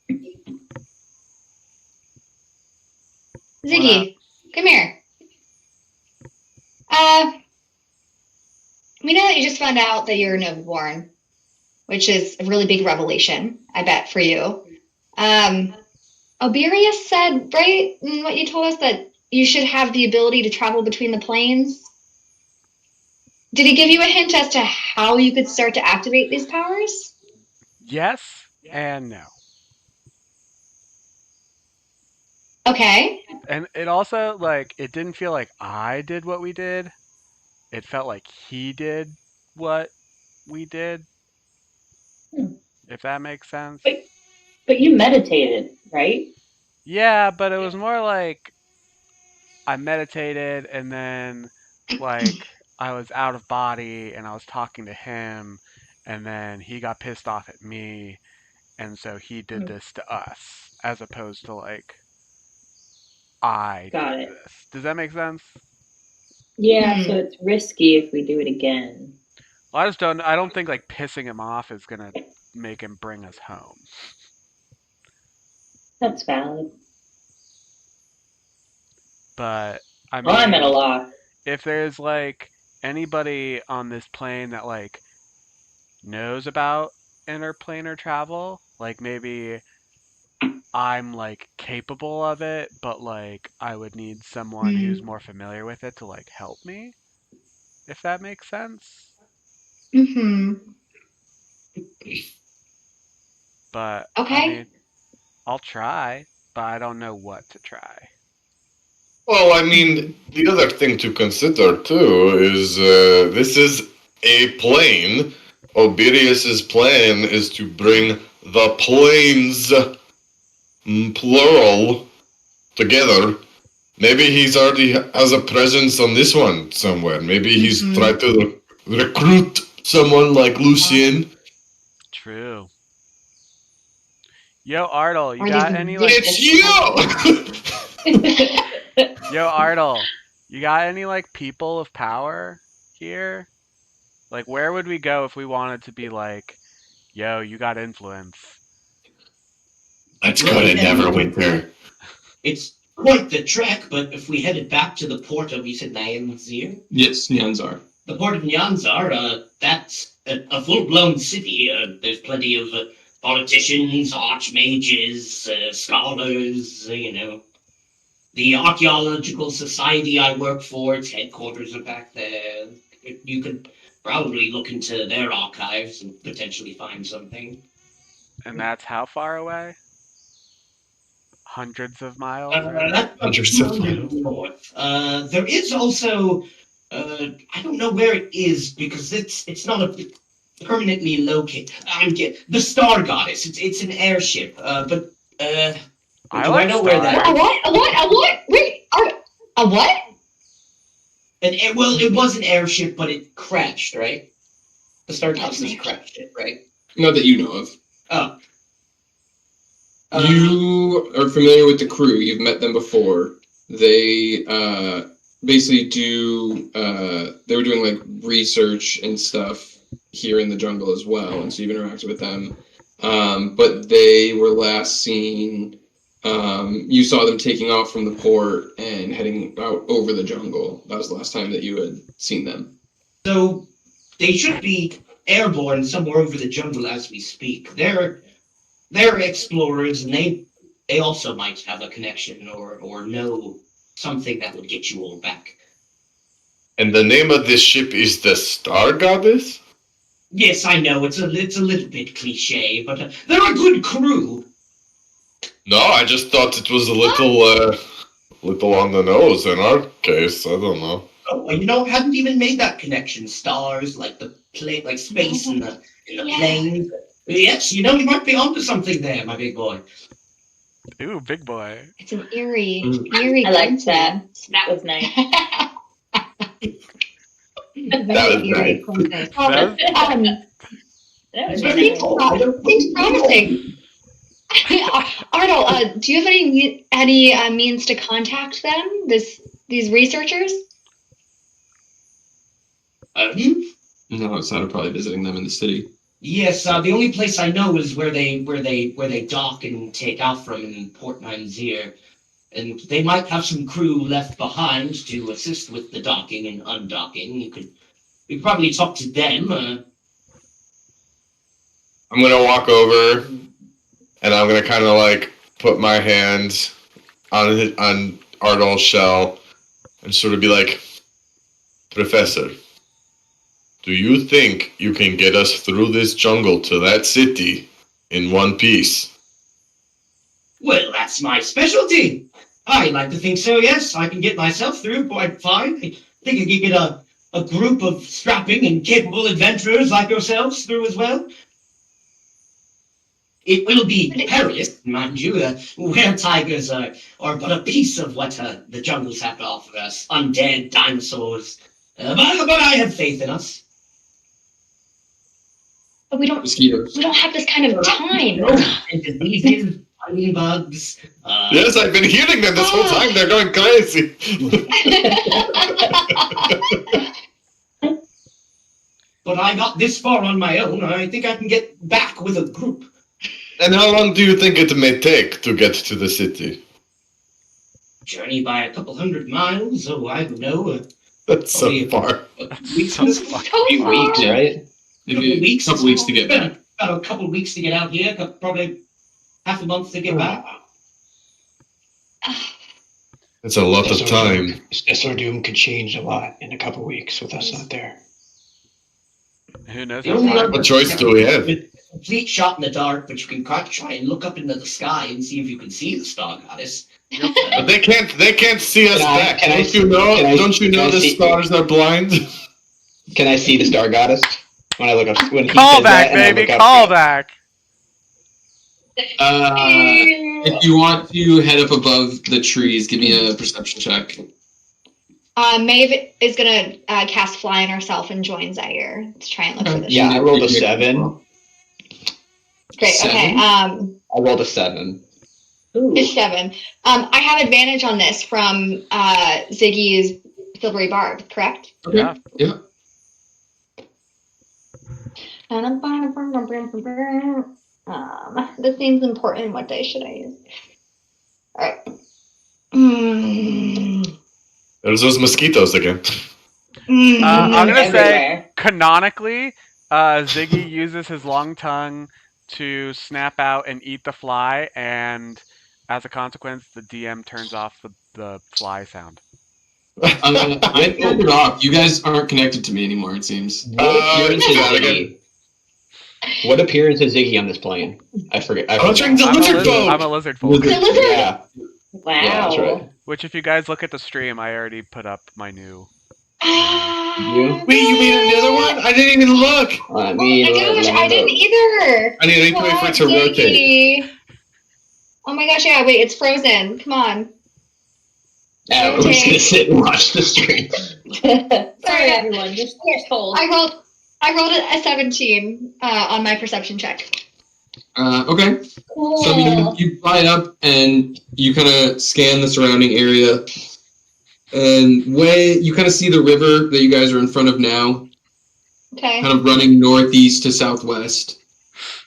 Ziggy, come here. We know that you just found out that you're Nova-born, which is a really big revelation, I bet, for you. Oberius said, right, in what you told us, that you should have the ability to travel between the planes. Did he give you a hint as to how you could start to activate these powers?
Yes and no.
Okay.
And it also, like, it didn't feel like I did what we did. It felt like he did what we did.
Hmm.
If that makes sense.
But you meditated, right?
Yeah, but it was more like I meditated and then, like, I was out of body and I was talking to him and then he got pissed off at me and so he did this to us as opposed to, like, I
Got
did
it.
this. Does that make sense?
Yeah, so it's risky if we do it again.
Well, I don't think, like, pissing him off is gonna make him bring us home.
That's valid.
But I
Well, I'm at a
mean,
loss.
if there's, like, anybody on this plane that, like, knows about interplanar travel, like, maybe I'm, like, capable of it, but, like, I would need someone who's more familiar with it to, like, help me, if that makes sense.
Mm-hmm.
But I
Okay.
mean, I'll try, but I don't know what to try.
Well, I mean, the other thing to consider too is this is a plane. Oberius's plan is to bring the planes, plural, together. Maybe he's already has a presence on this one somewhere. Maybe he's tried to recruit someone like Lucien.
True. Yo, Ardle, you
Or
got
these
any, like...
It's you!
Yo, Ardle, you got any, like, people of power here? Like, where would we go if we wanted to be like, yo, you got influence?
Let's go to Neverwinter.
It's quite the trek, but if we headed back to the port of, you said Nyanzir?
Yes, Nyanzar.
The port of Nyanzar, that's a full-blown city. There's plenty of politicians, archmages, scholars, you know. The archaeological society I work for, its headquarters are back there. You could probably look into their archives and potentially find something.
And that's how far away? Hundreds of miles? Or...
That's about 200 north. There is also, I don't know where it is because it's not a permanently located. The Star Goddess. It's an airship. But
I
do
like
I know where that?
A what? A what? A what? Wait. A what?
Well, it was an airship, but it crashed, right? The Star Goddess has crashed it, right?
Not that you know of.
Oh.
You are familiar with the crew. You've met them before. They basically do. They were doing, like, research and stuff here in the jungle as well, and so you've interacted with them. But they were last seen. You saw them taking off from the port and heading out over the jungle. That was the last time that you had seen them.
So they should be airborne somewhere over the jungle as we speak. They're explorers, and they also might have a connection or know something that would get you all back.
And the name of this ship is the Star Goddess?
Yes, I know it's a little bit cliche, but they're a good crew.
No, I just thought it was a little on the nose in our case. I don't know.
Oh, hadn't even made that connection. Stars, like like space in the plane. Yes, you might be onto something there, my big boy.
Ooh, big boy.
It's an eerie.
I like that. That was nice.
That was nice.
Seems promising. Ardle, do you have any means to contact them? These researchers?
No, outside of probably visiting them in the city.
Yes, the only place I know is where they dock and take off from in Port Nyanzir, and they might have some crew left behind to assist with the docking and undocking. You could probably talk to them.
I'm gonna walk over, and I'm gonna kind of like put my hands on Ardol shell and sort of be like, Professor, do you think you can get us through this jungle to that city in one piece?
Well, that's my specialty. I like to think so, yes. I can get myself through quite fine. I think I can get a group of strapping and capable adventurers like yourselves through as well. It will be perilous, mind you. Weretigers are but a piece of what the jungles have to offer us. Undead, dinosaurs. But I have faith in us.
But we don't
Mosquitoes.
have this kind of time.
And diseases, tiny bugs.
Yes, I've been healing them this whole time. They're going crazy.
But I got this far on my own. I think I can get back with a group.
And how long do you think it may take to get to the city?
Journey by a couple 100 miles, so I don't know.
That's so far.
Weeks,
So
Few weeks, right?
Maybe a couple weeks to get back.
About a couple weeks to get out here, probably half a month to get back.
That's a lot of time.
Sessordum could change a lot in a couple weeks with us not there.
Who knows?
The
how
only
far-
What choice do we have?
Complete shot in the dark, but you can try and look up into the sky and see if you can see the star goddess.
But they can't see us back. Don't you know the
see-
stars are blind?
Can I see the star goddess when I look up? When he
Call
says
back,
that, and I
baby,
look up-
call back.
If you want to head up above the trees, give me a perception check.
Maeve is gonna cast Fly on herself and join Zaire to try and look for this.
Yeah, I rolled a 7.
Great. Okay.
7?
I rolled a 7.
It's 7. I have advantage on this from Ziggy's silvery barb, correct?
Okay.
Yeah.
Yeah.
This seems important. What day should I use? All right.
There's those mosquitoes again.
I'm gonna say
Everywhere.
canonically, Ziggy uses his long tongue to snap out and eat the fly, and as a consequence, the DM turns off the fly sound.
I turned it off. You guys aren't connected to me anymore, it seems.
What appearance is
that again.
Ziggy? What appearance is Ziggy on this plane? I forget. I
Oh,
forget.
it's a lizard folk.
I'm a lizard folk.
It's a lizard.
Yeah,
Wow.
yeah, that's right.
Which, if you guys look at the stream, I already put up my new.
You?
Wait, you made another one? I didn't even look.
Let
Oh
me
my gosh,
let
I
me
didn't
look.
either.
I need to wait for it to rotate.
Ziggy. Oh my gosh, yeah, wait, it's frozen. Come on.
Yeah, we're just gonna sit and watch the stream.
Sorry, everyone. Just hold.
I rolled a 17 on my perception check.
Okay.
Cool.
So you fly up and you kind of scan the surrounding area, and you kind of see the river that you guys are in front of now,
Okay.
kind of running northeast to southwest,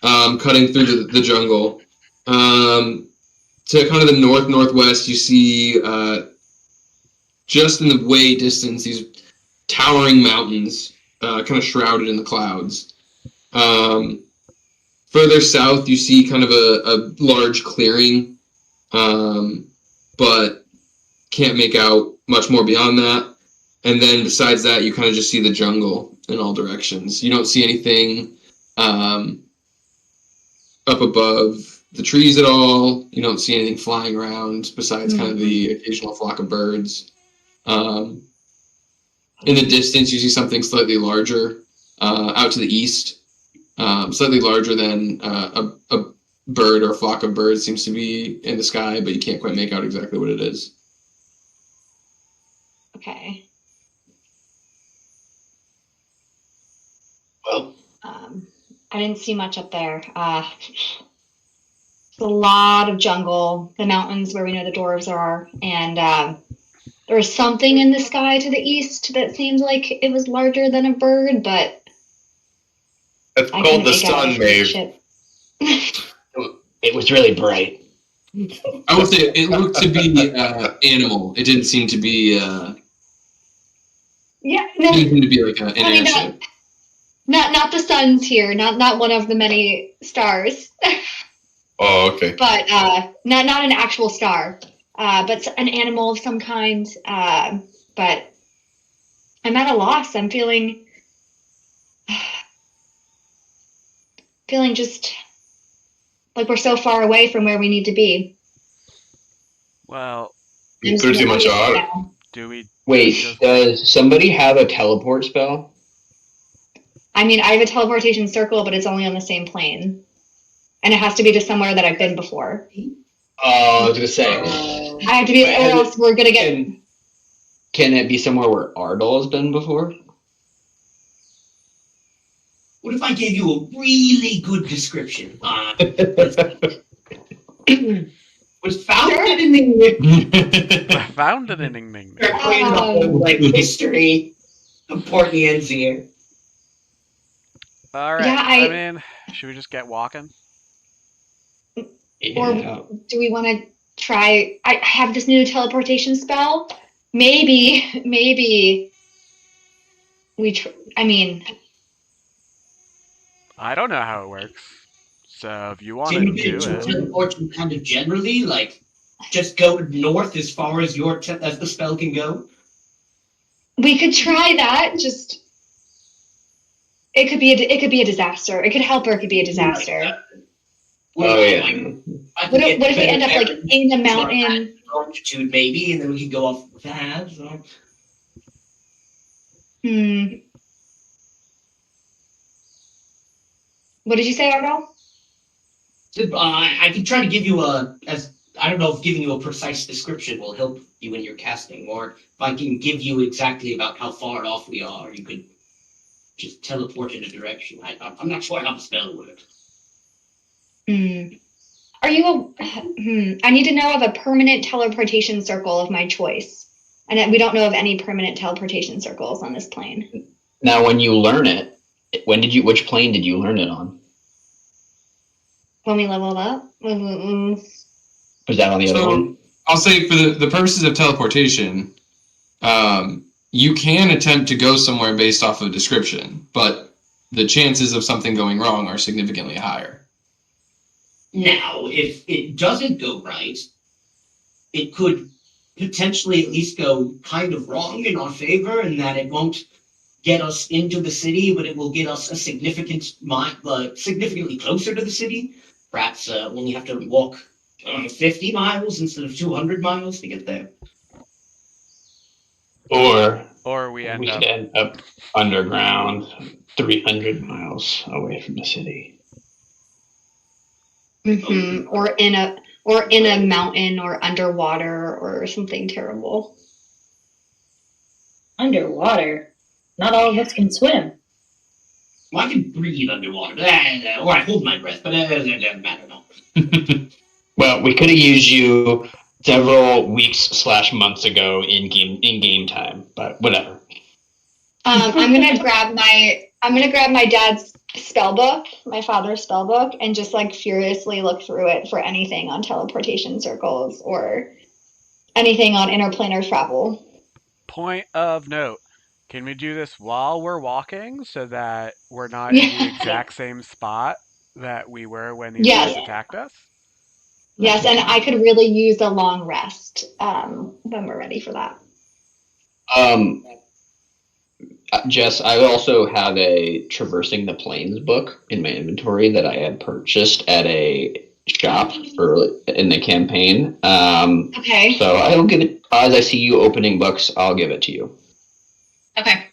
cutting through the jungle. To kind of the northwest, you see just in the way distance these towering mountains, kind of shrouded in the clouds. Further south, you see kind of a large clearing, but can't make out much more beyond that. And then besides that, you kind of just see the jungle in all directions. You don't see anything up above the trees at all. You don't see anything flying around besides kind of the occasional flock of birds. In the distance, you see something slightly larger out to the east. Slightly larger than a bird or a flock of birds seems to be in the sky, but you can't quite make out exactly what it is.
Okay.
Well,
I didn't see much up there. It's a lot of jungle, the mountains where we know the dwarves are, and there was something in the sky to the east that seemed like it was larger than a bird, but
It's
I
called
couldn't
the
make out
sun,
if
Maeve.
shit.
it was really bright.
I would say it looked to be animal. It didn't seem to be.
Yeah, no,
Didn't seem to be like an
I mean,
airship.
not the sun's here, not one of the many stars,
Oh, okay.
but not an actual star. but an animal of some kind. But I'm at a loss. I'm feeling just like we're so far away from where we need to be.
Well,
You pretty much are.
do we?
Wait, does somebody have a teleport spell?
I mean, I have a teleportation circle, but it's only on the same plane. And it has to be to somewhere that I've been before.
I was gonna say.
I have to be, or else we're gonna get.
Can it be somewhere where Ardal has been before?
What if I gave you a really good description? Was founded in the
Founded in Ning.
playing the whole like history of Portnians here.
All right.
Yeah,
I mean, should we just get walking?
Or do we want to try? I have this new teleportation spell. Maybe we. I mean,
I don't know how it works. So if you want
Can
to
you
do
get to
it,
teleport kind of generally, like just go north as far as as the spell can go?
we could try that. Just it could be a disaster. It could help or it could be a disaster.
Oh yeah.
What if we end up like in the mountain?
Longitude maybe, and then we can go off that. So.
What did you say, Arnold?
I can try to give you I don't know if giving you a precise description will help you in your casting, or if I can give you exactly about how far off we are, you could just teleport in a direction. I'm not sure how the spell works.
Are you I need to know of a permanent teleportation circle of my choice. And we don't know of any permanent teleportation circles on this plane.
Now, when you learn it, which plane did you learn it on?
When we leveled up?
Was that on the other one?
I'll say for the purposes of teleportation, you can attempt to go somewhere based off of description, but the chances of something going wrong are significantly higher.
Now, if it doesn't go right, it could potentially at least go kind of wrong in our favor, in that it won't get us into the city, but it will get us a significantly closer to the city. Perhaps when you have to walk 50 miles instead of 200 miles to get there.
Or we end
up underground, 300 miles away from the city.
Or in a mountain or underwater or something terrible.
Underwater? Not all of us can swim.
Well, I can breathe underwater, or I hold my breath, but it doesn't matter. No.
Well, we could have used you several weeks/months ago in game time, but whatever.
I'm gonna grab my dad's spell book, my father's spell book, and just like furiously look through it for anything on teleportation circles or anything on interplanar travel.
Point of note. Can we do this while we're walking so that we're not in the exact same spot that we were when these guys attacked us?
Yes, and I could really use a long rest when we're ready for that.
Jess, I also have a Traversing the Plains book in my inventory that I had purchased at a shop in the campaign.
Okay.
So I'll give it, as I see you opening books, I'll give it to you.
Okay.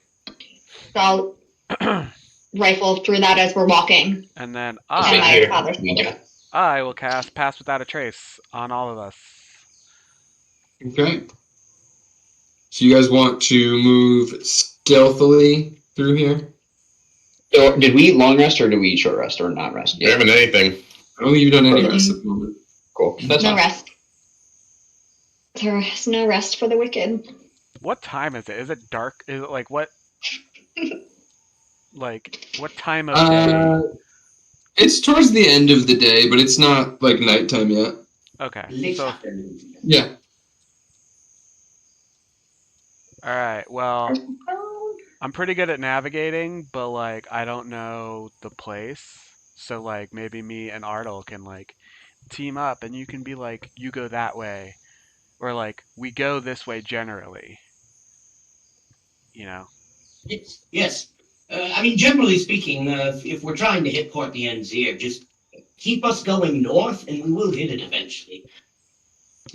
So I'll rifle through that as we're walking.
And then
I
will cast Pass Without a Trace on all of us.
Okay. So you guys want to move stealthily through here?
So did we long rest or did we short rest or not rest?
We haven't anything.
I don't think you've done any rest at the moment.
Cool. That's
no
fine.
rest. There is no rest for the wicked.
What time is it? Is it dark? Is it like what? Like what time of day?
It's towards the end of the day, but it's not like nighttime yet.
Okay.
Late
So,
afternoon.
Yeah.
all right. Well, I'm pretty good at navigating, but like I don't know the place. So like maybe me and Ardal can like team up, and you can be like, you go that way, Or like, we go this way generally. You know?
Yes. I mean, generally speaking, if we're trying to hit Port the Enzir, just keep us going north, and we will hit it eventually.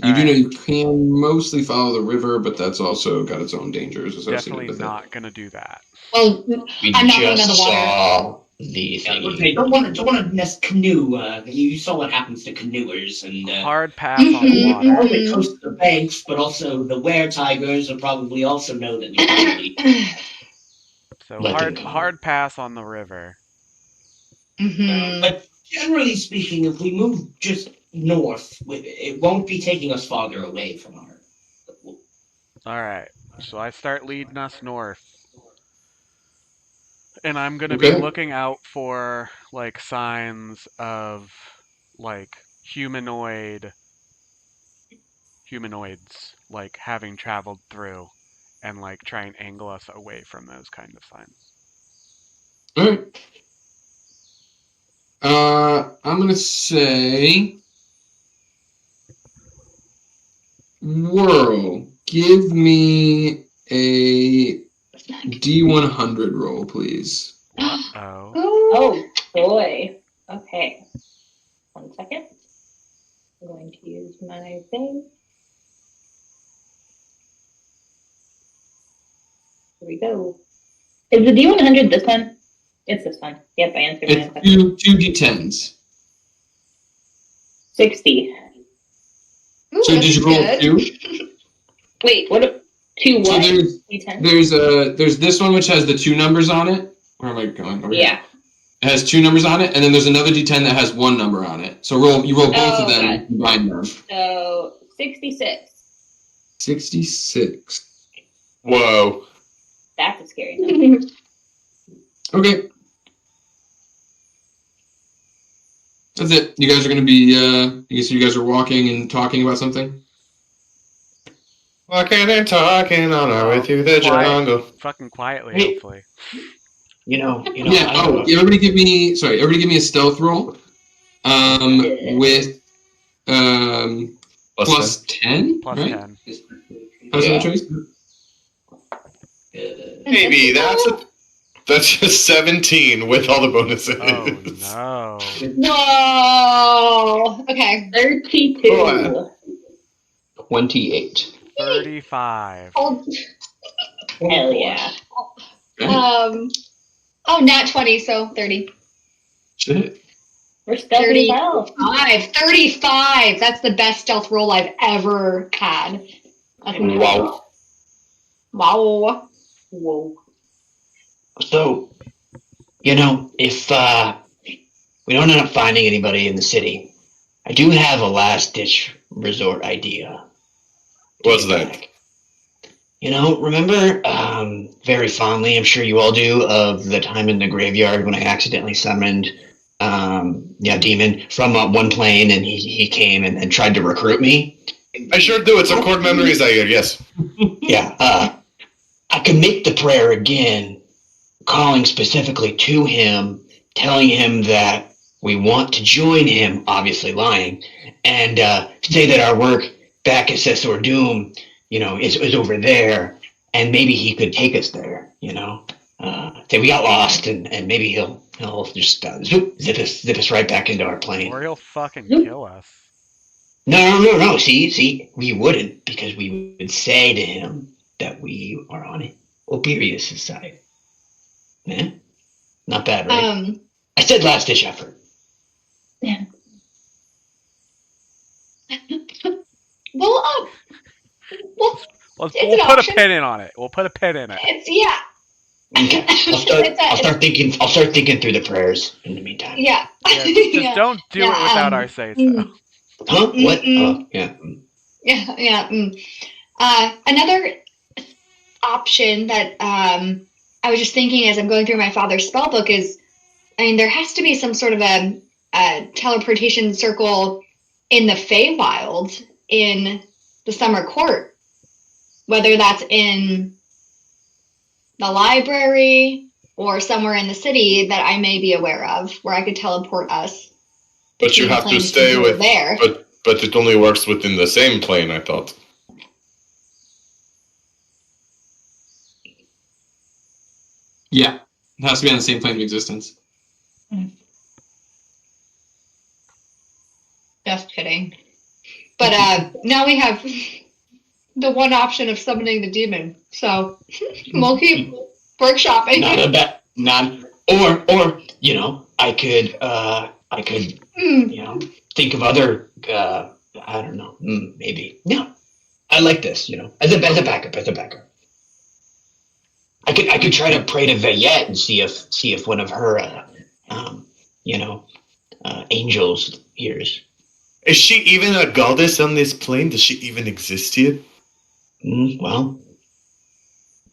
You do know
Alright.
you can mostly follow the river, but that's also got its own dangers associated
Definitely
with
not gonna do that.
Well,
We
I'm not going
just
on the water.
saw the thingy.
Okay, don't want to nest canoe. You saw what happens to canoers, and
Hard pass on the
Mhm,
water.
not only close to the banks, but also the weretigers will probably also know that you're probably.
So
Let them
hard pass on the river.
Mhm.
But generally speaking, if we move just north, it won't be taking us farther away from our.
Alright. So I start leading us north. And I'm gonna be
Okay.
looking out for like signs of like humanoids like having traveled through and like try and angle us away from those kind of signs.
Alright. I'm gonna say Whirl, give me a D100 roll, please.
Oh.
Oh boy. Okay. 1 second. I'm going to use my thing. Here we go. Is the D100 this one? It's this one. Yep, I answered my
It's
question.
two D10s.
60.
Ooh,
So did you roll
good.
2?
Wait, what? 2
So
what?
there's
D10?
there's this one which has the 2 numbers on it. Where am I going? Over here.
Yeah.
It has 2 numbers on it, and then there's another D10 that has 1 number on it. So you roll both of them
God.
and combine them.
So 66.
66.
Whoa.
That's a scary number.
Okay. That's it. You guys are gonna be you guys are walking and talking about something?
Walking and talking on our way through the jungle.
Fucking quietly,
Hey.
hopefully.
Yeah.
Everybody give me a stealth roll. With plus 10,
Plus
right?
10.
How's
Yeah.
that, Trace?
Maybe that's just 17 with all the bonuses.
Oh no.
Whoa. Okay.
32.
Boy.
28.
35.
Hold.
Hell yeah.
Oh, nat 20, so 30.
Shit.
We're stealthy as hell.
35. That's the best stealth roll I've ever had. That's
Wow.
Wow.
Whoa.
So, if we don't end up finding anybody in the city, I do have a last-ditch resort idea.
What's that?
Remember very fondly, I'm sure you all do, of the time in the graveyard when I accidentally summoned Demon from one plane, and he came and then tried to recruit me?
I sure do. It's a core memories I get, yes.
Yeah, I could make the prayer again, calling specifically to him, telling him that we want to join him, obviously lying, and say that our work back at Sessordum, is over there, and maybe he could take us there, say we got lost, and maybe he'll just zip us right back into our plane.
Or he'll fucking kill us.
No. See, we wouldn't, because we would say to him that we are on Oberius' side. Yeah? Not bad, right? I said last-ditch effort.
Yeah. Well,
We'll
It's an
put
option.
a pin in on it. We'll put a pin in it.
it's yeah.
Okay. I'll start thinking through the prayers in the meantime.
Yeah.
Yeah, just don't do it without our say-so.
Huh? What? Oh, yeah.
Yeah. Another option that I was just thinking as I'm going through my father's spell book is, there has to be some sort of a teleportation circle in the Feywild in the Summer Court, whether that's in the library or somewhere in the city that I may be aware of, where I could teleport us.
But you have to stay with
there.
But it only works within the same plane, I thought.
Yeah, it has to be on the same plane of existence.
Just kidding. But now we have the one option of summoning the demon. So we'll keep workshopping.
Not a bad, or you know, I could you know, think of other I don't know, maybe. No, I like this. You know, as a backup. I could try to pray to Vayette and see if one of her you know, angels hears.
Is she even a goddess on this plane? Does she even exist here?
Well,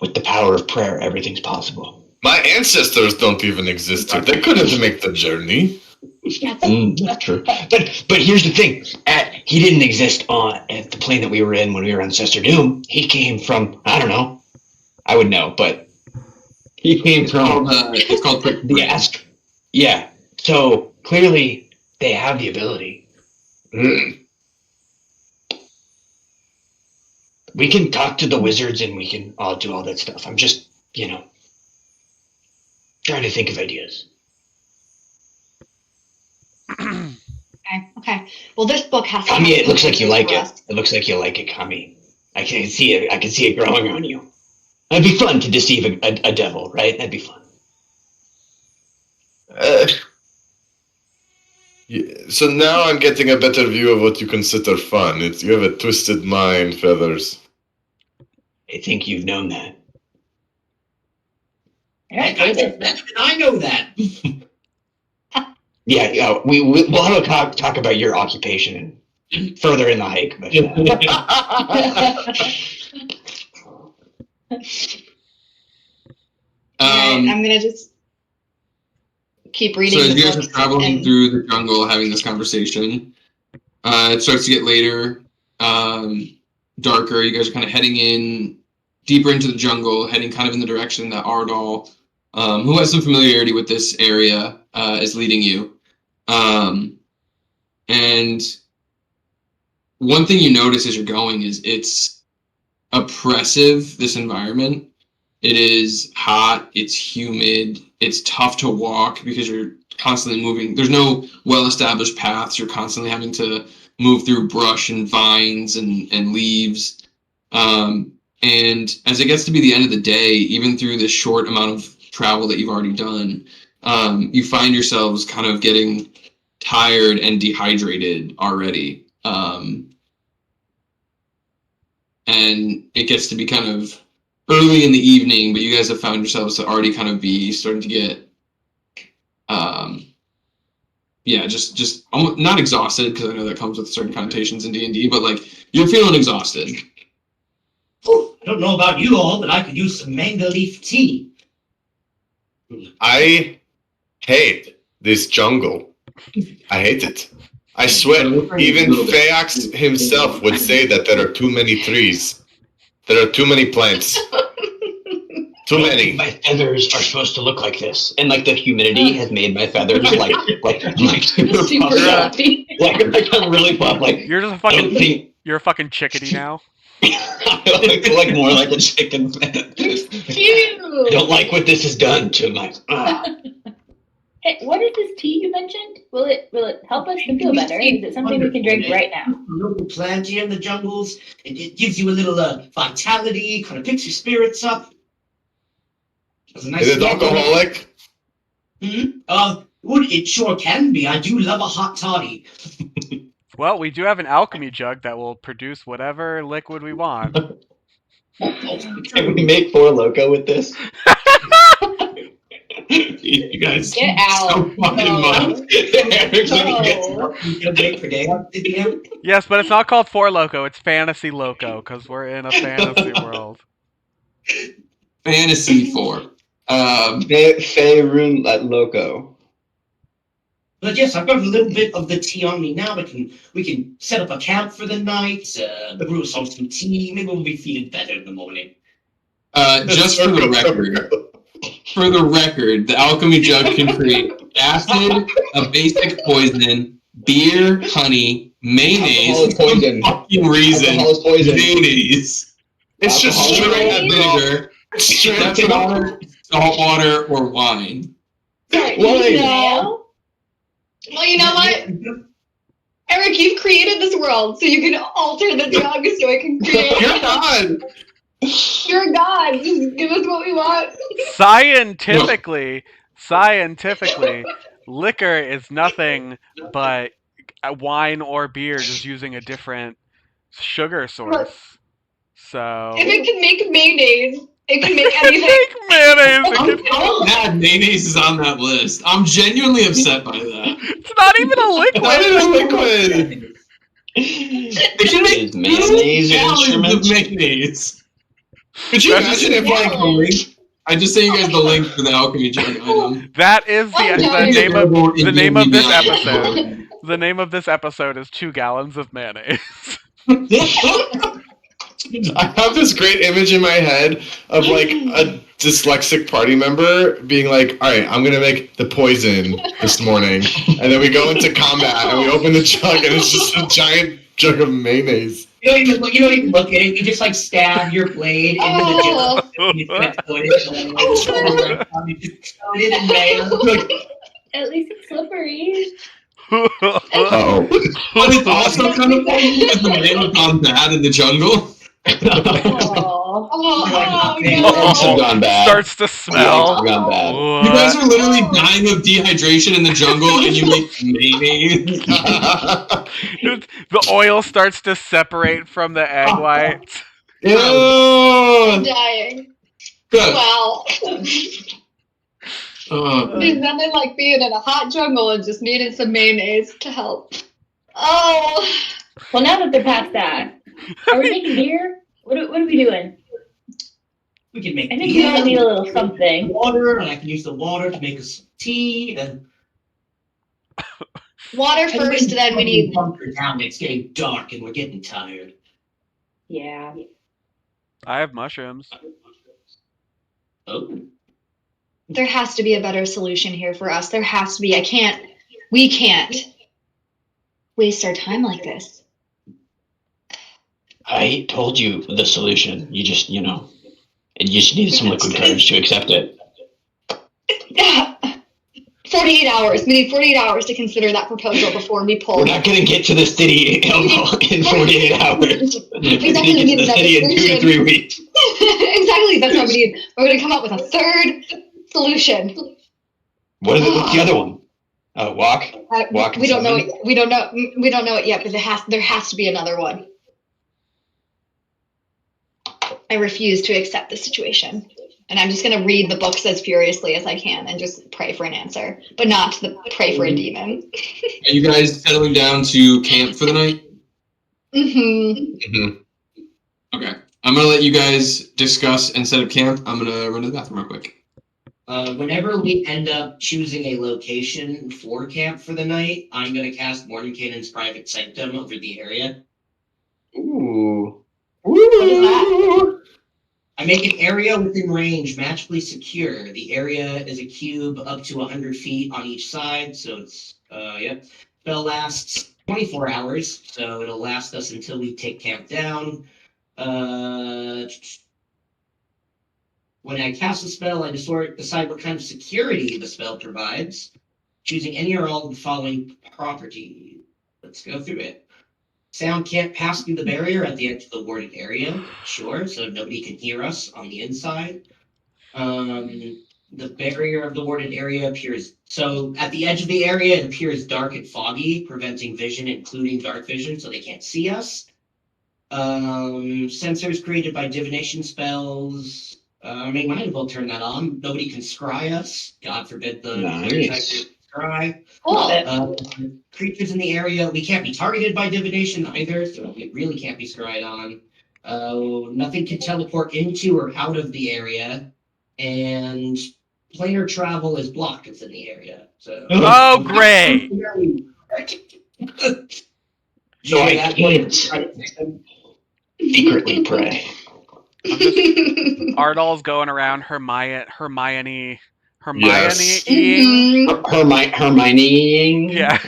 with the power of prayer, everything's possible.
My ancestors don't even exist here. They couldn't make the journey.
That's true. But here's the thing: he didn't exist at the plane that we were in when we were on Sessordum. He came from, I don't know. I would know, but he came from
It's called
the Astro. Yeah. So clearly they have the ability. We can talk to the wizards and we can all do all that stuff. I'm just, you know, trying to think of ideas.
Okay. Well, this book has.
Kami, it looks like you like it. It looks like you like it, Kami. I can see it. I can see it growing on you. It'd be fun to deceive a devil, right? That'd be fun.
So now I'm getting a better view of what you consider fun. You have a twisted mind, Feathers.
I think you've known that.
I know that.
Yeah. We'll have a talk about your occupation and further in the hike. But,
Alright, I'm gonna just keep reading.
So as
the
you guys are
books
traveling
and-
through the jungle, having this conversation, it starts to get later, darker. You guys are kind of heading in deeper into the jungle, heading kind of in the direction that Ardal, who has some familiarity with this area, is leading you. And one thing you notice as you're going is it's oppressive, this environment. It is hot, it's humid, it's tough to walk because you're constantly moving. There's no well-established paths. You're constantly having to move through brush and vines and leaves. And as it gets to be the end of the day, even through this short amount of travel that you've already done, you find yourselves kind of getting tired and dehydrated already. And it gets to be kind of early in the evening, but you guys have found yourselves to already kind of be starting to get, just almost, not exhausted, because I know that comes with certain connotations in D&D, but like you're feeling exhausted.
Oh, I don't know about you all, but I could use some mango leaf tea.
I hate this jungle. I hate it. I swear, even Phaeax himself would say that there are too many trees. There are too many plants. Too many.
My feathers are supposed to look like this, and like the humidity has made my feathers like super
fluffy.
like I'm really puffed. Like
You're just a fucking. You're a fucking chickadee now.
I feel like more like a chicken.
Ew.
Don't like what this has done to my.
Hey, what is this tea you mentioned? Will it help us to feel better? Is it something we can drink right now?
Local plant here in the jungles. It gives you a little vitality, kind of picks your spirits up.
Is it alcoholic?
It sure can be. I do love a hot toddy.
Well, we do have an alchemy jug that will produce whatever liquid we want.
Can we make Four Loko with this?
You guys
Get out.
so fucking
No.
much.
No.
Yes, but it's not called Four Loko. It's Fantasy Loco because we're in a fantasy world.
Fantasy 4.
Fey Rune Loco.
But yes, I've got a little bit of the tea on me now. We can set up a camp for the night, brew some tea. Maybe we'll be feeling better in the morning.
Just for the record, the alchemy jug can create acid, a basic poison, beer, honey, mayonnaise,
Alcohol is poison.
for fucking reason,
Alcohol is poison.
mayonnaise.
It's just
Alcohol,
straight up
vinegar.
Straight
That's
up.
what salt water, or wine?
Sorry.
Wine.
No. Well, you know what? Eric, you've created this world, so you can alter the jug so it can create.
You're God.
You're a god. Just give us what we want.
Scientifically, liquor is nothing but wine or beer, just using a different sugar source. So
If it can make mayonnaise, it can make anything.
make mayonnaise. It can-
I'm mad mayonnaise is on that list. I'm genuinely upset by that.
It's not even a
Not
liquid.
even liquid.
It can make
Is mayonnaise an
gallons
instrument?
of mayonnaise.
Could you imagine if like
The link. I just sent you guys the link for the alchemy jug item.
That is
I'm
the
dying.
name of the name of this episode.
episode.
The name of this episode is 2 gallons of mayonnaise.
I have this great image in my head of like a dyslexic party member being like, all right, I'm going to make the poison this morning. And then we go into combat and we open the jug and it's just a giant jug of mayonnaise.
You don't even look at it. You just like stab your blade into the jug. You just put it in mayo.
Like,
At least it's slippery.
uh-oh.
But it's also kind of funny because the man have gone bad in the jungle.
Aww.
Oh,
Things have
no.
gone bad.
Starts to smell.
Things have gone bad.
You guys are literally
Oh.
dying of dehydration in the jungle and you make mayonnaise.
The oil starts to separate from the egg whites.
I'm
Ew.
dying.
Good.
Wow.
Oh,
There's nothing like being in a hot jungle and just needing some mayonnaise to help. Oh.
Well, now that they're past that, are we making beer? What are we doing?
We can make
I think we all need
tea,
a little something.
water, and I can use the water to make us tea. And
Water first, then we need.
bunker down. It's getting dark and we're getting tired.
Yeah.
I have mushrooms.
Oh.
There has to be a better solution here for us. There has to be. We can't waste our time like this.
I told you the solution. You just, you just needed some liquid courage to accept it.
48 hours. We need 48 hours to consider that proposal before we pull.
We're not going to get to the city in 48 hours. We're going to get to the city in 2 to 3 weeks.
Exactly. That's what we need. We're going to come up with a third solution.
What's the other one? Walk? Walk
We don't know
and
it. We don't know. We don't know it yet, but there has to be another one. I refuse to accept the situation. And I'm just going to read the books as furiously as I can and just pray for an answer, but not pray for a demon.
are you guys settling down to camp for the night?
Mm-hmm.
Okay. I'm going to let you guys discuss and set up camp. I'm going to run to the bathroom real quick.
Whenever we end up choosing a location for camp for the night, I'm going to cast Mordenkainen's Private Sanctum over the area.
Ooh.
What is that?
I make an area within range magically secure. The area is a cube up to 100 feet on each side, so it's, Spell lasts 24 hours, so it'll last us until we take camp down. When I cast a spell, I decide what kind of security the spell provides, choosing any or all of the following properties. Let's go through it. Sound can't pass through the barrier at the edge of the warded area, sure, so nobody can hear us on the inside. The barrier of the warded area appears, so at the edge of the area, it appears dark and foggy, preventing vision, including dark vision, so they can't see us. Sensors created by divination spells. Might as well turn that on. Nobody can scry us. God forbid the
Nice.
scry.
Cool.
Creatures in the area, we can't be targeted by divination either, so we really can't be scryed on. Nothing can teleport into or out of the area, and planar travel is blocked within the area. So.
Oh, great!
So I can't secretly pray.
Ardal's going around Hermione.
Yes.
Hermione.
Yeah,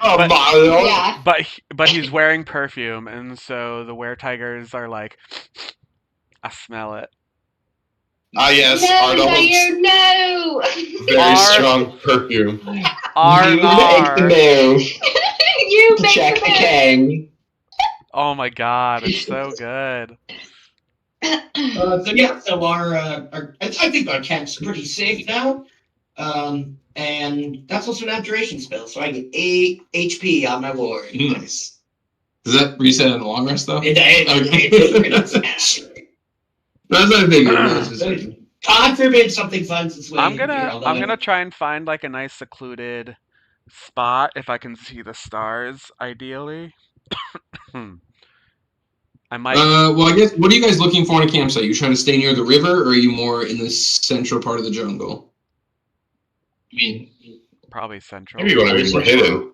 Oh,
But-
Mario.
Yeah.
but he's wearing perfume, and so the weretigers are like, I smell it.
Ah, yes,
No,
Arnold's
Zaire, no!
very
Ar-
strong perfume.
You make the move
You
to
make
check the
the
king.
Oh my god, it's so good.
So I think our camp's pretty safe now. And that's also an abjuration spell, so I get 8 HP on my ward.
Nice. Does that reset in the long rest though? That's what I figured. It was just-
God forbid something finds its way
I'm
in here.
gonna
although
I'm gonna try and find like a nice secluded spot if I can see the stars, ideally. I might
well, I guess, what are you guys looking for in a campsite? You trying to stay near the river, or are you more in the central part of the jungle?
I mean,
probably central.
Maybe you want to be more hidden.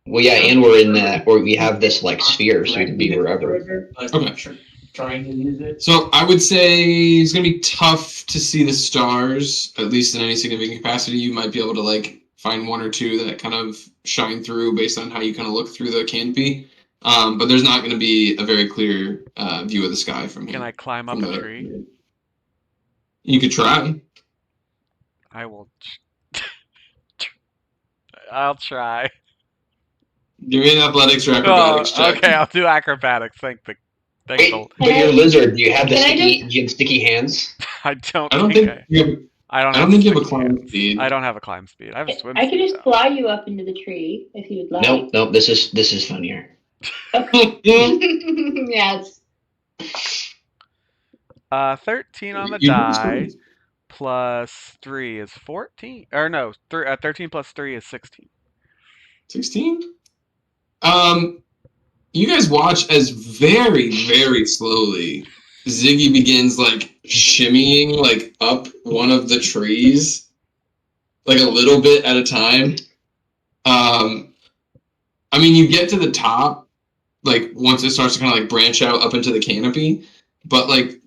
well, yeah, and we're in that, or we have this like sphere, so we can be wherever.
Okay.
Trying to use it.
So I would say it's gonna be tough to see the stars, at least in any significant capacity. You might be able to like find one or two that kind of shine through based on how you kind of look through the canopy. But there's not going to be a very clear view of the sky from here.
Can I climb up a tree?
You could try.
I will. I'll try.
Give me an athletics or acrobatics check.
Okay, I'll do acrobatics. Thank
Wait,
the.
but you're a lizard. Do you have the
Can I
sticky? Do you have sticky hands?
I don't.
I don't think you have.
I don't
think you have a
sticky
climb
hands.
speed.
I don't have a climb speed. I have a swim
I could
speed,
just
though.
fly you up into the tree if you would like.
Nope. This is funnier.
Yes.
13 on the die plus 3 is 14. Or no, 13 plus 3 is 16.
16? You guys watch as very, very slowly Ziggy begins like shimmying like up one of the trees, like a little bit at a time. I mean, you get to the top, like once it starts to kind of like branch out up into the canopy, but like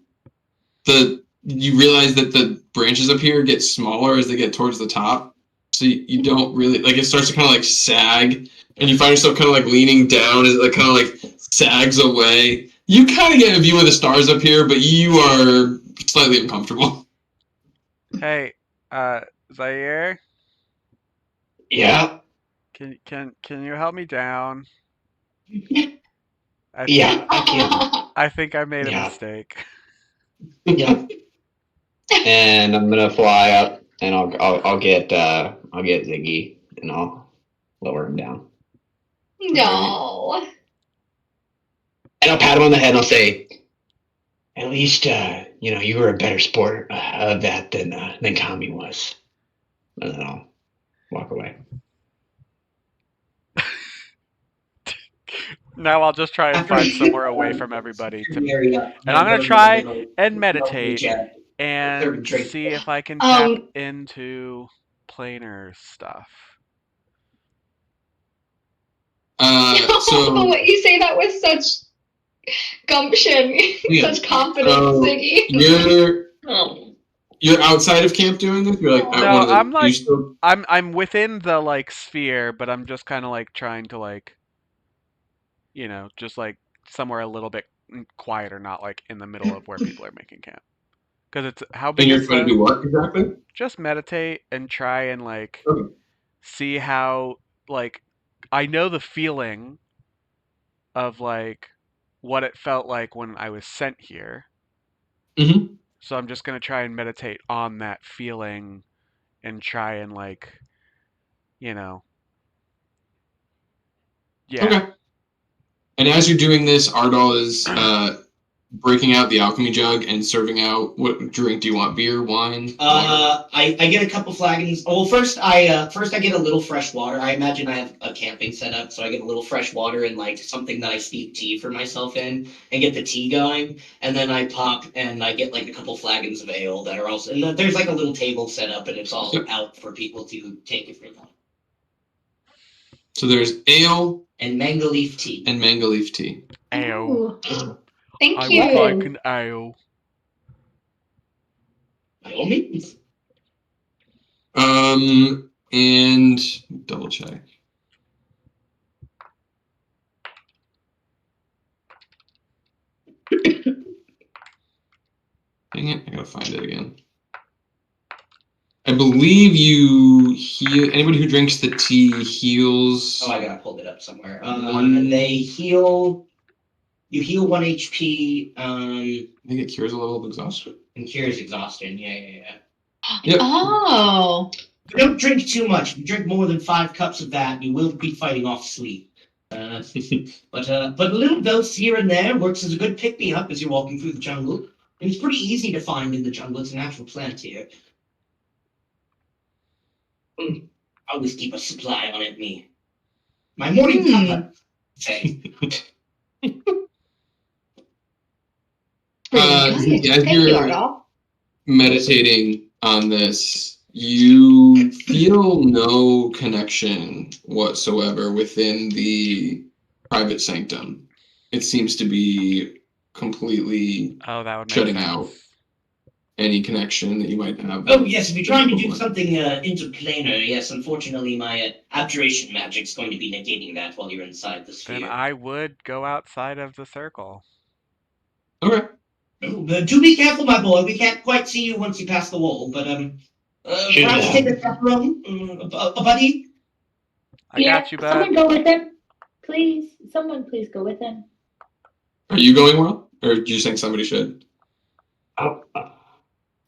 you realize that the branches up here get smaller as they get towards the top, so you don't really like it starts to kind of like sag, and you find yourself kind of like leaning down as it like kind of like sags away. You kind of get a view of the stars up here, but you are slightly uncomfortable.
Hey, Zaire,
Yeah.
can you help me down?
Yeah, I can.
I think I made a
Yeah.
mistake.
Yeah.
And I'm gonna fly up, and I'll get Ziggy, and I'll lower him down.
No.
And I'll pat him on the head, and I'll say,
At least, you were a better sport of that than Kami was.
and then I'll walk away.
Now I'll just try and find somewhere away from everybody and I'm gonna try and meditate and see if I can tap into planar stuff.
So
You say that with such gumption,
Yeah.
such confidence,
So,
Ziggy.
you're outside of camp doing this. You're like at
No,
one of the.
I'm like-
you still,
I'm within the like sphere, but I'm just kind of like trying to like, just like somewhere a little bit quieter, not like in the middle of where people are making camp. Because it's how
and
big
you're
is
trying to
the?
do what exactly?
Just meditate and try and like
Okay.
see how like I know the feeling of like what it felt like when I was sent here.
Mm-hmm.
So I'm just gonna try and meditate on that feeling and try and like, yeah.
Okay. And as you're doing this, Ardal is breaking out the alchemy jug and serving out. What drink do you want? Beer, wine, water?
I get a couple flagons. Well, first I get a little fresh water. I imagine I have a camping setup, so I get a little fresh water and like something that I steep tea for myself in and get the tea going. And then I pop and I get like a couple flagons of ale that are also. And there's like a little table set up and it's all out for people to take if they want.
So there's ale
and mango leaf tea.
And mango leaf tea.
Ale.
Thank
I
you.
would like an ale.
By all means.
And double check. Dang it, I gotta find it again. I believe you heal. Anybody who drinks the tea heals.
Oh, I gotta pull it up somewhere.
One-
They heal. You heal 1 HP.
I think it cures a level of exhaustion.
And cures exhaustion. Yeah.
Yep.
Oh.
But don't drink too much. If you drink more than 5 cups of that, you will be fighting off sleep. But a little dose here and there works as a good pick-me-up as you're walking through the jungle. And it's pretty easy to find in the jungle. It's a natural plant here. I always keep a supply on it, me. My morning cuppa. Say.
As
Thank
you're
you, Ardal.
meditating on this, you feel no connection whatsoever within the private sanctum. It seems to be completely
Oh, that would make
shutting
sense.
out any connection that you might have.
Oh, yes, if you're trying to do
equivalent.
something interplanar, yes, unfortunately my abjuration magic's going to be negating that while you're inside the sphere.
Then I would go outside of the circle.
Okay.
Oh, do be careful, my boy. We can't quite see you once you pass the wall, but perhaps take a chaperone, a buddy.
I got you, bud.
Someone go with him. Please. Someone please go with him.
Are you going well? Or do you think somebody should?
Oh,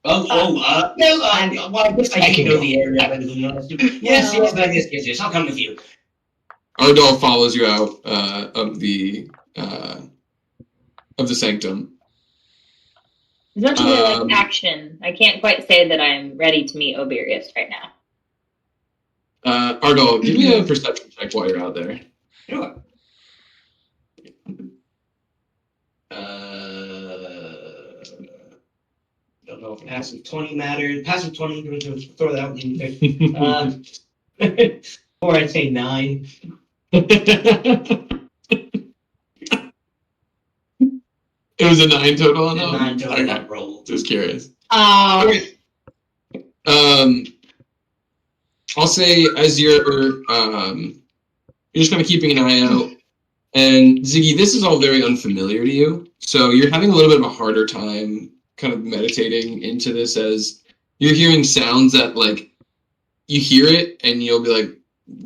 Well, I guess I
I
do
can
know
go.
the area better than the rest of you. Yes, I'll come with you.
Ardal follows you out of the sanctum.
As much as I
Um,
like action, I can't quite say that I'm ready to meet Oberius right now.
Ardal, give me a perception check while you're out there.
Sure. Don't know if passive 20 mattered. Passive 20, we're going to throw that out in there. Or I'd say 9.
It was a 9 total on that one?
9 total
Okay.
that roll.
Just curious.
Oh.
Okay. I'll say as you're just kind of keeping an eye out, and Ziggy, this is all very unfamiliar to you, so you're having a little bit of a harder time kind of meditating into this as you're hearing sounds that like you hear it and you'll be like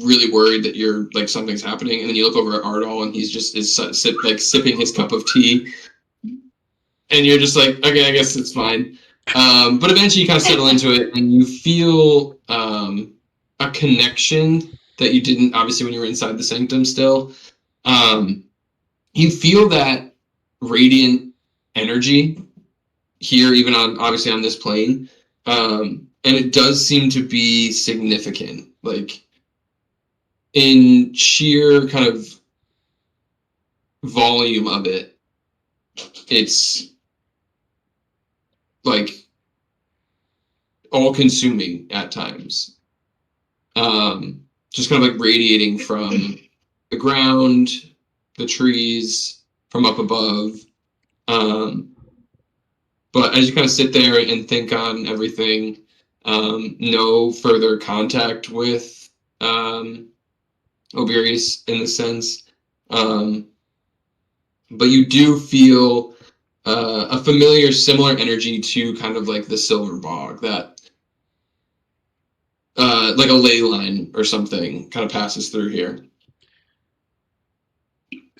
really worried that you're like something's happening, and then you look over at Ardal and he's just sipping his cup of tea, and you're just like, okay, I guess it's fine. But eventually you kind of settle into it and you feel a connection that you didn't obviously when you were inside the sanctum still. You feel that radiant energy here, even obviously on this plane. And it does seem to be significant, like in sheer kind of volume of it. It's like all consuming at times. Just kind of like radiating from the ground, the trees, from up above. But as you kind of sit there and think on everything, no further contact with Oberius in the sense. But you do feel a familiar, similar energy to kind of like the Silver Bog, that like a ley line or something kind of passes through here.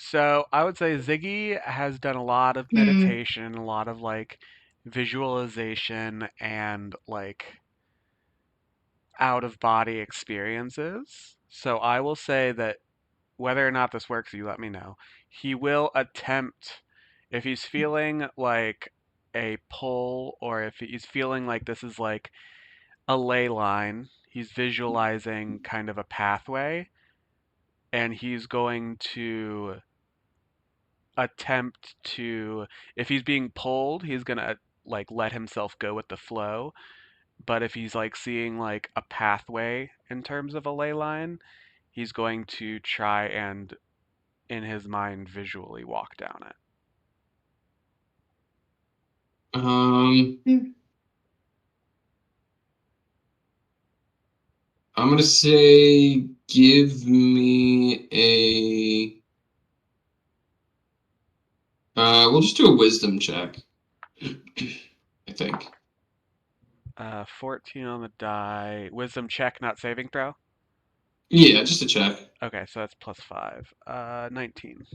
So I would say Ziggy has done a lot of meditation, a lot of like visualization and like out of body experiences. So I will say that whether or not this works, you let me know. He will attempt, if he's feeling like a pull or if he's feeling like this is like a ley line, he's visualizing kind of a pathway and he's going to attempt to, if he's being pulled, he's going to like let himself go with the flow. But if he's like seeing like a pathway in terms of a ley line, he's going to try and in his mind visually walk down it.
I'm gonna say give me a we'll just do a wisdom check. I think.
14 on the die. Wisdom check, not saving throw.
Yeah, just a check.
Okay, so that's +5. 19.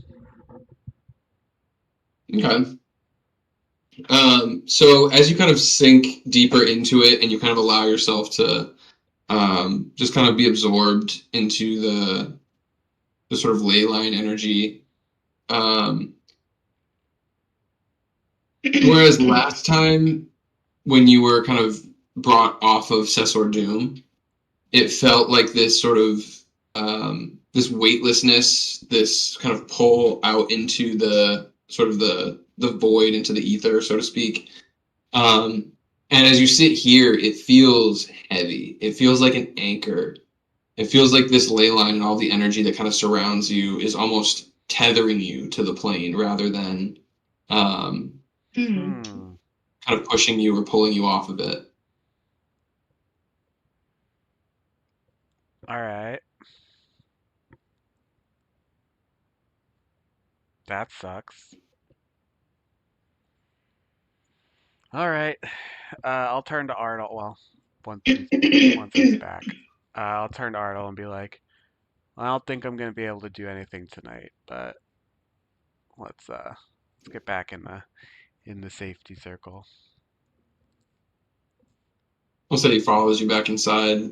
Okay. So as you kind of sink deeper into it and you kind of allow yourself to just kind of be absorbed into the sort of ley line energy. Whereas last time when you were kind of brought off of Sessordum, it felt like this sort of this weightlessness, this kind of pull out into the sort of the void, into the ether, so to speak. And as you sit here, it feels heavy. It feels like an anchor. It feels like this ley line and all the energy that kind of surrounds you is almost tethering you to the plane rather than kind of pushing you or pulling you off of it.
All right. That sucks. All right. I'll turn to Arnold. Well, once he's back, I'll turn to Arnold and be like, I don't think I'm gonna be able to do anything tonight, but let's get back in the safety circle.
We'll say he follows you back inside.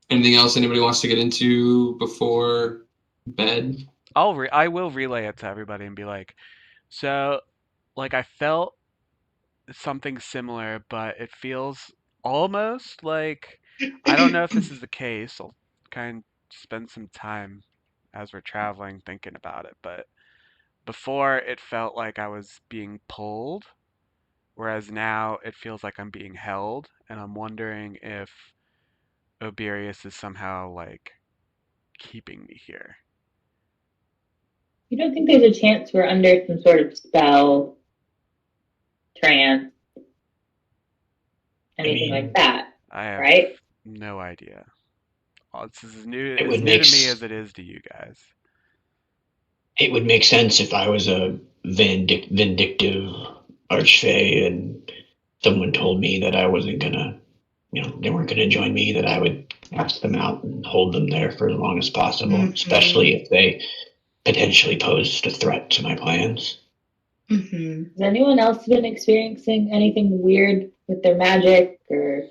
Anything else anybody wants to get into before bed?
I will relay it to everybody and be like, so like I felt something similar, but it feels almost like I don't know if this is the case. I'll kind of spend some time as we're traveling thinking about it, but before it felt like I was being pulled, whereas now it feels like I'm being held, and I'm wondering if Oberius is somehow like keeping me here.
You don't think there's a chance we're under some sort of spell, trance, anything like that,
I have
right?
no idea. This is new,
It
as
would
new
make
to me as it is to you guys.
It would make sense if I was a vindictive archfey and someone told me that I wasn't gonna, they weren't gonna join me, that I would cast them out and hold them there for as long as possible, especially if they potentially posed a threat to my plans.
Has anyone else been experiencing anything weird with their magic or?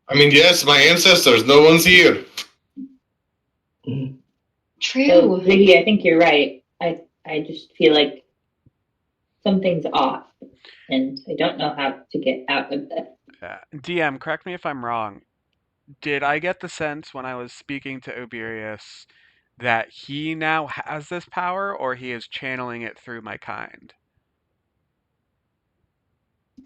I mean, yes, my ancestors. No one's here.
True.
So, Ziggy, I think you're right. I just feel like something's off, and I don't know how to get out of this.
DM, correct me if I'm wrong. Did I get the sense when I was speaking to Oberius that he now has this power, or he is channeling it through my kind?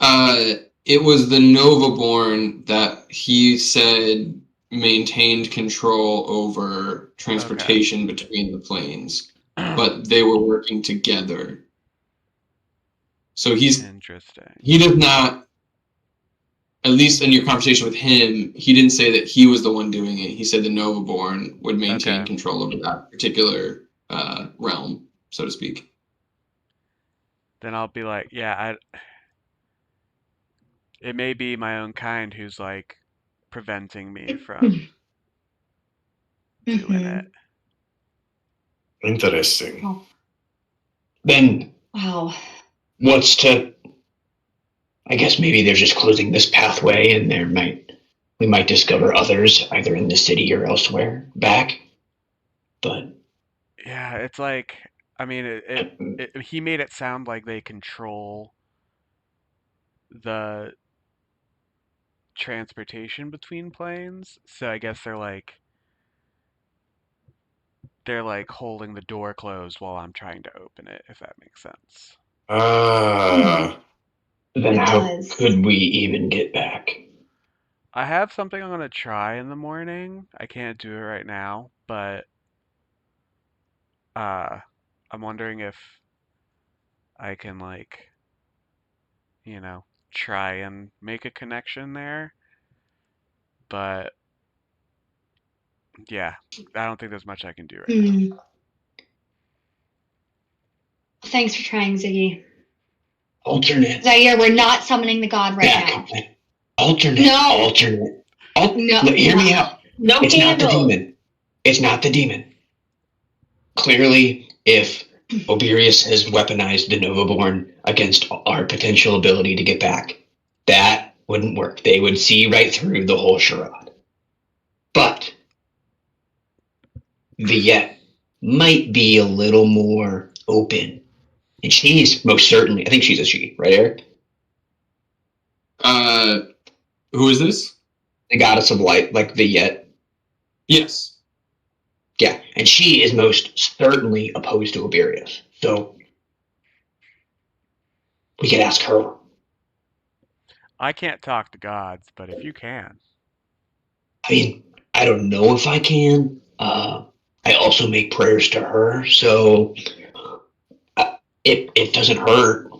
It was the Novaborn that he said maintained control over transportation between the planes, but they were working together. So
Interesting.
He does not, at least in your conversation with him, he didn't say that he was the one doing it. He said the Novaborn would maintain control over that particular realm, so to speak.
Then I'll be like, yeah, it may be my own kind who's like preventing me from doing it.
Interesting.
Oh.
Then,
Wow.
I guess maybe they're just closing this pathway and we might discover others either in the city or elsewhere back. But
yeah, it's like, I mean, he made it sound like they control the transportation between planes. So I guess they're like holding the door closed while I'm trying to open it, if that makes sense.
Then how could we even get back?
I have something I'm gonna try in the morning. I can't do it right now, but I'm wondering if I can try and make a connection there. But yeah, I don't think there's much I can do right now.
Thanks for trying, Ziggy.
Alternate.
Zaire, we're not summoning the god right now.
Alternate.
No.
Alternate.
No.
Hear me out.
No
It's not the
candle.
demon. It's not the demon. Clearly, if Oberius has weaponized the Novaborn against our potential ability to get back, that wouldn't work. They would see right through the whole charade. But Viet might be a little more open. And she's most certainly, I think she's a she, right, Eric?
Who is this?
The goddess of light, like Viet.
Yes.
Yeah, and she is most certainly opposed to Oberius. So we could ask her.
I can't talk to gods, but if you can.
I mean, I don't know if I can. I also make prayers to her, so it doesn't hurt.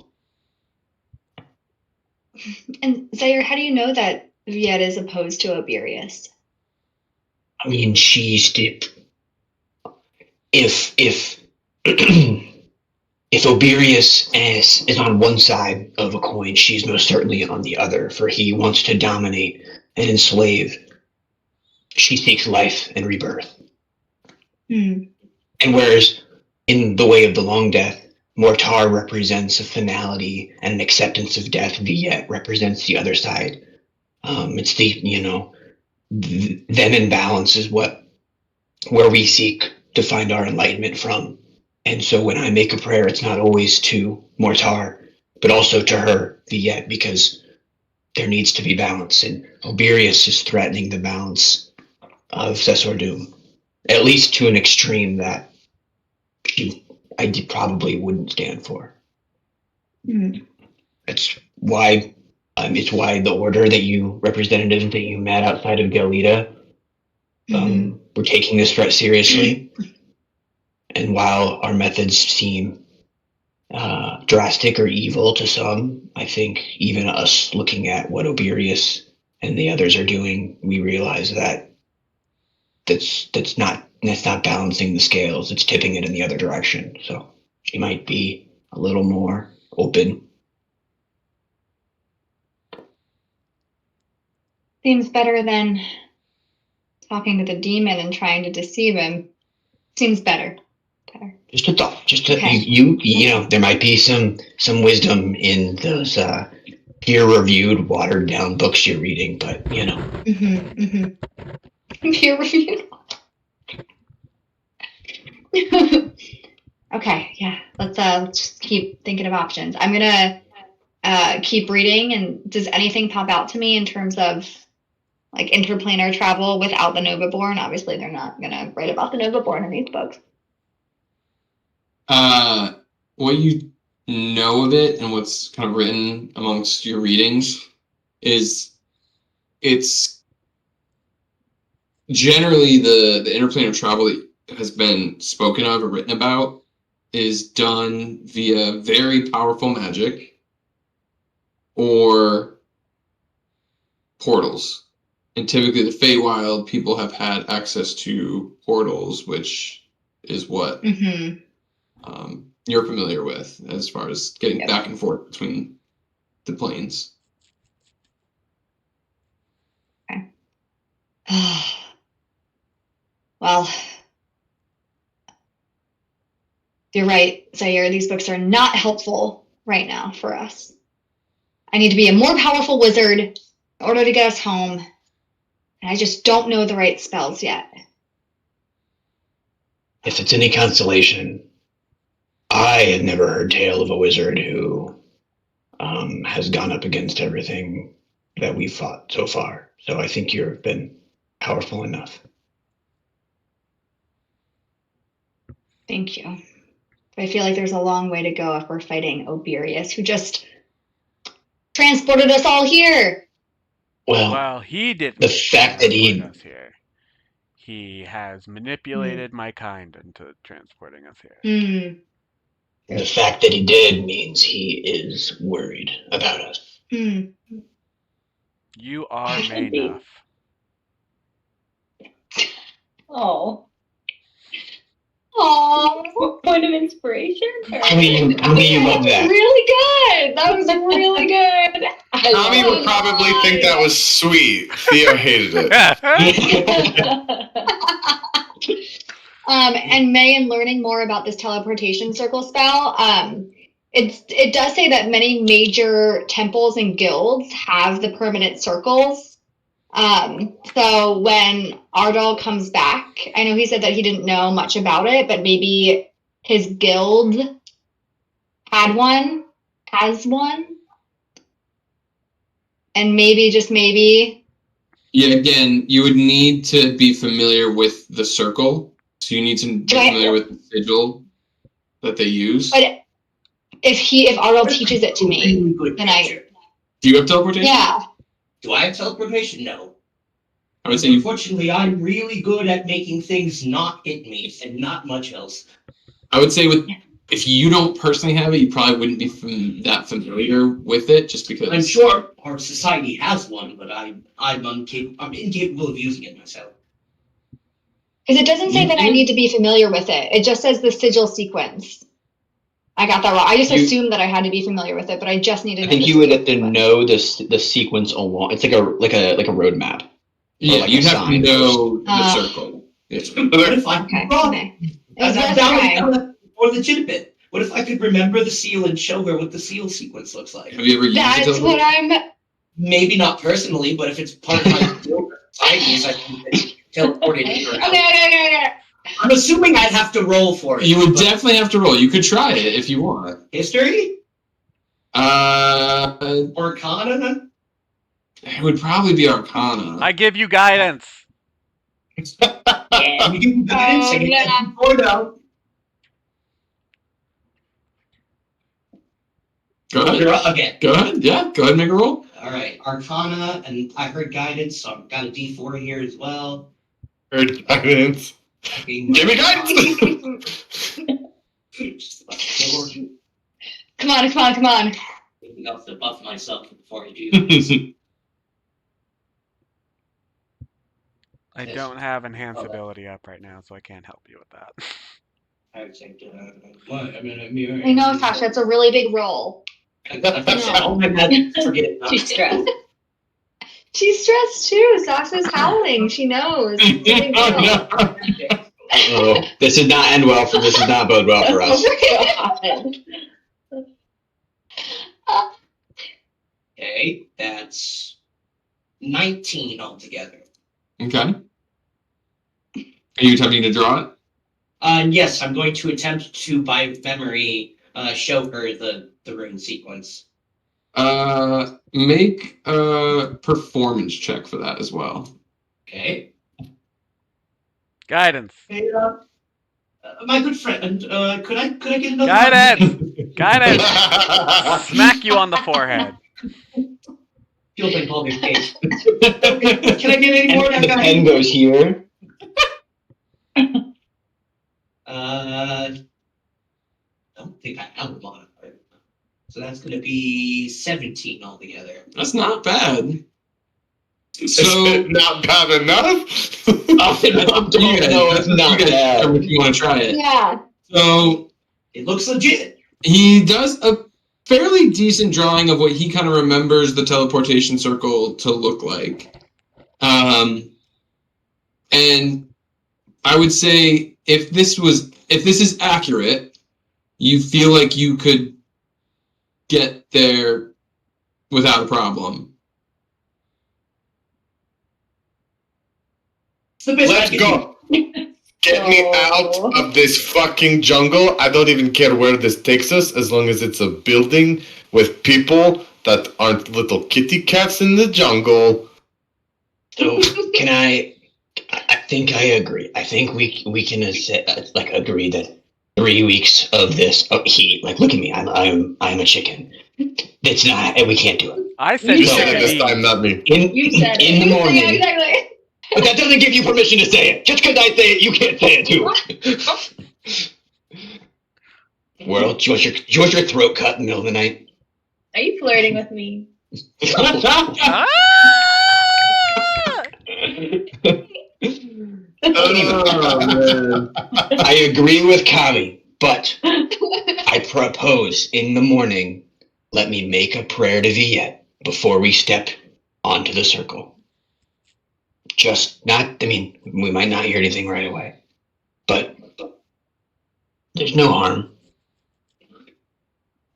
And Zaire, how do you know that Viet is opposed to Oberius?
I mean, she's the if if Oberius is on one side of a coin, she's most certainly on the other, for he wants to dominate and enslave. She seeks life and rebirth. And whereas in the way of the long death, Mortar represents a finality and an acceptance of death, Viet represents the other side. It's the, them in balance is where we seek to find our enlightenment from. And so when I make a prayer, it's not always to Mortar, but also to her, Viet, because there needs to be balance. And Oberius is threatening the balance of Sessordum, at least to an extreme that I probably wouldn't stand for. That's why it's why the order that you representatives that you met outside of Galita, we're taking this threat seriously. And while our methods seem drastic or evil to some, I think even us looking at what Oberius and the others are doing, we realize that that's not balancing the scales. It's tipping it in the other direction. So she might be a little more open.
Seems better than talking to the demon and trying to deceive him. Seems better.
Just a thought.
Okay.
You know, there might be some wisdom in those peer-reviewed, watered-down books you're reading, but you know.
Peer-reviewed. Okay, yeah. Let's just keep thinking of options. I'm gonna keep reading. And does anything pop out to me in terms of like interplanar travel without the Novaborn? Obviously, they're not gonna write about the Novaborn in these books.
What you know of it and what's kind of written amongst your readings is it's generally the interplanar travel that has been spoken of or written about is done via very powerful magic or portals. And typically the Feywild people have had access to portals, which is what you're familiar with as far as getting back and forth between the planes.
Okay. Well, you're right, Zaire. These books are not helpful right now for us. I need to be a more powerful wizard in order to get us home. And I just don't know the right spells yet.
If it's any consolation, I have never heard tale of a wizard who has gone up against everything that we've fought so far. So I think you've been powerful enough.
Thank you. I feel like there's a long way to go if we're fighting Oberius, who just transported us all here.
Well, he didn't.
The fact that he
us here. He has manipulated my kind into transporting us here.
The fact that he did means he is worried about us.
You are enough.
Oh.
Aww.
Point of inspiration?
How many of you love that?
Really good. That was really good.
Tommy would probably think that was sweet. Theo hated it.
And May, in learning more about this teleportation circle spell, it does say that many major temples and guilds have the permanent circles. So when Ardal comes back, I know he said that he didn't know much about it, but maybe his guild has one, and maybe, just maybe.
Yeah, again, you would need to be familiar with the circle. So you need to be familiar with the sigil that they use.
But if Ardal teaches it to me, then
Do you have teleportation?
Yeah.
Do I have teleportation? No.
I would say you.
Unfortunately, I'm really good at making things not hit me and not much else.
I would say if you don't personally have it, you probably wouldn't be that familiar with it, just because.
I'm sure our society has one, but I'm incapable of using it myself.
Because it doesn't say that I need to be familiar with it. It just says the sigil sequence. I got that wrong. I just assumed that I had to be familiar with it, but I just needed.
I think you would have to know the sequence along. It's like a roadmap.
Yeah,
like
you'd have to know the circle.
What if I
Okay.
that was more legitimate. What if I could remember the seal and show her what the seal sequence looks like?
Have you ever used
That's
it?
what I'm.
Maybe not personally, but if it's part of my skill societies, I can teleport it in or out.
Okay.
I'm assuming I'd have to roll for it.
You would definitely have to roll. You could try it if you want.
History?
Arcana? It would probably be Arcana.
I give you guidance.
Yeah.
You give me guidance. I get before now.
Go ahead.
You're up again.
Go ahead. Yeah, go ahead and make a roll.
All right, Arcana, and I heard guidance, so I've got a D4 here as well.
Heard guidance. Give me guidance.
Come on.
Maybe I'll have to buff myself before I do this.
I don't have enhance ability up right now, so I can't help you with that.
I know, Sasha. It's a really big roll.
Oh my God, forget it.
She's stressed.
She's stressed too. Sasha's howling. She knows. It's a big deal.
Oh, this did not end well. This does not bode well for us.
Okay, that's 19 altogether.
Okay. Are you attempting to draw it?
Yes, I'm going to attempt to, by memory, show her the rune sequence.
Make a performance check for that as well.
Okay.
Guidance.
Hey, my good friend, could I get another
Guidance. Smack you on the forehead.
Feels like holding cake. Can I get any more?
And the pen goes here.
Don't think I have a modifier. So that's going to be 17 altogether.
That's not bad.
Is it not bad enough?
It's not bad. If you want to try it.
Yeah.
So
it looks legit.
He does a fairly decent drawing of what he kind of remembers the teleportation circle to look like. And I would say if this is accurate, you feel like you could get there without a problem.
Let's go. Get me out of this fucking jungle. I don't even care where this takes us, as long as it's a building with people that aren't little kitty cats in the jungle.
So can I think I agree. I think we can agree that 3 weeks of this heat. Like, look at me. I'm a chicken. It's not. We can't do it.
I said
You said it this time, not me.
In the morning.
Yeah, exactly.
But that doesn't give you permission to say it. Just because I say it, you can't say it too. World, do you want your throat cut in the middle of the night?
Are you flirting with me?
Ah!
Oh, man.
I agree with Kami, but I propose in the morning, let me make a prayer to Viet before we step onto the circle. We might not hear anything right away, but there's no harm.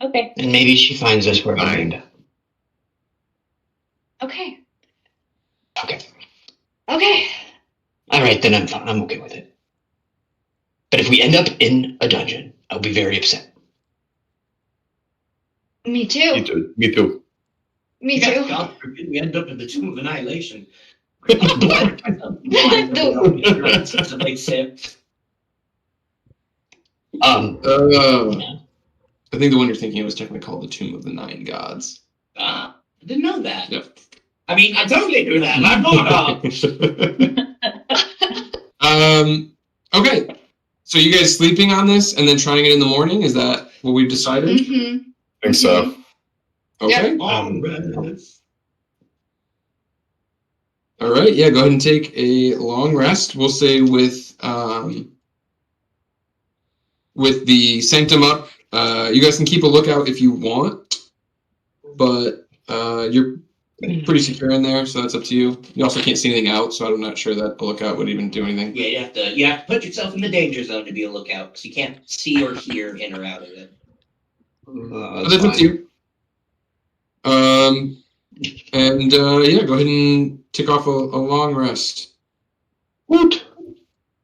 Okay.
And maybe she finds us where we end up.
Okay.
Okay.
Okay.
All right, then I'm okay with it. But if we end up in a dungeon, I'll be very upset.
Me
Me
too.
too. Me too.
Me
Yes,
too.
God forbid we end up in the Tomb of Annihilation.
I think the one you're thinking of is technically called the Tomb of the Nine Gods.
I didn't know that.
Yep.
I mean, I totally knew that. I'm not.
Okay. So you guys sleeping on this and then trying it in the morning? Is that what we've decided?
Mm-hmm.
I think so.
Okay.
All
right. Yeah. Go ahead and take a long rest. We'll say with the sanctum up. You guys can keep a lookout if you want, but you're pretty secure in there, so that's up to you. You also can't see anything out, so I'm not sure that a lookout would even do anything.
Yeah, you have to put yourself in the danger zone to be a lookout, because you can't see or hear in or out of it.
But that's up to you. Yeah, go ahead and take off a long rest.
Woot!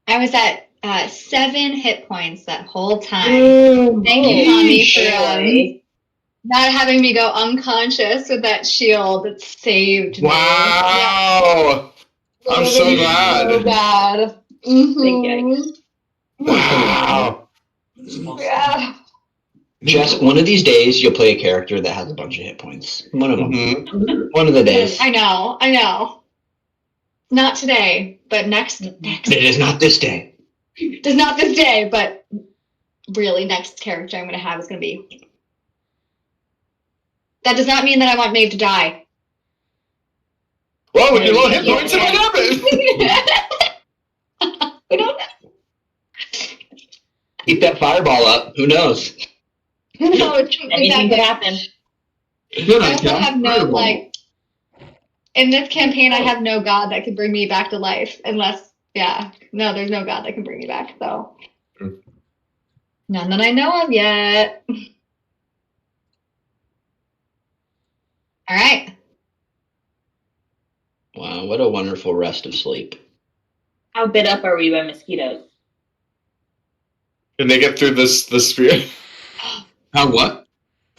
I was at 7 hit points that whole time. Thank you, Tommy, for not having me go unconscious with that shield. It saved me.
Wow.
Yep.
I'm so glad.
So bad. Mm-hmm.
Wow.
Yeah.
Jess, one of these days you'll play a character that has a bunch of hit points. One of them.
Mhm.
One of the days.
I know. Not today, but next.
It is not this day.
It's not this day, but really next character I'm going to have is going to be. That does not mean that I want Maeve to die.
Well, with your low hit points, it might happen.
We don't know.
Keep that fireball up. Who knows?
No,
Anything could happen.
I also have no, in this campaign, I have no god that could bring me back to life unless, there's no god that can bring me back, so. None that I know of yet. All right.
Wow, what a wonderful rest of sleep.
How bit up are we by mosquitoes?
Can they get through this sphere?
How what?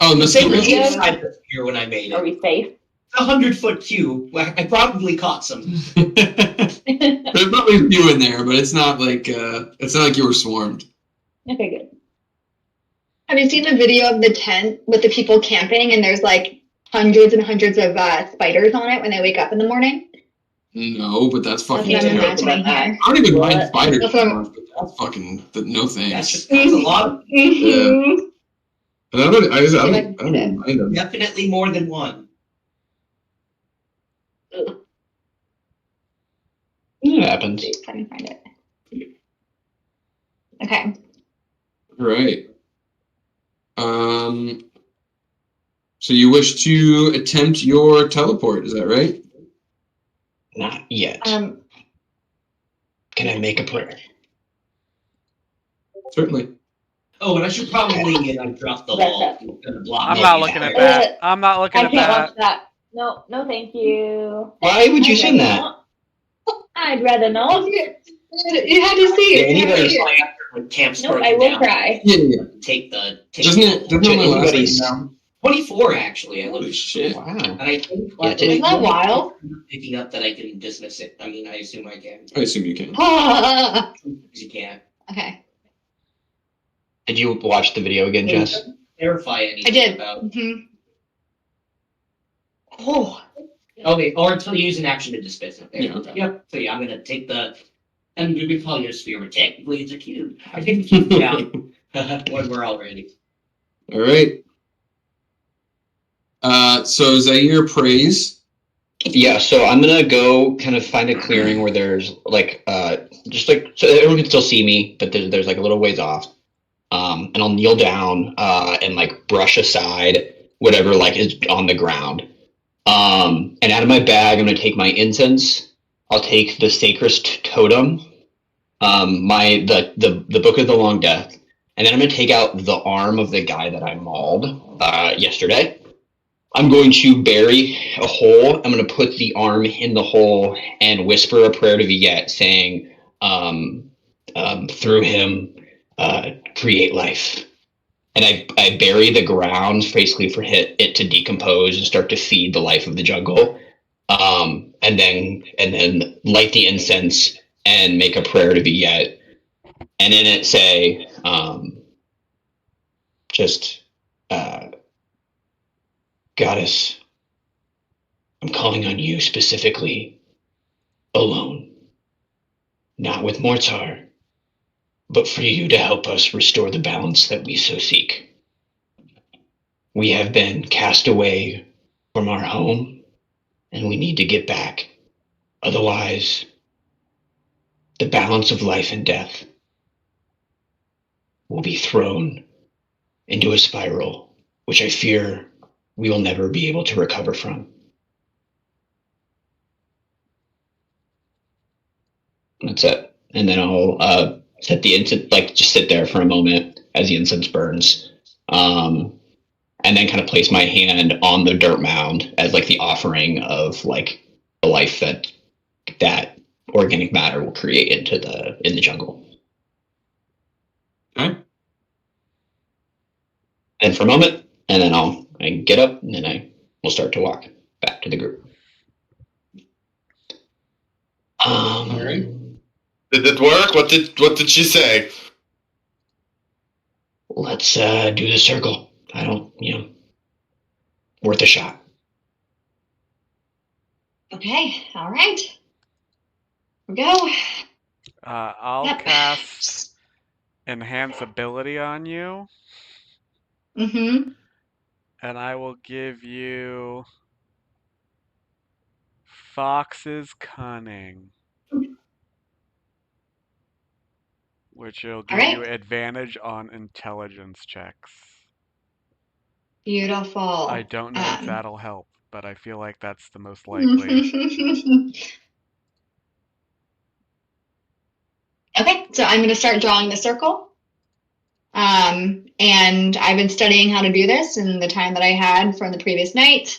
Oh,
The same was
mosquitoes.
inside the sphere when I made
Are
it.
we safe?
It's a 100-foot cube. I probably caught some.
There's probably a few in there, but it's not like you were swarmed.
Okay, good.
Have you seen the video of the tent with the people camping and there's like hundreds and hundreds of spiders on it when they wake up in the morning?
No, but that's fucking
That's what I'm
terrible.
imagining here.
I don't even mind
What?
spiders.
That's what I'm-
anymore, but that's fucking no thanks.
That's a lot.
Mm-hmm.
And I don't
Like
mind them.
Definitely more than one.
It happens.
See if I can find it. Okay.
Right. So you wish to attempt your teleport, is that right?
Not yet.
Um,
Can I make a prayer?
Certainly.
Oh, and I should probably drop the
That's
wall.
I'm not looking at that. I'm not looking
I
at
can't
that.
watch that. No, thank you.
Why would you
I'd
send
rather
that?
not. I'd rather not.
you had to see it.
Yeah,
You had to
anybody-
see it.
Camp's
No, I will cry.
Yeah.
Take the.
Doesn't it only last like
anybody's-
now?
24 actually. I
Holy
looked.
shit.
Wow.
And I think
Yeah,
Isn't that wild?
picking up that I can dismiss it. I mean, I assume I can.
I assume you can.
Ah.
You can't
Okay.
Did you watch the video again, Jess?
verify anything
I did.
about.
Mm-hmm. Oh.
Okay, or until you use an action to dismiss it. There
Yeah.
you go. Yep. So yeah, I'm gonna take the. And we call your sphere, but technically it's a cube. I take the cube down when we're all ready.
All right. So Zaire prays,
Yeah, so I'm gonna go kind of find a clearing where there's like just like so everyone can still see me, but there's like a little ways off. And I'll kneel down and like brush aside whatever like is on the ground. And out of my bag, I'm gonna take my incense. I'll take the sacred totem, the book of the long death, and then I'm gonna take out the arm of the guy that I mauled yesterday. I'm going to bury a hole. I'm going to put the arm in the hole and whisper a prayer to Viet saying, through him, create life. And I bury the ground basically for it to decompose and start to feed the life of the jungle. And then light the incense and make a prayer to Viet. And in it say, Goddess, I'm calling on you specifically, alone, not with Mortar, but for you to help us restore the balance that we so seek. We have been cast away from our home, and we need to get back. Otherwise, the balance of life and death will be thrown into a spiral, which I fear we will never be able to recover from. That's it. And then I'll set the incense, like just sit there for a moment as the incense burns. And then kind of place my hand on the dirt mound as like the offering of like the life that organic matter will create in the jungle.
Okay.
And for a moment, and then I get up and then I will start to walk back to the group.
All right.
Did it work? What did she say?
Let's do the circle. I don't, worth a shot.
Okay, all right. Here we go.
I'll
Yep.
cast Enhance Ability on you,
Mm-hmm.
and I will give you Fox's Cunning, which will give
right.
you advantage on intelligence checks.
Beautiful.
I don't know if that'll help, but I feel like that's the most likely.
Okay, so I'm going to start drawing the circle. And I've been studying how to do this in the time that I had from the previous night.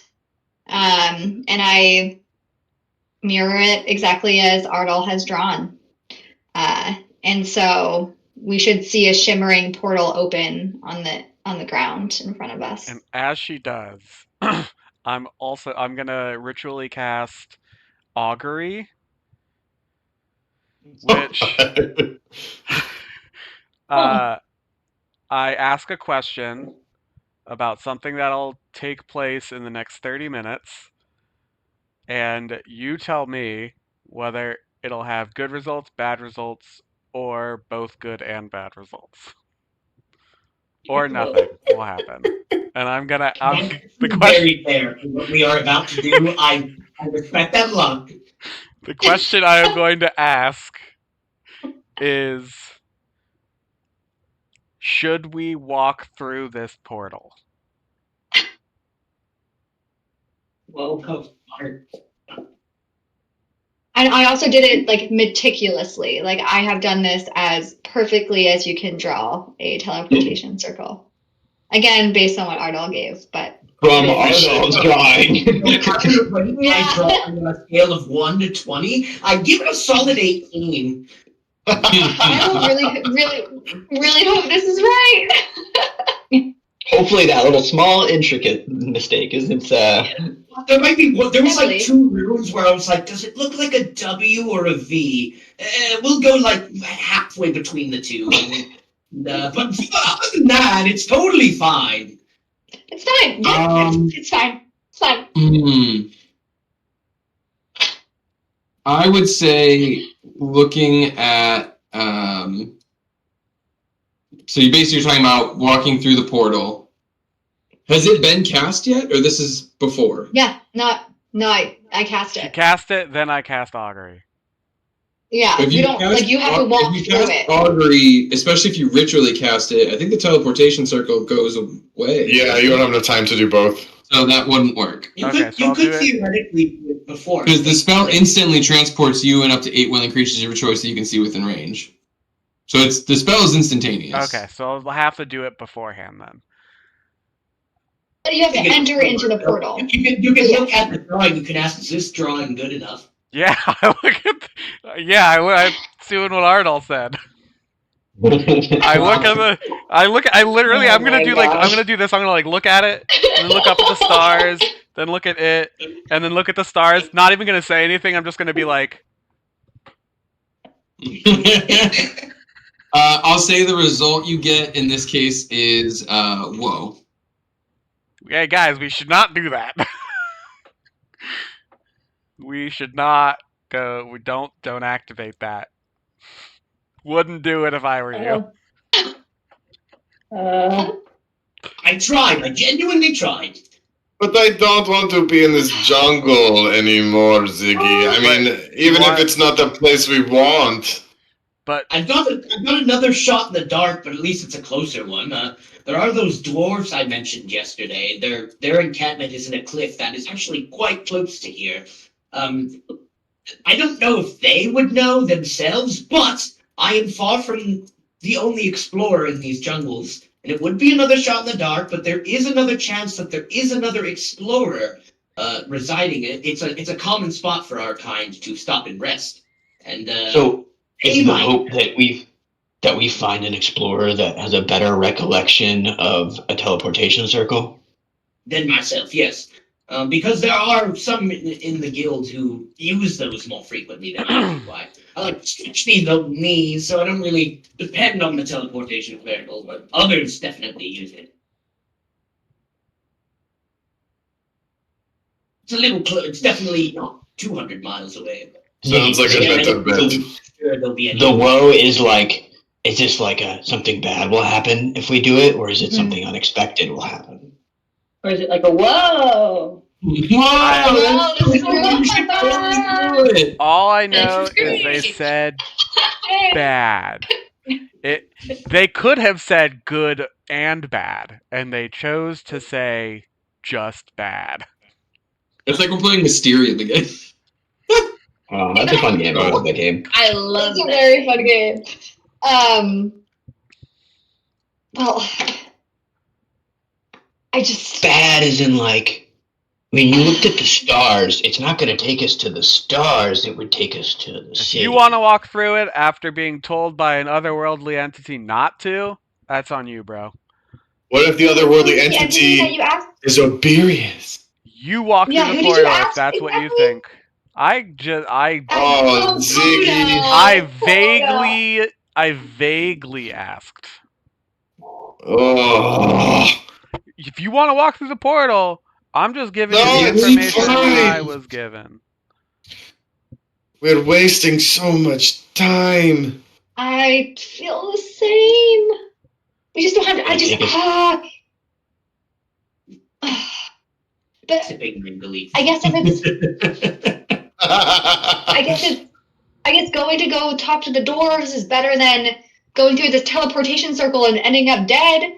And I mirror it exactly as Ardal has drawn. And so we should see a shimmering portal open on the ground in front of us.
And as she does, I'm gonna ritually cast Augury, which I ask a question about something that'll take place in the next 30 minutes, and you tell me whether it'll have good results, bad results, or both good and bad results. Or nothing will happen. And I'm the question.
Very fair in what we are about to do. I respect that luck.
The question I am going to ask is, should we walk through this portal?
Well, go smart.
And I also did it like meticulously. Like I have done this as perfectly as you can draw a teleportation circle. Again, based on what Ardal gave, but
From Ardal's drawing.
I draw on a scale of 1 to 20. I give it a solid 18.
I will really hope this is right.
Hopefully that little small intricate mistake isn't
There might be one. There was
Definitely.
like 2 runes where I was like, does it look like a W or a V? We'll go like halfway between the two. But other than that, it's totally fine.
It's fine. Yeah, it's fine. It's fine.
I would say looking at so you basically are talking about walking through the portal. Has it been cast yet, or this is before?
Yeah, no, I cast
She
it.
cast it, then I cast augury.
Yeah,
If
you don't
cast
you have to walk
if you
through
cast
it.
augury, especially if you ritually cast it, I think the teleportation circle goes away.
Yeah, you don't have enough time to do both.
So that wouldn't work.
You
Okay,
could,
so I'll do it.
theoretically do it before.
Because the spell instantly transports you and up to 8 willing creatures of your choice that you can see within range. So the spell is instantaneous.
Okay, so I'll have to do it beforehand then.
But you have to enter into the portal.
You can look at the drawing. You can ask, is this drawing good enough?
Yeah, I look at. I'm doing what Ardal said. I look at the. I literally.
Oh
I'm gonna
my
do like. I'm
gosh.
gonna do this. I'm gonna like look at it, and then look up at the stars, then look at it, and then look at the stars. Not even gonna say anything. I'm just gonna be like.
I'll say the result you get in this case is whoa.
Hey guys, we should not do that. We should not go. We don't activate that. Wouldn't do it if I were you.
I tried. I genuinely tried.
But I don't want to be in this jungle anymore, Ziggy. I mean, even if it's not the place we want.
But
I've got another shot in the dark, but at least it's a closer one. There are those dwarves I mentioned yesterday. Their encampment is in a cliff that is actually quite close to here. I don't know if they would know themselves, but I am far from the only explorer in these jungles. And it would be another shot in the dark, but there is another chance that there is another explorer residing in it. It's a common spot for our kind to stop and rest. And
So
they
is the
might.
hope that we find an explorer that has a better recollection of a teleportation circle?
Than myself, yes. Because there are some in the guild who use those more frequently than I do. I like to stretch these old knees, so I don't really depend on the teleportation circle, but others definitely use it. It's a little close. It's definitely not 200 miles away.
Sounds like a better bet.
Sure, there'll be
The woe is like, is this like something bad will happen if we do it, or is it something unexpected will happen?
Or is it like a whoa?
Wow, this is
all I know is
great.
they said bad. They could have said good and bad, and they chose to say just bad.
It's like we're playing Mysterium again.
Oh, that's a fun game. I love that game.
I love
That's a
that.
very fun game. Well, I just
Bad as in like, I mean, you looked at the stars. It's not going to take us to the stars. It would take us to the
If
city.
you want to walk through it after being told by an otherworldly entity not to, that's on you, bro.
What if the otherworldly
the entity that
entity
you asked.
is Oberius?
You walk
Yeah,
through
who
the
did you
portal if
ask
that's what you
exactly?
think. I
Oh, Ziggy.
I vaguely asked.
Oh.
If you want to walk through the portal, I'm just giving
No,
you the
it's
information
fine.
I was given.
We're wasting so much time.
I feel the same. We just don't have to. I just but
Tipping and delete.
I guess if it's I guess going to go talk to the dwarves is better than going through this teleportation circle and ending up dead.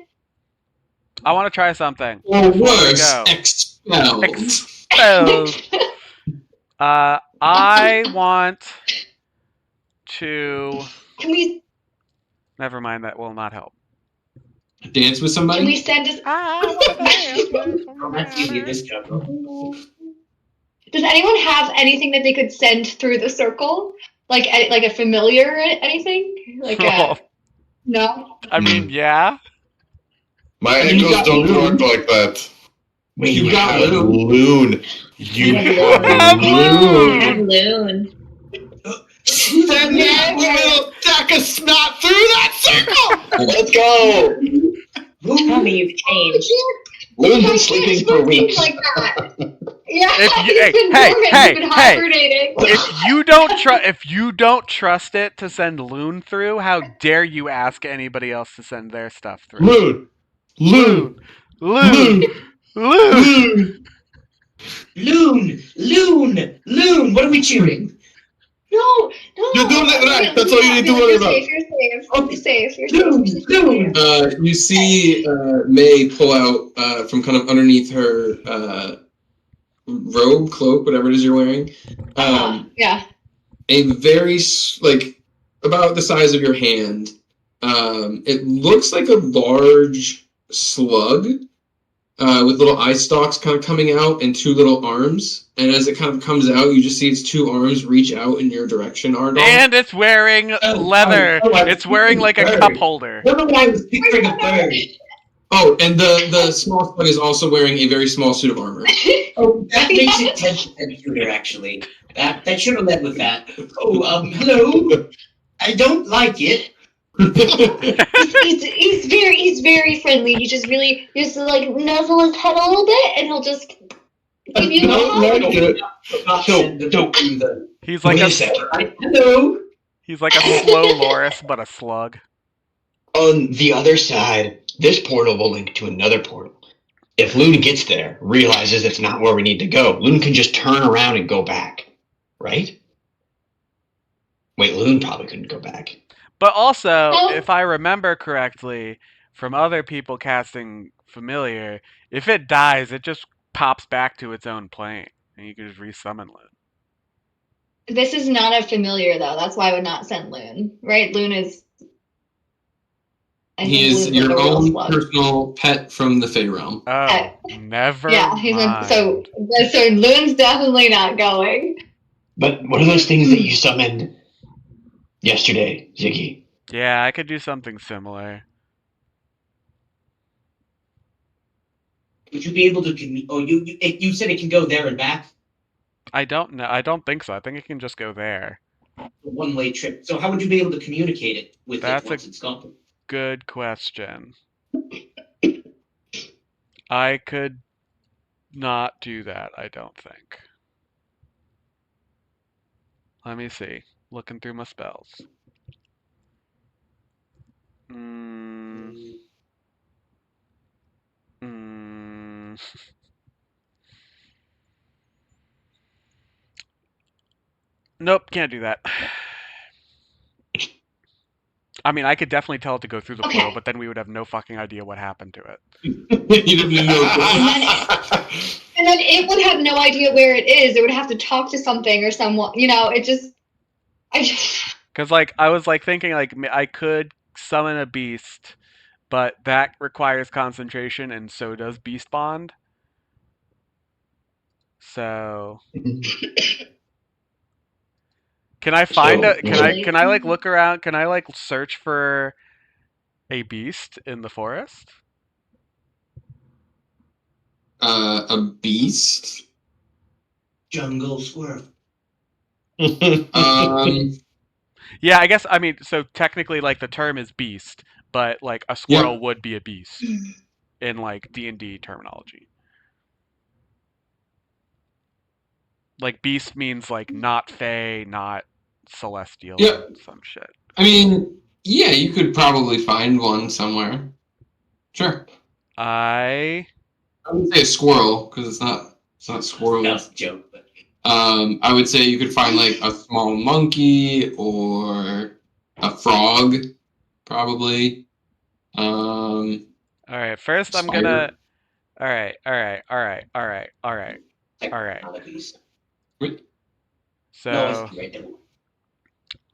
I want to try something.
Or
Before we
worse,
go.
expelled.
Expelled. I want to.
Can we
Never mind. That will not help.
Dance with somebody?
can we send us
That's easy in this jungle.
Does anyone have anything that they could send through the circle? Like a familiar or anything? Like a no?
I mean, yeah.
My
I mean, you
ankles
got
don't
Loon.
work like that.
Wait, you
You
got
have
Loon.
Loon. You
have
have
Loon.
And Loon.
Then
Yeah.
we will tack a snot through that circle. Let's go.
Tell me you've changed.
Loon's been sleeping for weeks.
Like that. Yeah,
If you-
he's been
hey,
dormant,
hey,
he's been
hey.
hibernating.
If you don't trust it to send Loon through, how dare you ask anybody else to send their stuff through?
Loon. Loon.
Loon. Loon.
Loon.
Loon! Loon! Loon! What are we cheering?
No.
You're doing it right. That's all you need to worry about.
You're safe. You're safe.
Loon! Loon!
You see May pull out from kind of underneath her robe, cloak, whatever it is you're wearing.
Yeah.
A very like about the size of your hand. It looks like a large slug with little eye stalks kind of coming out and two little arms. And as it kind of comes out, you just see its two arms reach out in your direction, Ardal.
And it's wearing leather. It's wearing like a cup holder.
Never mind, I was picturing a bird.
Oh, and the small slug is also wearing a very small suit of armor.
Oh, that makes it 10% cuter, actually. That should have led with that. Oh, hello. I don't like it.
he's very friendly. You just like nuzzle his head a little bit, and he'll just give you a hug.
He's like
Hello.
He's like a slow Loris, but a slug.
On the other side, this portal will link to another portal. If Loon gets there, realizes it's not where we need to go, Loon can just turn around and go back. Right? Wait, Loon probably couldn't go back.
But also, if I remember correctly, from other people casting Familiar, if it dies, it just pops back to its own plane, and you can just resummon Loon.
This is not a familiar, though. That's why I would not send Loon. Right? Loon is...
He is your own personal pet from the Fey realm.
Oh, never mind.
So Loon's definitely not going.
But what are those things that you summoned yesterday, Ziggy?
Yeah, I could do something similar.
Would you be able to... Oh, you said it can go there and back?
I don't know. I don't think so. I think it can just go there.
A one-way trip. So how would you be able to communicate it with it once it's gone?
Good question. I could not do that, I don't think. Let me see. Looking through my spells. Nope, can't do that. I mean, I could definitely tell it to go through the portal, but then we would have no fucking idea what happened to it.
You'd have no
and then it would have no idea where it is. It would have to talk to something or someone. It just...
Because, like, I was, like, thinking, like, I could summon a beast, but that requires concentration, and so does Beast Bond. So... Can I find can I like look around? Can I like search for a beast in the forest?
A beast?
Jungle squirrel.
Yeah, I guess, I mean, so technically, like, the term is beast, but, like, a squirrel would be a beast in, like, D&D terminology. Like, beast means, like, not fey, not celestial, some shit.
I mean, yeah, you could probably find one somewhere. Sure.
I
would say a squirrel, because it's not squirrel.
That was a joke, but...
I would say you could find, like, a small monkey or a frog, probably.
Alright, first I'm gonna... Alright. So...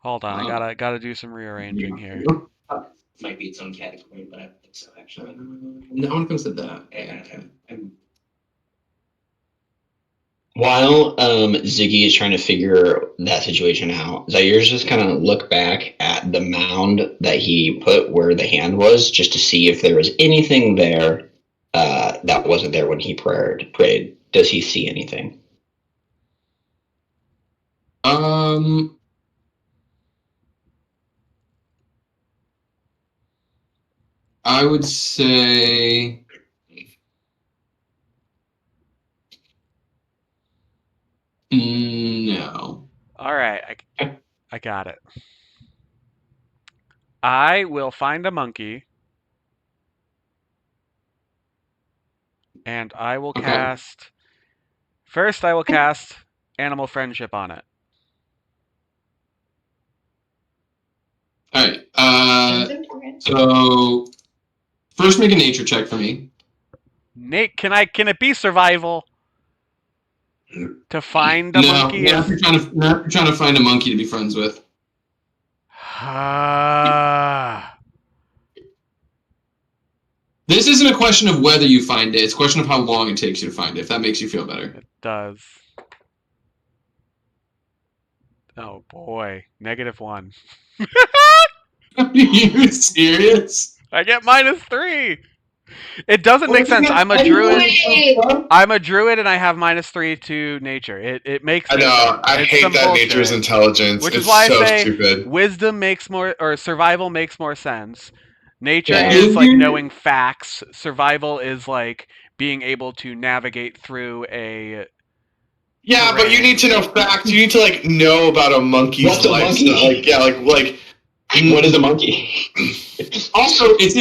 Hold on, I gotta do some rearranging here.
Might be its own category, but I don't think so, actually.
No one comes to that.
While Ziggy is trying to figure that situation out, Zaires just kind of look back at the mound that he put where the hand was, just to see if there was anything there that wasn't there when he prayed. Does he see anything?
I would say no.
Alright, I got it. I will find a monkey, and I will cast First, I will cast Animal Friendship on it.
All right. So first, make a nature check for me.
Nate, can it be survival? To find a monkey?
Not if you're trying to find a monkey to be friends with. This isn't a question of whether you find it. It's a question of how long it takes you to find it, if that makes you feel better.
It does. Oh, boy. -1.
Are you serious?
I get -3. It doesn't make sense. I'm a druid. I'm a druid, and I have -3 to nature. It makes.
I know. I hate that
bullshit.
nature's intelligence.
Which
it's
is why
so
I say
stupid.
wisdom makes more, or survival makes more sense. Nature is like knowing facts. Survival is like being able to navigate through a.
Yeah, but you need to know facts. You need to like know about a monkey's lifestyle. Like
what is a monkey?
Also, it's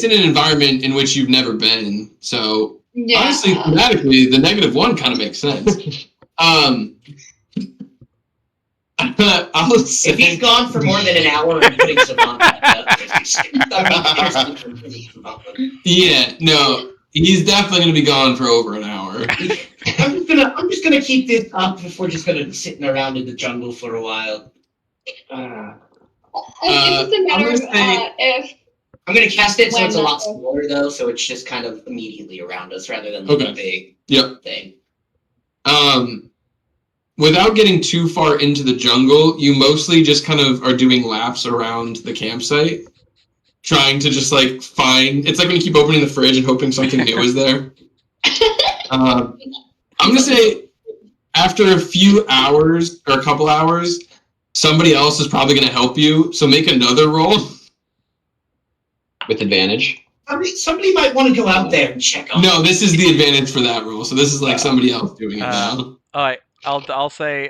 in an environment in which you've never been. So honestly, thematically, the -1 kind of makes sense. I'll say,
if he's gone for more than an hour and putting Savant back up,
yeah, no, he's definitely going to be gone for over an hour.
I'm just gonna keep this up if we're just gonna be sitting around in the jungle for a while.
It's just a matter of if
I'm gonna cast it so it's a lot smaller though, so it's just kind of immediately around us rather than like a big thing.
Without getting too far into the jungle, you mostly just kind of are doing laps around the campsite, trying to just like find. It's like when you keep opening the fridge and hoping something new is there. I'm gonna say after a few hours or a couple hours, somebody else is probably gonna help you. So make another roll
with advantage.
Somebody might want to go out there and check on.
No, this is the advantage for that roll. So this is like somebody else doing it now.
All right. I'll say,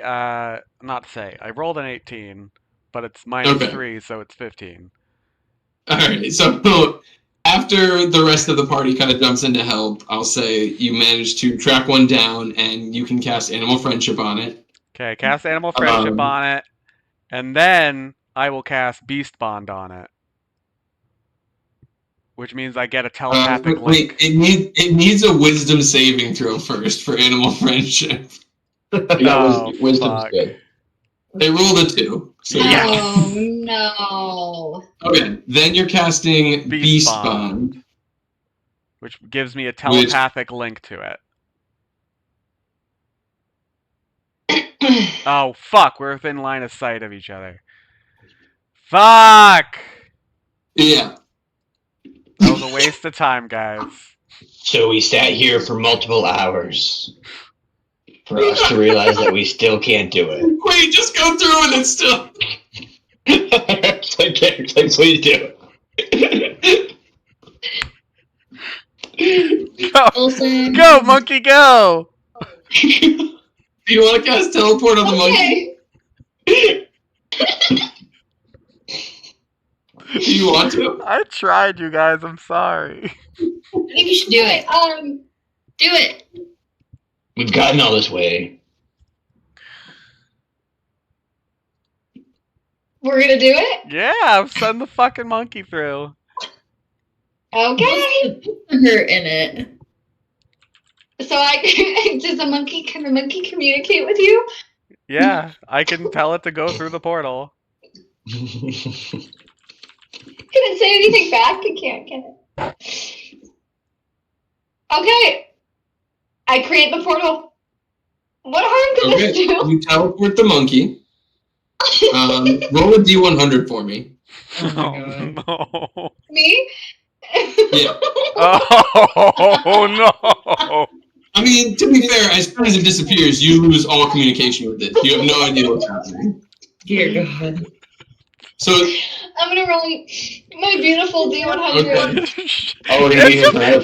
not say. I rolled an 18, but it's -3, so it's 15.
All right. So after the rest of the party kind of jumps in to help, I'll say you manage to track one down, and you can cast Animal Friendship on it.
Okay, cast Animal Friendship on it, and then I will cast Beast Bond on it, which means I get a telepathic link.
It needs a Wisdom saving throw first for Animal Friendship.
Wisdom's good.
They rolled a 2. So
oh no.
Okay, then you're casting Beast Bond,
which gives me a telepathic link to it. Oh fuck, we're within line of sight of each other. Fuck!
Yeah.
That was a waste of time, guys.
So we sat here for multiple hours for us to realize that we still can't do it.
Wait, just go through and it's still.
Please do.
Go, monkey, go!
Do you want to cast teleport on the monkey? Do you want to?
I tried, you guys. I'm sorry.
I think you should do it. Do it.
We've gotten all this way.
We're gonna do it?
Yeah, send the fucking monkey through.
Okay.
Hurt in it.
So can a monkey communicate with you?
Yeah, I can tell it to go through the portal.
Can it say anything back? It can't, can it? Okay. I create the portal. What harm could this do?
You teleport the monkey. Roll a D100 for me.
Oh, no.
Me?
Yeah.
Oh, no.
I mean, to be fair, as soon as it disappears, you lose all communication with it. You have no idea what's happening.
Dear God.
So
I'm gonna roll my beautiful D100.
Okay.
Oh, we're gonna be here forever.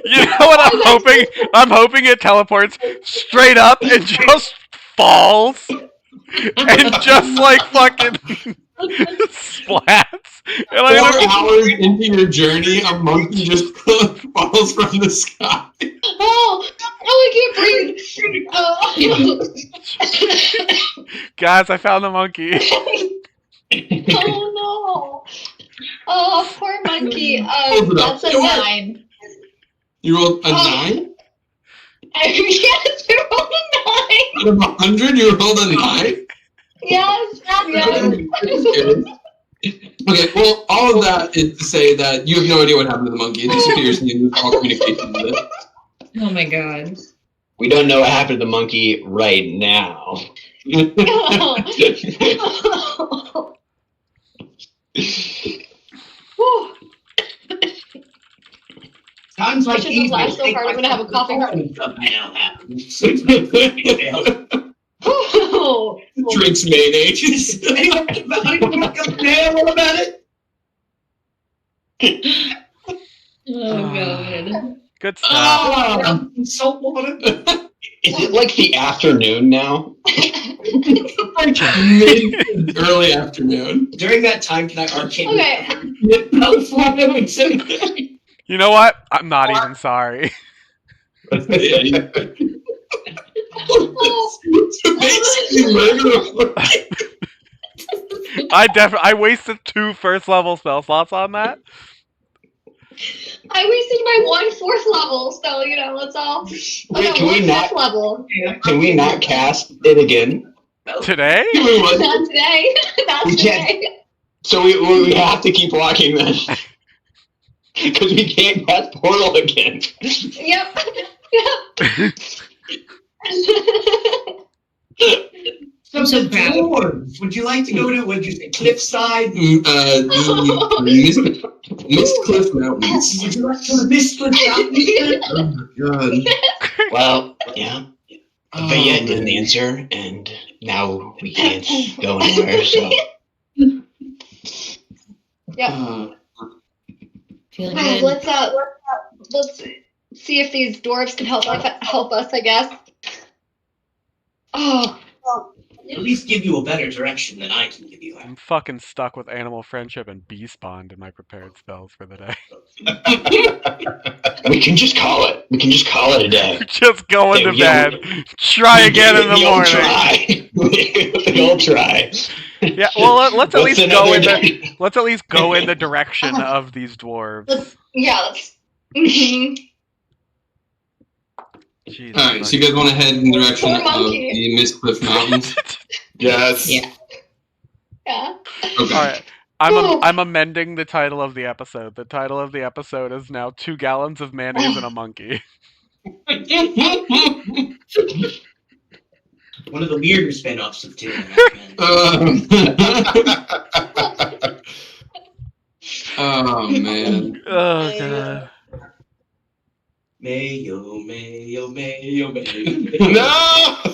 You know what I'm hoping? I'm hoping it teleports straight up and just falls and just like fucking splats. And
4 hours into your journey, a monkey just falls from the sky.
Oh, I can't breathe. Oh,
Guys, I found the monkey.
oh no. Oh, poor monkey.
Hold it up.
That's a 9.
You rolled a
Oh.
9?
Yes, I rolled a 9.
Out of 100, you rolled a 9?
Yes.
Okay, well, all of that is to say that you have no idea what happened to the monkey. It disappears and you lose all communication with it.
Oh my god.
We don't know what happened to the monkey right now.
Times
I
like
should
these,
have laughed so hard, I'm gonna have a coughing fit.
now happens.
Drinks mayonnaise.
What about it?
Oh god.
Good stuff.
Oh, salt water.
Is it like the afternoon now?
Early afternoon.
During that time, can I arcade?
Okay.
You know what? I'm not even sorry.
Basically murder a monkey.
I wasted 2 first level spell slots on that.
I wasted my 1 4th level, so it's all.
Wait, can we
one
not-
5th level.
Can we not cast it again?
Today?
Not today. Not
We can't-
today.
So we have to keep walking then. Because we can't cast Portal again.
Yep.
So dwarves. Would you like to go to, what'd you say, Cliffside?
The Mist Cliff Mountains.
Would you like to miss the mountains?
Oh my god.
Well, yeah.
Oh,
Vaya didn't
man.
answer, and now we can't go anywhere, so.
Feeling
Oh,
good.
let's see if these dwarves can help us, I guess. Oh,
At least give you a better direction than I can give you.
I'm fucking stuck with animal friendship and bee spawned in my prepared spells for the day.
We can just call it. We can just call it a day.
Just going to
Yeah,
bed. Try again in the
The old
morning.
try. The old try.
Yeah, well, let's at
What's
least go
another
in the
day?
let's at least go in the direction of these dwarves.
yeah, let's. Mhm.
Jesus,
Alright, so you guys want to head in the direction
Poor
of
monkey.
the Mist Cliff Mountains?
Yes.
Yeah.
Yeah.
Okay.
all right. I'm amending the title of the episode. The title of the episode is now 2 gallons of mayonnaise and a monkey.
One of the weirder spin-offs of Two.
Oh man.
Oh god.
Mayo, mayo, mayo, mayo.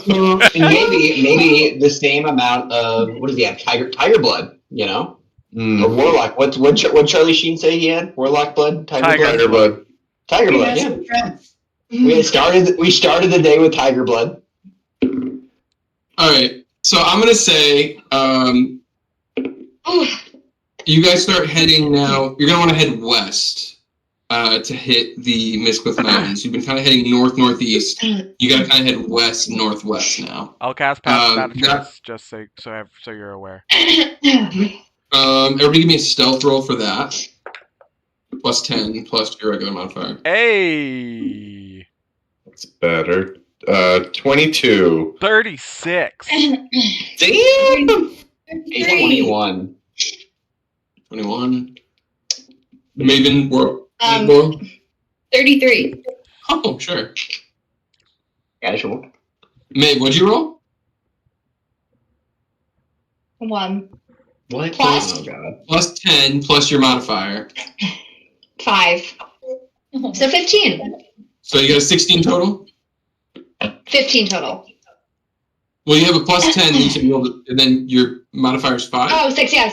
No.
And maybe the same amount of what does he have? Tiger blood, or warlock. What Charlie Sheen say he had? Warlock blood,
Tiger
blood. Tiger blood.
That's
Yeah.
the trend.
We started the day with tiger blood.
Alright, so I'm gonna say, you guys start heading now. You're gonna want to head west to hit the Mistcliff Mountains. You've been kind of heading northeast. You gotta kind of head west northwest now.
I'll cast Pass Without a
that-
Trace, just so you're aware.
Everybody give me a stealth roll for that. Plus 10 plus your regular modifier.
Hey,
That's better. 22.
36.
Damn.
21.
21. Maven, Boyle.
33.
Oh, sure.
Casual.
May, what'd you roll?
1.
What?
Plus?
Oh god.
Plus 10 plus your modifier.
5. So 15.
So you got a 16 total?
15 total.
Well, you have a plus 10, and then your modifier is 5?
Oh, 6, yeah,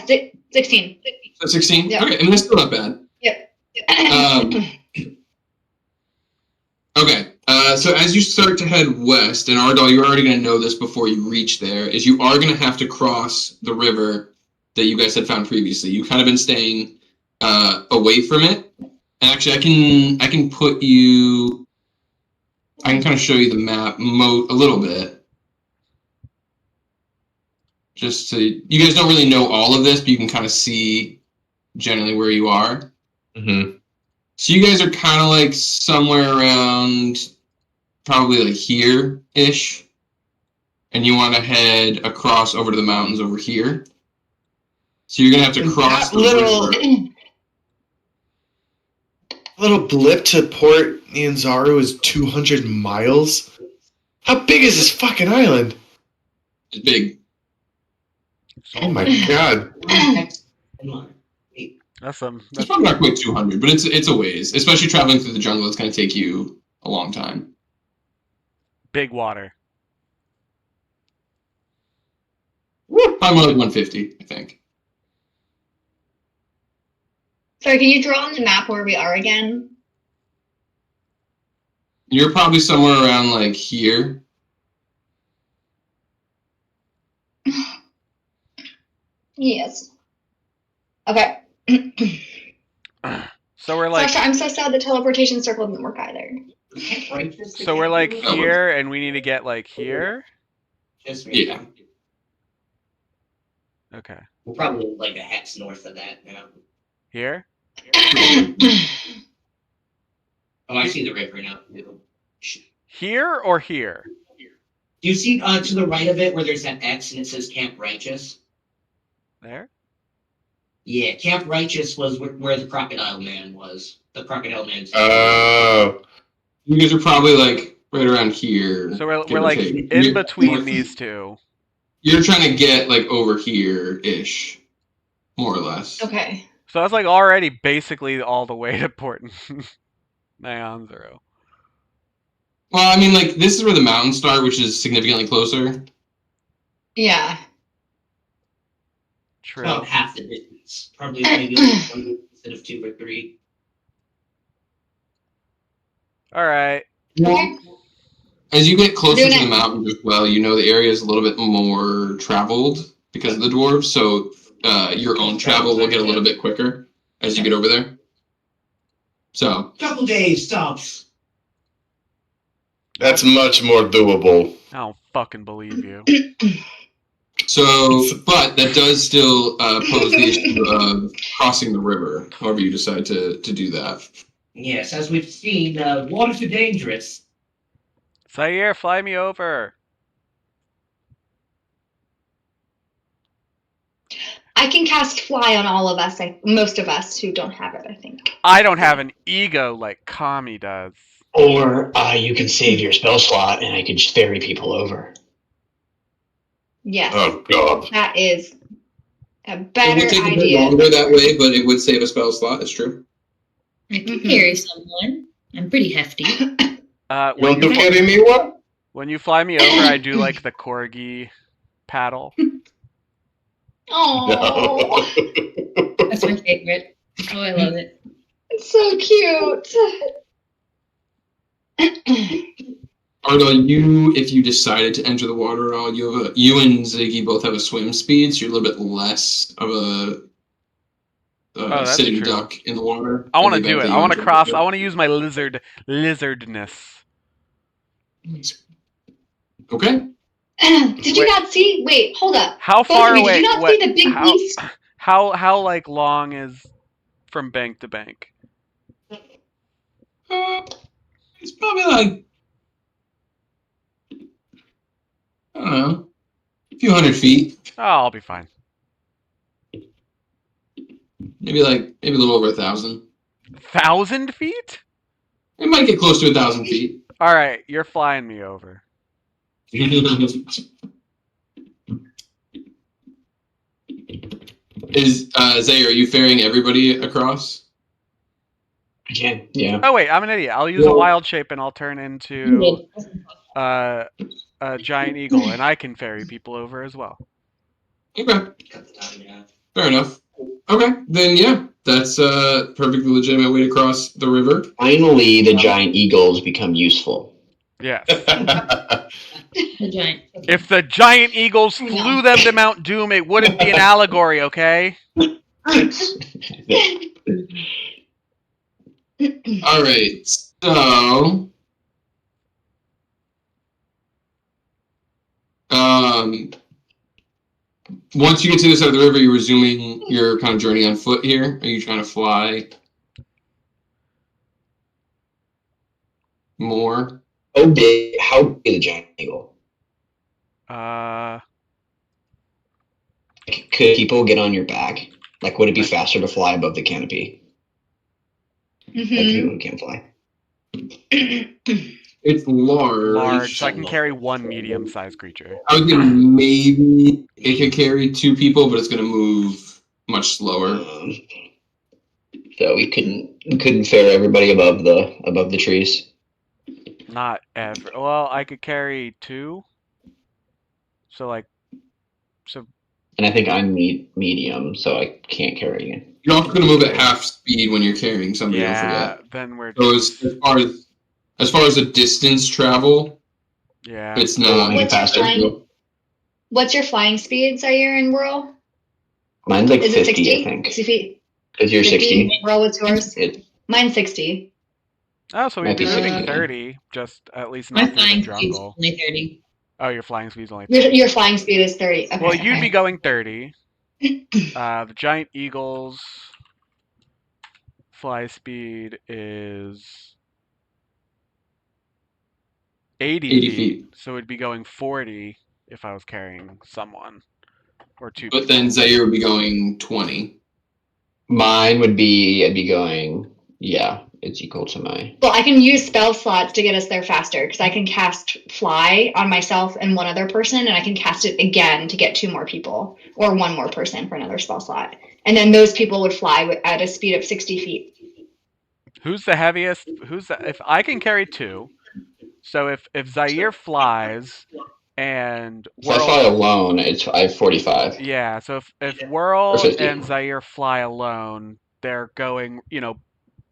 16.
So 16?
Yeah.
Okay, I mean, that's still not bad. Okay, so as you start to head west, and Ardal, you're already going to know this before you reach there, is you are going to have to cross the river that you guys had found previously. You've kind of been staying away from it. And actually, I can put you I can kind of show you the map a little bit. Just to, you guys don't really know all of this, but you can kind of see generally where you are.
Mm-hmm.
So you guys are kind of like somewhere around probably like here-ish. And you want to head across over to the mountains over here. So you're going to have to
And
cross
that
the
little-
river.
Little blip to Port Nyanzaru is 200 miles? How big is this fucking island?
It's big.
Oh my god.
That's some.
It's
That's
probably not quite 200, but it's a ways. Especially traveling through the jungle, it's going to take you a long time.
big water.
Probably more like 150, I think.
Sorry, can you draw on the map where we are again?
You're probably somewhere around like here.
Yes. Okay.
So we're like.
Sasha, I'm so sad the teleportation circle didn't work either.
So we're like here, and we need to get like here.
Yeah.
Okay.
We're probably like a hex north of that now.
Here.
Oh, I see the river now.
Here or here?
Do you see to the right of it where there's that X and it says Camp Righteous?
There.
Yeah, Camp Righteous was where the Crocodile Man was. The Crocodile Man's.
Oh.
You guys are probably like right around here.
So we're
give or
like
take.
in
You're-
between these two.
You're trying to get like over here-ish, more or less.
Okay.
So that's like already basically all the way to Port Nyanzaru.
Well, I mean, like, this is where the mountains start, which is significantly closer.
Yeah.
True.
About half the distance. Probably maybe like 1 instead of 2 or 3.
All right.
Okay.
As you get closer
Doing
to the
it.
mountains as well, you know the area is a little bit more traveled because of the dwarves, so your own travel will get a little bit quicker as you get over there. So,
Couple days tops.
That's much more doable.
I don't fucking believe you.
but that does still pose the issue of crossing the river, however you decide to do that.
Yes, as we've seen, water's too dangerous.
Zaire, fly me over.
I can cast fly on all of us, most of us who don't have it, I think.
I don't have an ego like Kami does.
Or you can save your spell slot and I could just ferry people over.
Yes.
Oh god.
That is a
It would
better
take a bit
idea.
longer that way, but it would save a spell slot, it's true.
I can
Mhm.
carry someone. I'm pretty hefty.
You
When
want to
you,
carry me what?
when you fly me over, I do like the corgi paddle.
Oh,
No.
That's my favorite. Oh, I love it.
it's so cute.
Argo, if you decided to enter the water at all, you and Ziggy both have a swim speed, so you're a little bit less of a
that's
sitting
true.
duck in the water.
I want to
in the
do
event
it.
that
I
you
want to
enter
cross.
the
I want to use my lizardness.
Okay.
Did you
Wait.
not see? Wait, hold up.
How
Both
far
of you,
away?
did you not
what-
see the big
how,
beast?
how like long is from bank to bank?
It's probably like, I don't know, a few hundred feet.
Oh, I'll be fine.
Maybe a little over 1,000.
1,000 feet?
It might get close to 1,000 feet.
All right, you're flying me over.
Zaire, are you ferrying everybody across?
Again, yeah.
Oh wait, I'm an idiot. I'll use a wild shape and I'll turn into a giant eagle, and I can ferry people over as well.
Okay,
Cut the time in half.
fair enough. Okay, then yeah, that's a perfectly legitimate way to cross the river.
Finally, the giant eagles become useful.
Yes.
The giant.
If the giant eagles
I know.
flew them to Mount Doom, it wouldn't be an allegory, okay?
All right, so Once you get to this side of the river, you're resuming your kind of journey on foot here. Are you trying to fly more?
How big is the giant eagle? Could people get on your back? Like, would it be faster to fly above the canopy? Like people who can't fly.
It's large.
So I can carry one medium-sized creature.
I was thinking maybe it could carry 2 people, but it's going to move much slower.
So we couldn't fare everybody above the trees.
Not ever. Well, I could carry 2. So
And I think I'm medium, so I can't carry you.
You're also going to move at half speed when you're carrying somebody. Don't
yeah,
forget.
then we're
So
just,
as far as the distance travel,
yeah.
it's not.
What's your flying speed, Zaire and Whirl?
Mine's like
Is
50,
it 60?
I think.
60 feet?
Because you're 60.
Whirl, what's yours? Mine's 60.
Oh, so we'd
Might
be
be
shooting
60.
30, just at least
My
not through the
flying speed's
jungle.
only 30.
Oh, your flying speed's only 30.
Your flying speed is 30. Okay,
Well, you'd
okay.
be going 30. The giant eagle's fly speed is 80 feet. So it'd be going 40 if I was carrying someone or 2
But then Zaire would be going 20.
Mine would be, I'd be going, yeah, it's equal to my.
Well, I can use spell slots to get us there faster because I can cast fly on myself and one other person, and I can cast it again to get 2 more people or 1 more person for another spell slot. And then those people would fly at a speed of 60 feet.
Who's the heaviest? If I can carry 2, so if Zaire flies and
If I fly alone, I have 45.
Yeah, so if Whirl
50.
and Zaire fly alone, they're going,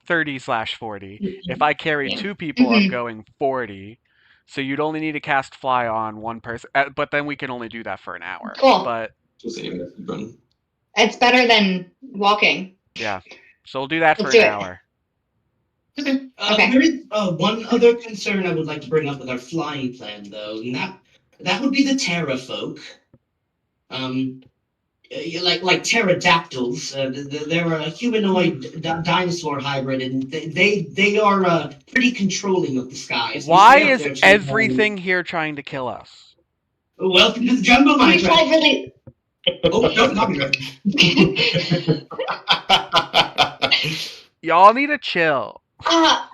30/40. If I carry 2 people, I'm going 40. So you'd only need to cast fly on 1 person, but then we can only do that for an hour.
Cool.
But
it's better than walking.
Yeah, so we'll do that for
Let's do
an
it.
hour.
Okay.
There is one other concern I would like to bring up with our flying plan, though, and that would be the Terra folk. Like pterodactyls. They're a humanoid dinosaur hybrid, and they are pretty controlling of the skies.
Why is everything here trying to kill us?
Welcome to the jungle, my
We fly
friend.
really.
Oh, don't copyright.
Y'all need to chill.
Uh,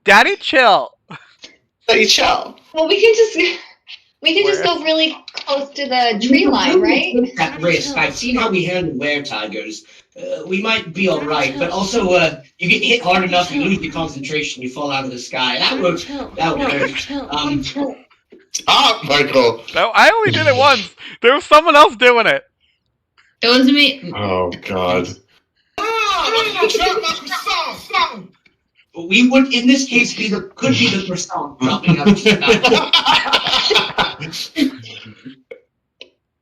Daddy, chill.
Hey, chill.
well, we can just go really close to the tree line, right?
At risk. I've seen how we handle weretigers. We might be all right, but also you get hit hard enough, you lose your concentration, you fall out of the sky. That would hurt.
Stop, Michael.
No, I only did it once. There was someone else doing it.
It wasn't me.
Oh, God.
We would, in this case, could be the croissant dropping out.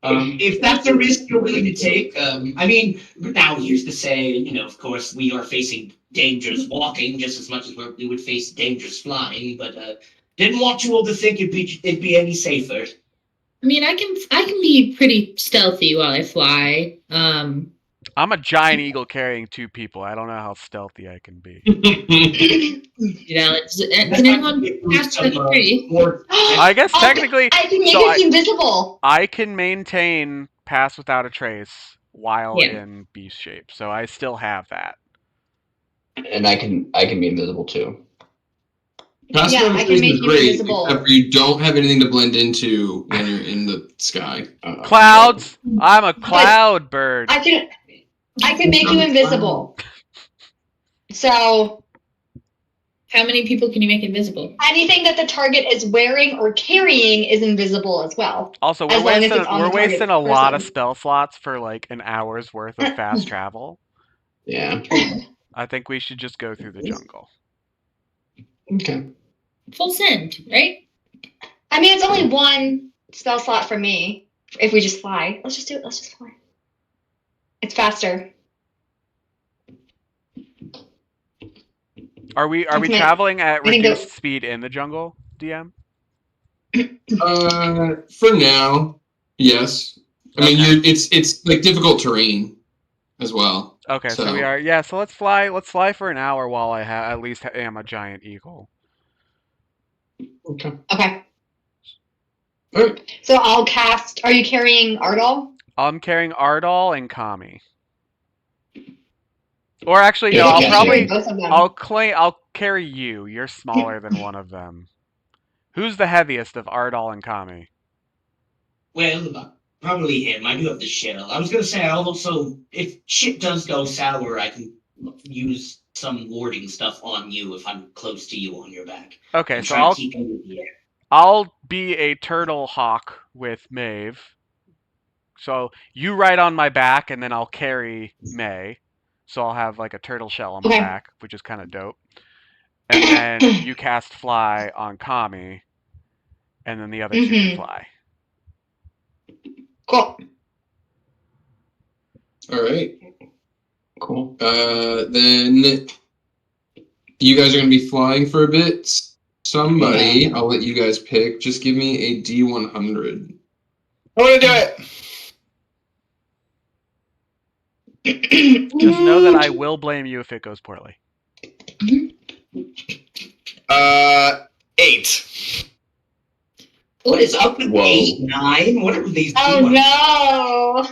If that's a risk you're willing to take, I mean, now here's to say, of course, we are facing dangers walking just as much as we would face dangers flying, but didn't want you all to think it'd be any safer.
I mean, I can be pretty stealthy while I fly.
I'm a giant eagle carrying 2 people. I don't know how stealthy I can be.
Can anyone pass the tree?
I guess technically,
I can make us invisible.
I can maintain pass without a trace while in beast shape, so I still have that.
And I can be invisible too.
Pass
Yeah,
without a
I can
trace
make
is
you
great,
invisible.
except for you don't have anything to blend into when you're in the sky.
Clouds! I'm a cloud bird.
I can make you invisible. So
How many people can you make invisible?
anything that the target is wearing or carrying is invisible as well.
Also,
as long as it's on the
we're wasting
target
a lot of
person.
spell slots for like an hour's worth of fast travel.
Yeah.
I think we should just go through the jungle.
Okay.
Full send, right?
I mean, it's only 1 spell slot for me. If we just fly, let's just do it. Let's just fly. It's faster.
Are we
Okay.
traveling at
I think
reduced speed in the jungle, DM?
For now, yes. I mean, it's like difficult terrain as well.
Okay, so we are. Yeah, so let's fly. Let's fly for an hour while I at least am a giant eagle.
Okay.
Okay.
All right.
So I'll cast. Are you carrying Ardal?
I'm carrying Ardal and Kami. Or actually,
Yeah,
no.
you
I'll
can't
probably.
carry both of them.
I'll carry you. You're smaller than one of them. Who's the heaviest of Ardal and Kami?
Well, probably him. I do have the shell. I was gonna say, I'll also, if shit does go sour, I can use some warding stuff on you if I'm close to you on your back.
Okay,
And
so
try to keep you in the air.
I'll be a turtle hawk with Maeve. So you ride on my back, and then I'll carry May. So I'll have like a turtle shell on my
Okay.
back, which is kind of dope. And then you cast fly on Kami, and then the other two can fly.
Cool.
All right.
Cool.
Then you guys are gonna be flying for a bit. Somebody, I'll let you guys pick. Just give me a D100.
I want to do it.
Just know that I will blame you if it goes poorly.
8.
What is up with
Whoa.
8, 9? What are these?
Oh no!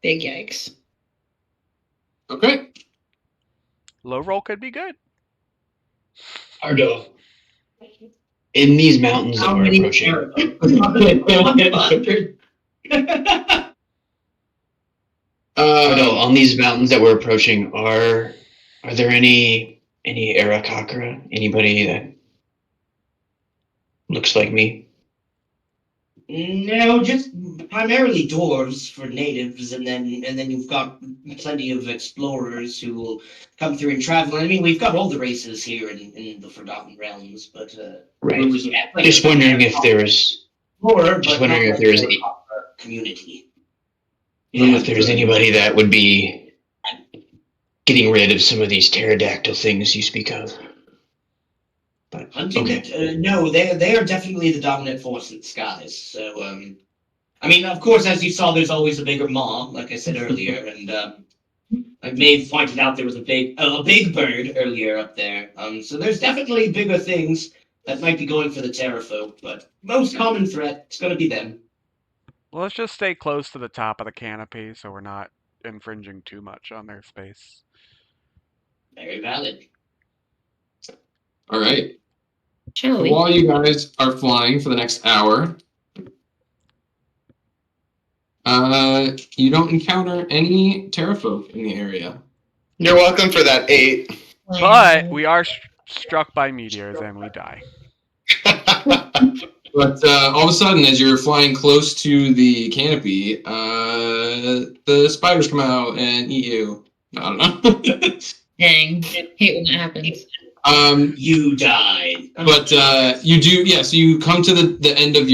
Big yikes.
Okay.
Low roll could be good.
Ardo. In these mountains that
How
we're
many
approaching.
100.
Ardo, on these mountains that we're approaching, are there any Arakakra? Anybody that looks like me?
No, just primarily dwarves for natives, and then you've got plenty of explorers who will come through and travel. I mean, we've got all the races here in the Forgotten Realms, but
Right.
yeah, like
Just wondering if there's
community.
if there's anybody that would be getting rid of some of these pterodactyl things you speak of. But
Hunting,
okay.
no, they are definitely the dominant force in the skies. So, I mean, of course, as you saw, there's always a bigger maw, like I said earlier, and like Maeve pointed out, there was a big bird earlier up there. So there's definitely bigger things that might be going for the terrafolk, but most common threat is going to be them.
Well, let's just stay close to the top of the canopy so we're not infringing too much on their space.
Very valid.
All right.
Shall
So
we?
while you guys are flying for the next hour, you don't encounter any terrafolk in the area.
You're welcome for that 8.
But we are struck by meteors and we die.
But all of a sudden, as you're flying close to the canopy, the spiders come out and eat you. I don't know.
Dang. Hate when that happens.
You died.
But you do, yeah, so you come to the end of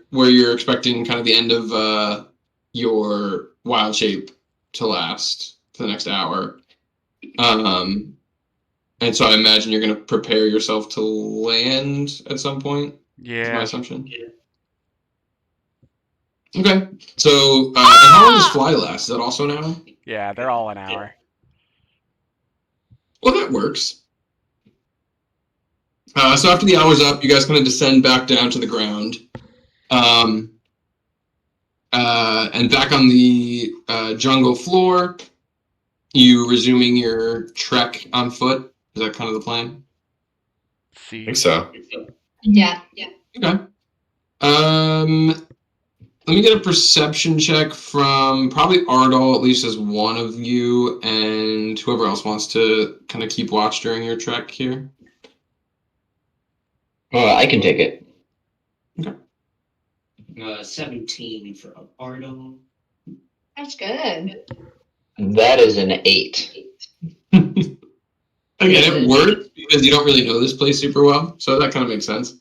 where you're expecting kind of the end of your wild shape to last for the next hour. And so I imagine you're going to prepare yourself to land at some point.
Yeah.
Is my assumption. Yeah. Okay. So, and how long does fly last? Is that also an hour?
Yeah, they're all an hour.
Well, that works. So after the hour's up, you guys kind of descend back down to the ground. And back on the jungle floor, you resuming your trek on foot. Is that kind of the plan?
See.
I think so.
Yeah.
Okay. Let me get a perception check from probably Ardal, at least as one of you, and whoever else wants to kind of keep watch during your trek here.
I can take it.
Okay.
17 for Ardo.
That's good.
That is an 8.
Again, it works because you don't really know this place super well, so that kind of makes sense.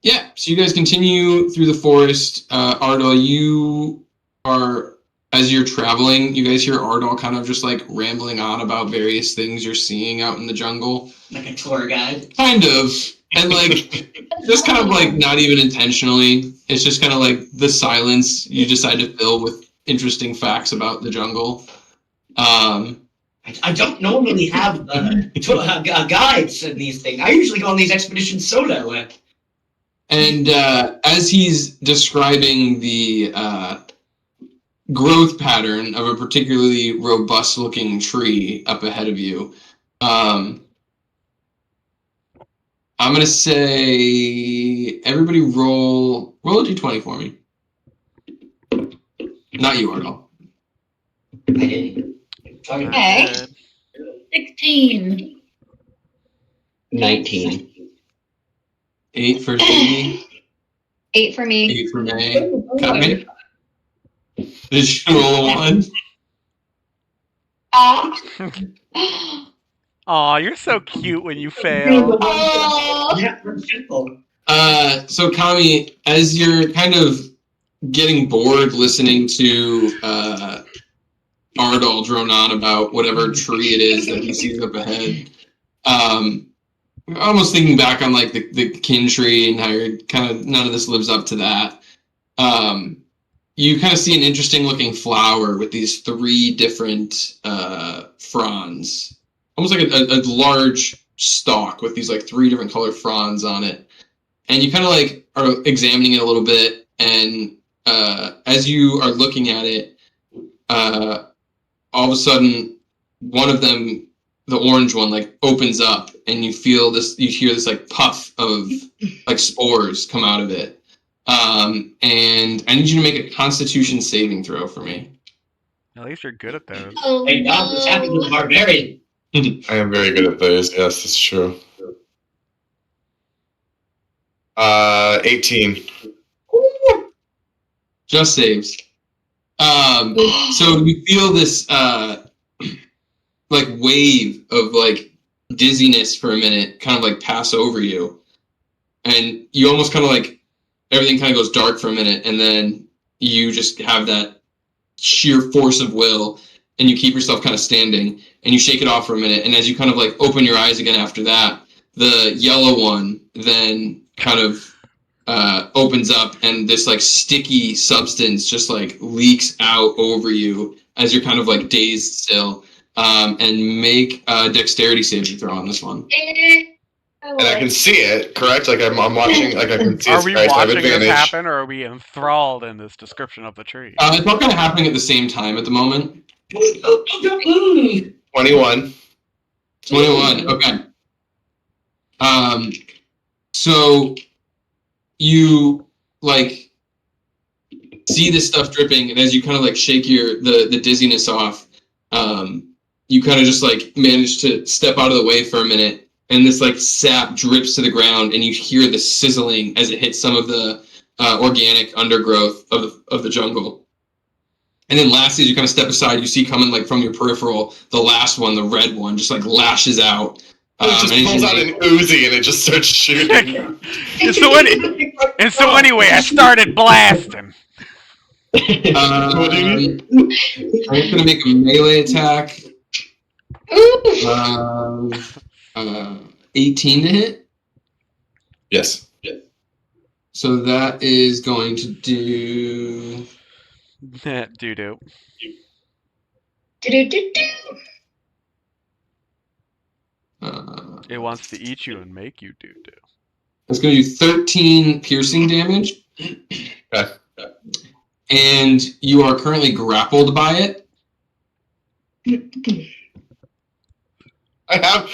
Yeah, so you guys continue through the forest. Ardal, you are as you're traveling, you guys hear Ardal kind of just like rambling on about various things you're seeing out in the jungle.
Like a tour guide.
Kind of. And like, just kind of like not even intentionally. It's just kind of like the silence you decide to fill with interesting facts about the jungle.
I don't normally have guides in these things. I usually go on these expeditions solo.
And as he's describing the growth pattern of a particularly robust-looking tree up ahead of you, I'm going to say everybody roll a d20 for me. Not you, Ardal.
I didn't.
Okay.
16.
19.
8 for Stevie.
8 for me.
8 for May. Copy. Did you roll a 1?
Aw, you're so cute when you fail.
Oh.
Yeah, simple.
So Kami, as you're kind of getting bored listening to Ardal drone on about whatever tree it is that he sees up ahead, almost thinking back on like the kin tree and how you're kind of none of this lives up to that. You kind of see an interesting looking flower with these 3 different fronds, almost like a large stalk with these like 3 different colored fronds on it. And you kind of like are examining it a little bit, and as you are looking at it, all of a sudden, one of them, the orange one, like opens up, and you hear this like puff of like spores come out of it. And I need you to make a Constitution saving throw for me.
At least you're good at those.
Oh,
Thank God this happened to the barbarian.
I am very good at those. Yes, that's true. 18.
Just saves. So you feel this like wave of like dizziness for a minute kind of like pass over you, and you almost kind of like everything kind of goes dark for a minute, and then you just have that sheer force of will, and you keep yourself kind of standing, and you shake it off for a minute, and as you kind of like open your eyes again after that, the yellow one then kind of opens up, and this like sticky substance just like leaks out over you as you're kind of like dazed still. And make a dexterity saving throw on this one.
And I can see it, correct? Like I'm watching, like I can see
Are
its
we
price. I have
watching this
advantage.
happen, or are we enthralled in this description of the tree?
It's all kind of happening at the same time at the moment.
21.
21, okay. So you like see this stuff dripping, and as you kind of like shake the dizziness off, you kind of just like manage to step out of the way for a minute, and this like sap drips to the ground, and you hear the sizzling as it hits some of the organic undergrowth of the jungle. And then lastly, as you kind of step aside, you see coming like from your peripheral, the last one, the red one, just like lashes out.
It just pulls out an Uzi and it just starts shooting.
and so anyway, I started blasting.
I'm just gonna make a melee attack. 18 to hit.
Yes.
So that is going to do.
Doo-doo. It wants to eat you and make you doo-doo.
That's going to do 13 piercing damage.
Okay.
And you are currently grappled by it.
I have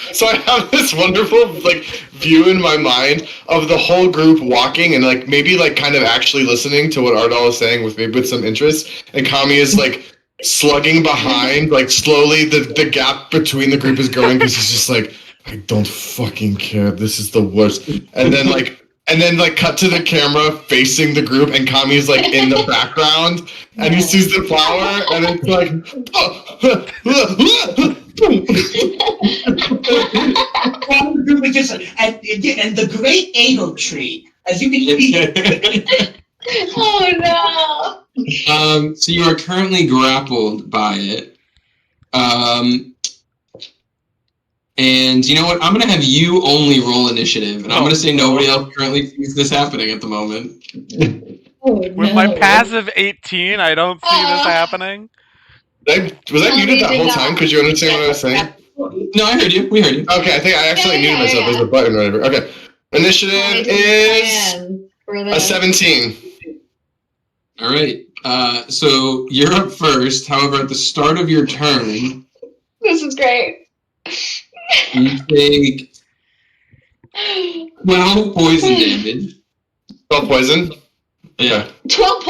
this wonderful like view in my mind of the whole group walking and like maybe like kind of actually listening to what Ardal is saying with some interest, and Kami is like slugging behind, like slowly the gap between the group is growing because he's just like, I don't fucking care, this is the worst. And then cut to the camera facing the group, and Kami's like in the background, and he sees the flower, and it's like,
and the great Eagle tree, as you can see.
Oh no!
So you are currently grappled by it. And you know what? I'm going to have you only roll initiative, and I'm going to say nobody else currently sees this happening at the moment.
With my passive 18, I don't see this happening.
Was I muted that whole time? Could you understand what I was saying?
No, I heard you. We heard you.
Okay, I think I actually muted myself as a button or whatever. Okay. Initiative is a 17.
All right. So you're up first. However, at the start of your turn,
This is great.
you take 12 poison damage.
12 poison?
Yeah.
12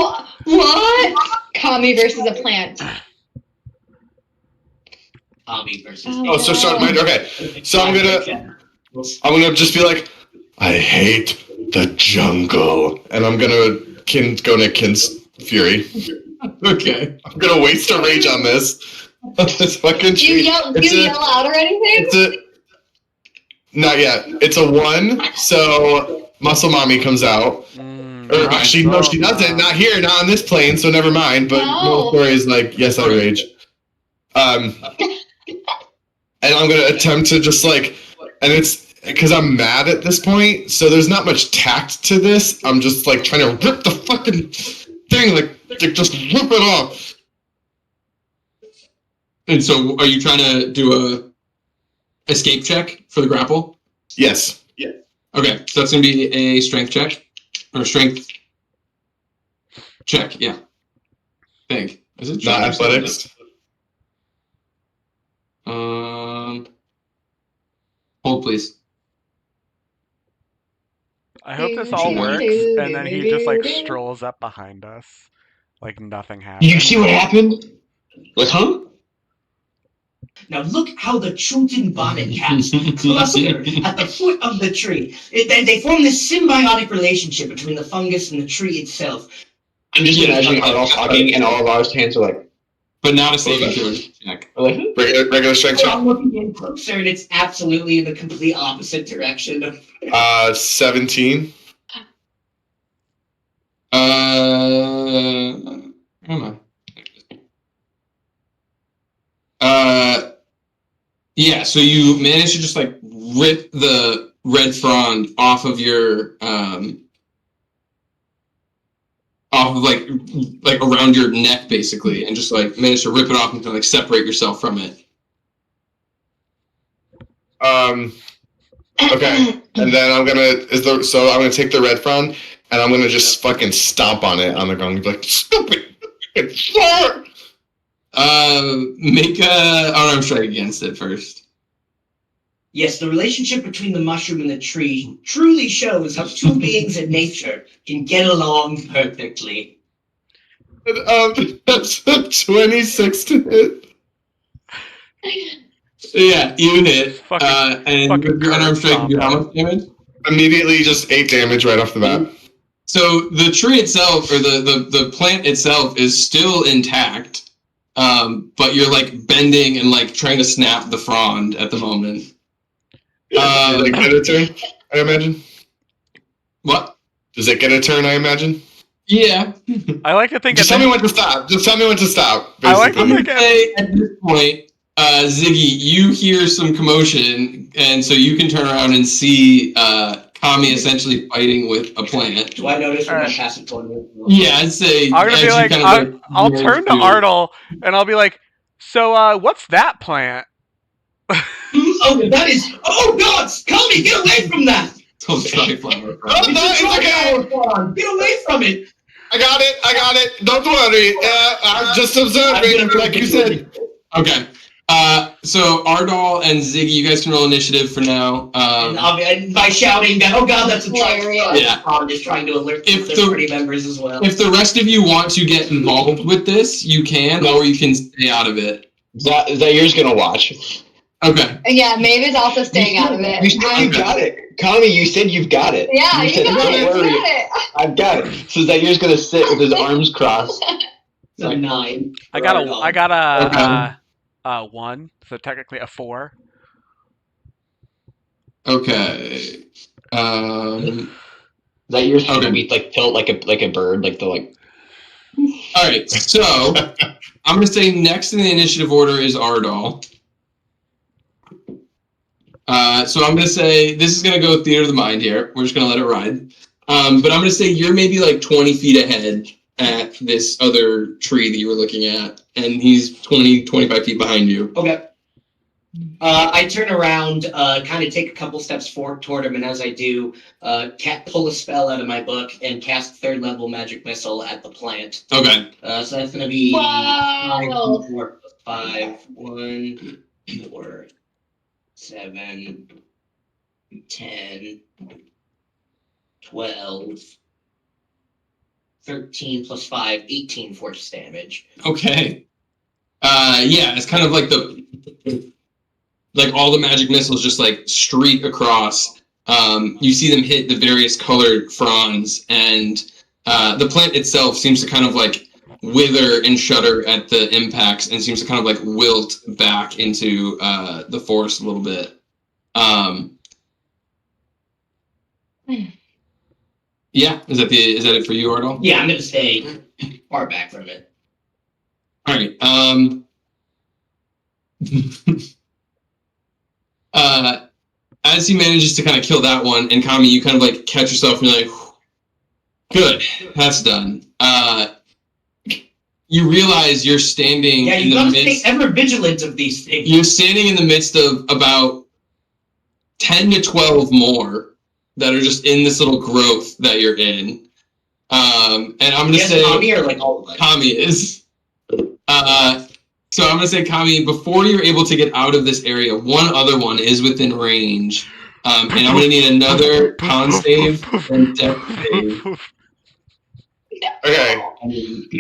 what? Kami versus a plant.
Kami versus.
Okay. So I'm gonna just be like, I hate the jungle, and I'm gonna go to Kin's fury.
Okay.
I'm gonna waste a rage on this. This fucking
Do you yell out or anything?
Not yet. It's a 1, so Muscle Mommy comes out. Or actually, no, she doesn't. Not here, not on this plane, so never mind. But no story is like, yes, I rage. And I'm gonna attempt to just like, and it's because I'm mad at this point, so there's not much tact to this. I'm just like trying to rip the fucking thing, like just rip it off.
And so, are you trying to do a escape check for the grapple?
Yes.
Yeah. Okay, so that's gonna be a strength check or strength check. Yeah. Think. Is it
not athletics?
Hold, please.
I hope this all works, and then he just like strolls up behind us, like nothing happened.
You see what happened? Like, huh?
Now look how the Chultan bonnet cats cluster at the foot of the tree. They form this symbiotic relationship between the fungus and the tree itself.
I'm just imagining Ardal talking, and all of our hands are like.
But not a saving throw check.
Regular strength check.
I'm looking in closer, and it's absolutely in the complete opposite direction.
17.
Where am I? Yeah, so you managed to just like rip the red frond off of your off of like around your neck basically, and just like managed to rip it off and kind of like separate yourself from it.
Okay, and then I'm gonna take the red frond and I'm gonna just fucking stomp on it on the ground and be like, stupid fucking fart!
Make a unarmed strike against it first.
Yes, the relationship between the mushroom and the tree truly shows how two beings in nature can get along perfectly.
That's a 26 to hit.
Yeah, you hit. And your unarmed strike do how much damage?
Immediately just 8 damage right off the bat.
So the tree itself, or the plant itself, is still intact, but you're like bending and like trying to snap the frond at the moment.
Does it get a turn, I imagine?
What?
Does it get a turn, I imagine?
Yeah.
I like to think.
Just tell me when to stop. Just tell me when to stop.
Basically. I like to think
at this point, Ziggy, you hear some commotion, and so you can turn around and see Kami essentially fighting with a plant.
Do I notice when I pass it toward you?
Yeah, I'd say.
I'm gonna be like, I'll turn to Ardal, and I'll be like, so what's that plant?
Oh, that is. Oh God, Kami, get away from that!
Don't try flower.
It's okay. Get away from it.
I got it. Don't worry. I'm just observing, like you said.
Okay. So Ardal and Ziggy, you guys can roll initiative for now.
And by shouting that, oh God, that's a try.
Yeah.
I'm just trying to alert the party members as well.
If the rest of you want to get involved with this, you can, or you can stay out of it.
Zair's gonna watch.
Okay.
Yeah, Maeve is also staying out of it.
You said you got it. Kami, you said you've got it.
Yeah, you got it.
Don't worry. I've got it. So Zair's gonna sit with his arms crossed.
It's a 9.
I got a 1, so technically a 4.
Okay.
Zair's gonna be like tilt like a bird, like the like.
All right, so I'm going to say next in the initiative order is Ardal. So I'm going to say this is going to go theater of the mind here. We're just going to let it ride. But I'm going to say you're maybe like 20 feet ahead at this other tree that you were looking at, and he's 20, 25 feet behind you.
Okay. I turn around, kind of take a couple steps forward toward him, and as I do, pull a spell out of my book and cast 3rd level magic missile at the plant.
Okay.
So that's going to be
Wow.
5, 1, 4, 7, 10, 12, 13 plus 5, 18 force damage.
Okay. Yeah, it's kind of like all the magic missiles just like streak across. You see them hit the various colored fronds, and the plant itself seems to kind of like wither and shudder at the impacts, and seems to kind of like wilt back into the forest a little bit. Yeah, is that it for you, Ardal?
Yeah, I'm gonna stay far back from it.
All right. As he manages to kind of kill that one, and Kami, you kind of like catch yourself and you're like, good, that's done. You realize you're standing in the midst.
Stay ever vigilant of these things.
You're standing in the midst of about 10 to 12 more that are just in this little growth that you're in. And I'm going to say
Kami or like all of us?
Kami is. So I'm going to say, Kami, before you're able to get out of this area, one other one is within range. And I'm going to need another con save and death save.
Okay.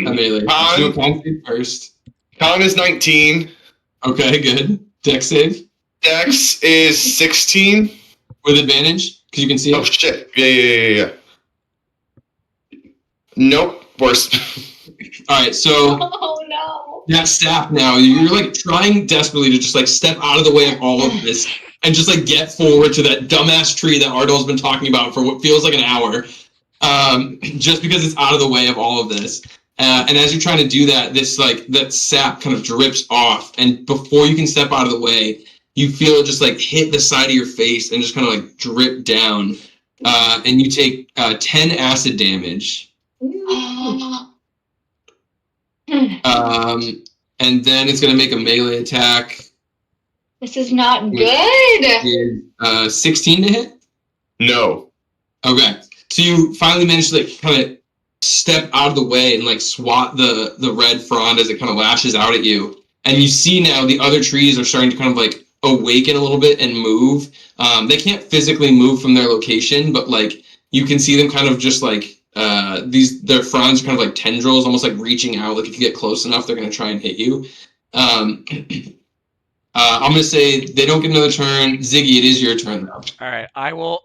Amelia, do a con save first.
Con is 19.
Okay, good. Dex save?
Dex is 16.
With advantage? Because you can see it?
Oh, shit. Yeah. Nope. Worse.
All right, so
Oh no.
that staff now, you're like trying desperately to just like step out of the way of all of this and just like get forward to that dumbass tree that Ardal's been talking about for what feels like an hour, just because it's out of the way of all of this. And as you're trying to do that, this like that sap kind of drips off, and before you can step out of the way, you feel it just like hit the side of your face and just kind of like drip down, and you take 10 acid damage. And then it's going to make a melee attack.
This is not good.
16 to hit?
No.
Okay. So you finally managed to like kind of step out of the way and like swat the red frond as it kind of lashes out at you. And you see now the other trees are starting to kind of like awaken a little bit and move. They can't physically move from their location, but like you can see them kind of just like their fronds are kind of like tendrils, almost like reaching out. Like if you get close enough, they're going to try and hit you. I'm going to say they don't get another turn. Ziggy, it is your turn though.
All right, I will.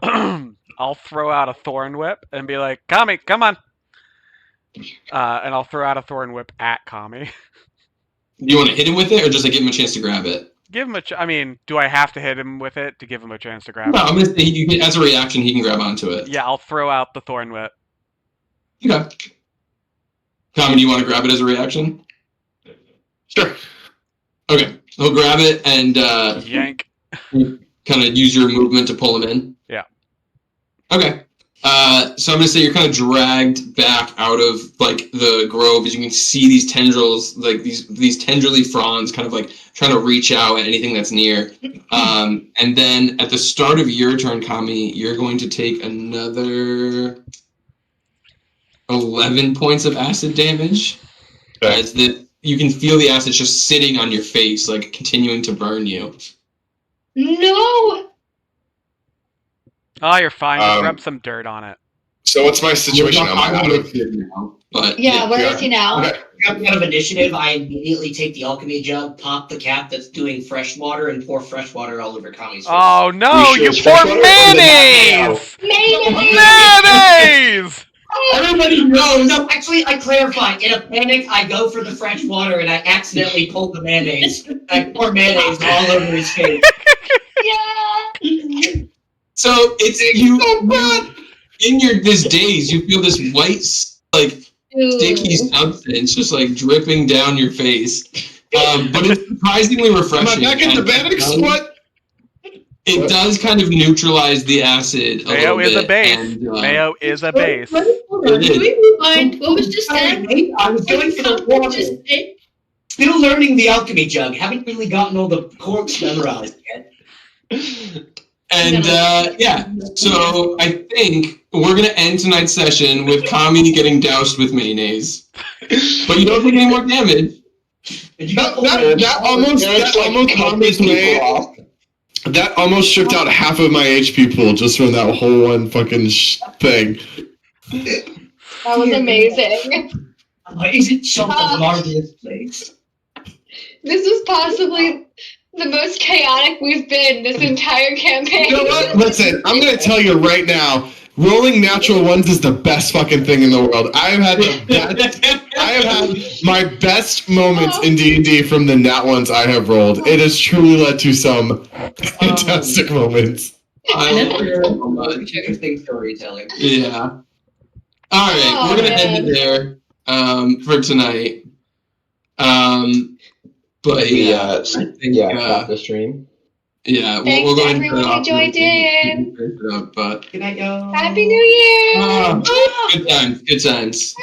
I'll throw out a thorn whip and be like, "Kami, come on!" And I'll throw out a thorn whip at Kami.
Do you want to hit him with it, or just like give him a chance to grab it?
Give him I mean, do I have to hit him with it to give him a chance to grab
No,
it?
I'm going to say as a reaction, he can grab onto it.
Yeah, I'll throw out the thorn whip.
Okay. Kami, do you want to grab it as a reaction?
Sure.
Okay. He'll grab it and
Yank.
kind of use your movement to pull him in.
Yeah.
Okay. So I'm gonna say you're kind of dragged back out of like the grove as you can see these tendrils, like these tendrily fronds, kind of like trying to reach out at anything that's near. And then at the start of your turn, Kami, you're going to take another 11 points of acid damage.
Okay.
As you can feel the acid just sitting on your face, like continuing to burn you.
No.
Oh, you're fine. Just rub some dirt on it.
So what's my situation? Am I out of
here now? But
Yeah, where is he now?
Okay.
Out of initiative, I immediately take the alchemy jug, pop the cap that's doing fresh water, and pour fresh water all over Kami's face.
Oh no!
Are you sure
You
it's
pour
fresh water or
mayonnaise! Mayonnaise!
Everybody knows. No, actually, I clarify. In a panic, I go for the fresh water, and I accidentally pull the mayonnaise. I pour mayonnaise all over his face.
Yeah.
So it's you in this daze, you feel this white like sticky substance just like dripping down your face. But it's surprisingly
Am I
refreshing.
back in the Benedict? What?
It does kind of neutralize the acid a
Mayo
little
is
bit.
a base.
And,
Mayo is a base.
Hold on.
It
Can
is.
we rewind? What was just
Sorry,
said?
mate. I was going for the
What
water.
just said?
Still learning the alchemy jug. Haven't really gotten all the corks memorized yet.
And yeah, so I think we're gonna end tonight's session with Kami getting doused with mayonnaise. But you don't take any more damage.
That almost Kami's way. That almost stripped out half of my HP pool just from that whole one fucking thing.
That was amazing.
Is it such a marvelous place?
This is possibly the most chaotic we've been this entire campaign.
You know what? Listen, I'm gonna tell you right now. Rolling natural ones is the best fucking thing in the world. I have had my best moments in D&D from the nat ones I have rolled. It has truly led to some fantastic moments.
I love it so much.
Interesting storytelling.
Yeah. All right, we're gonna end it there for tonight. But yeah, I think,
stop the stream.
Yeah,
Thanks
we'll go
to
ahead and
everyone who joined in.
But
Good night, y'all.
Happy New Year!
good times.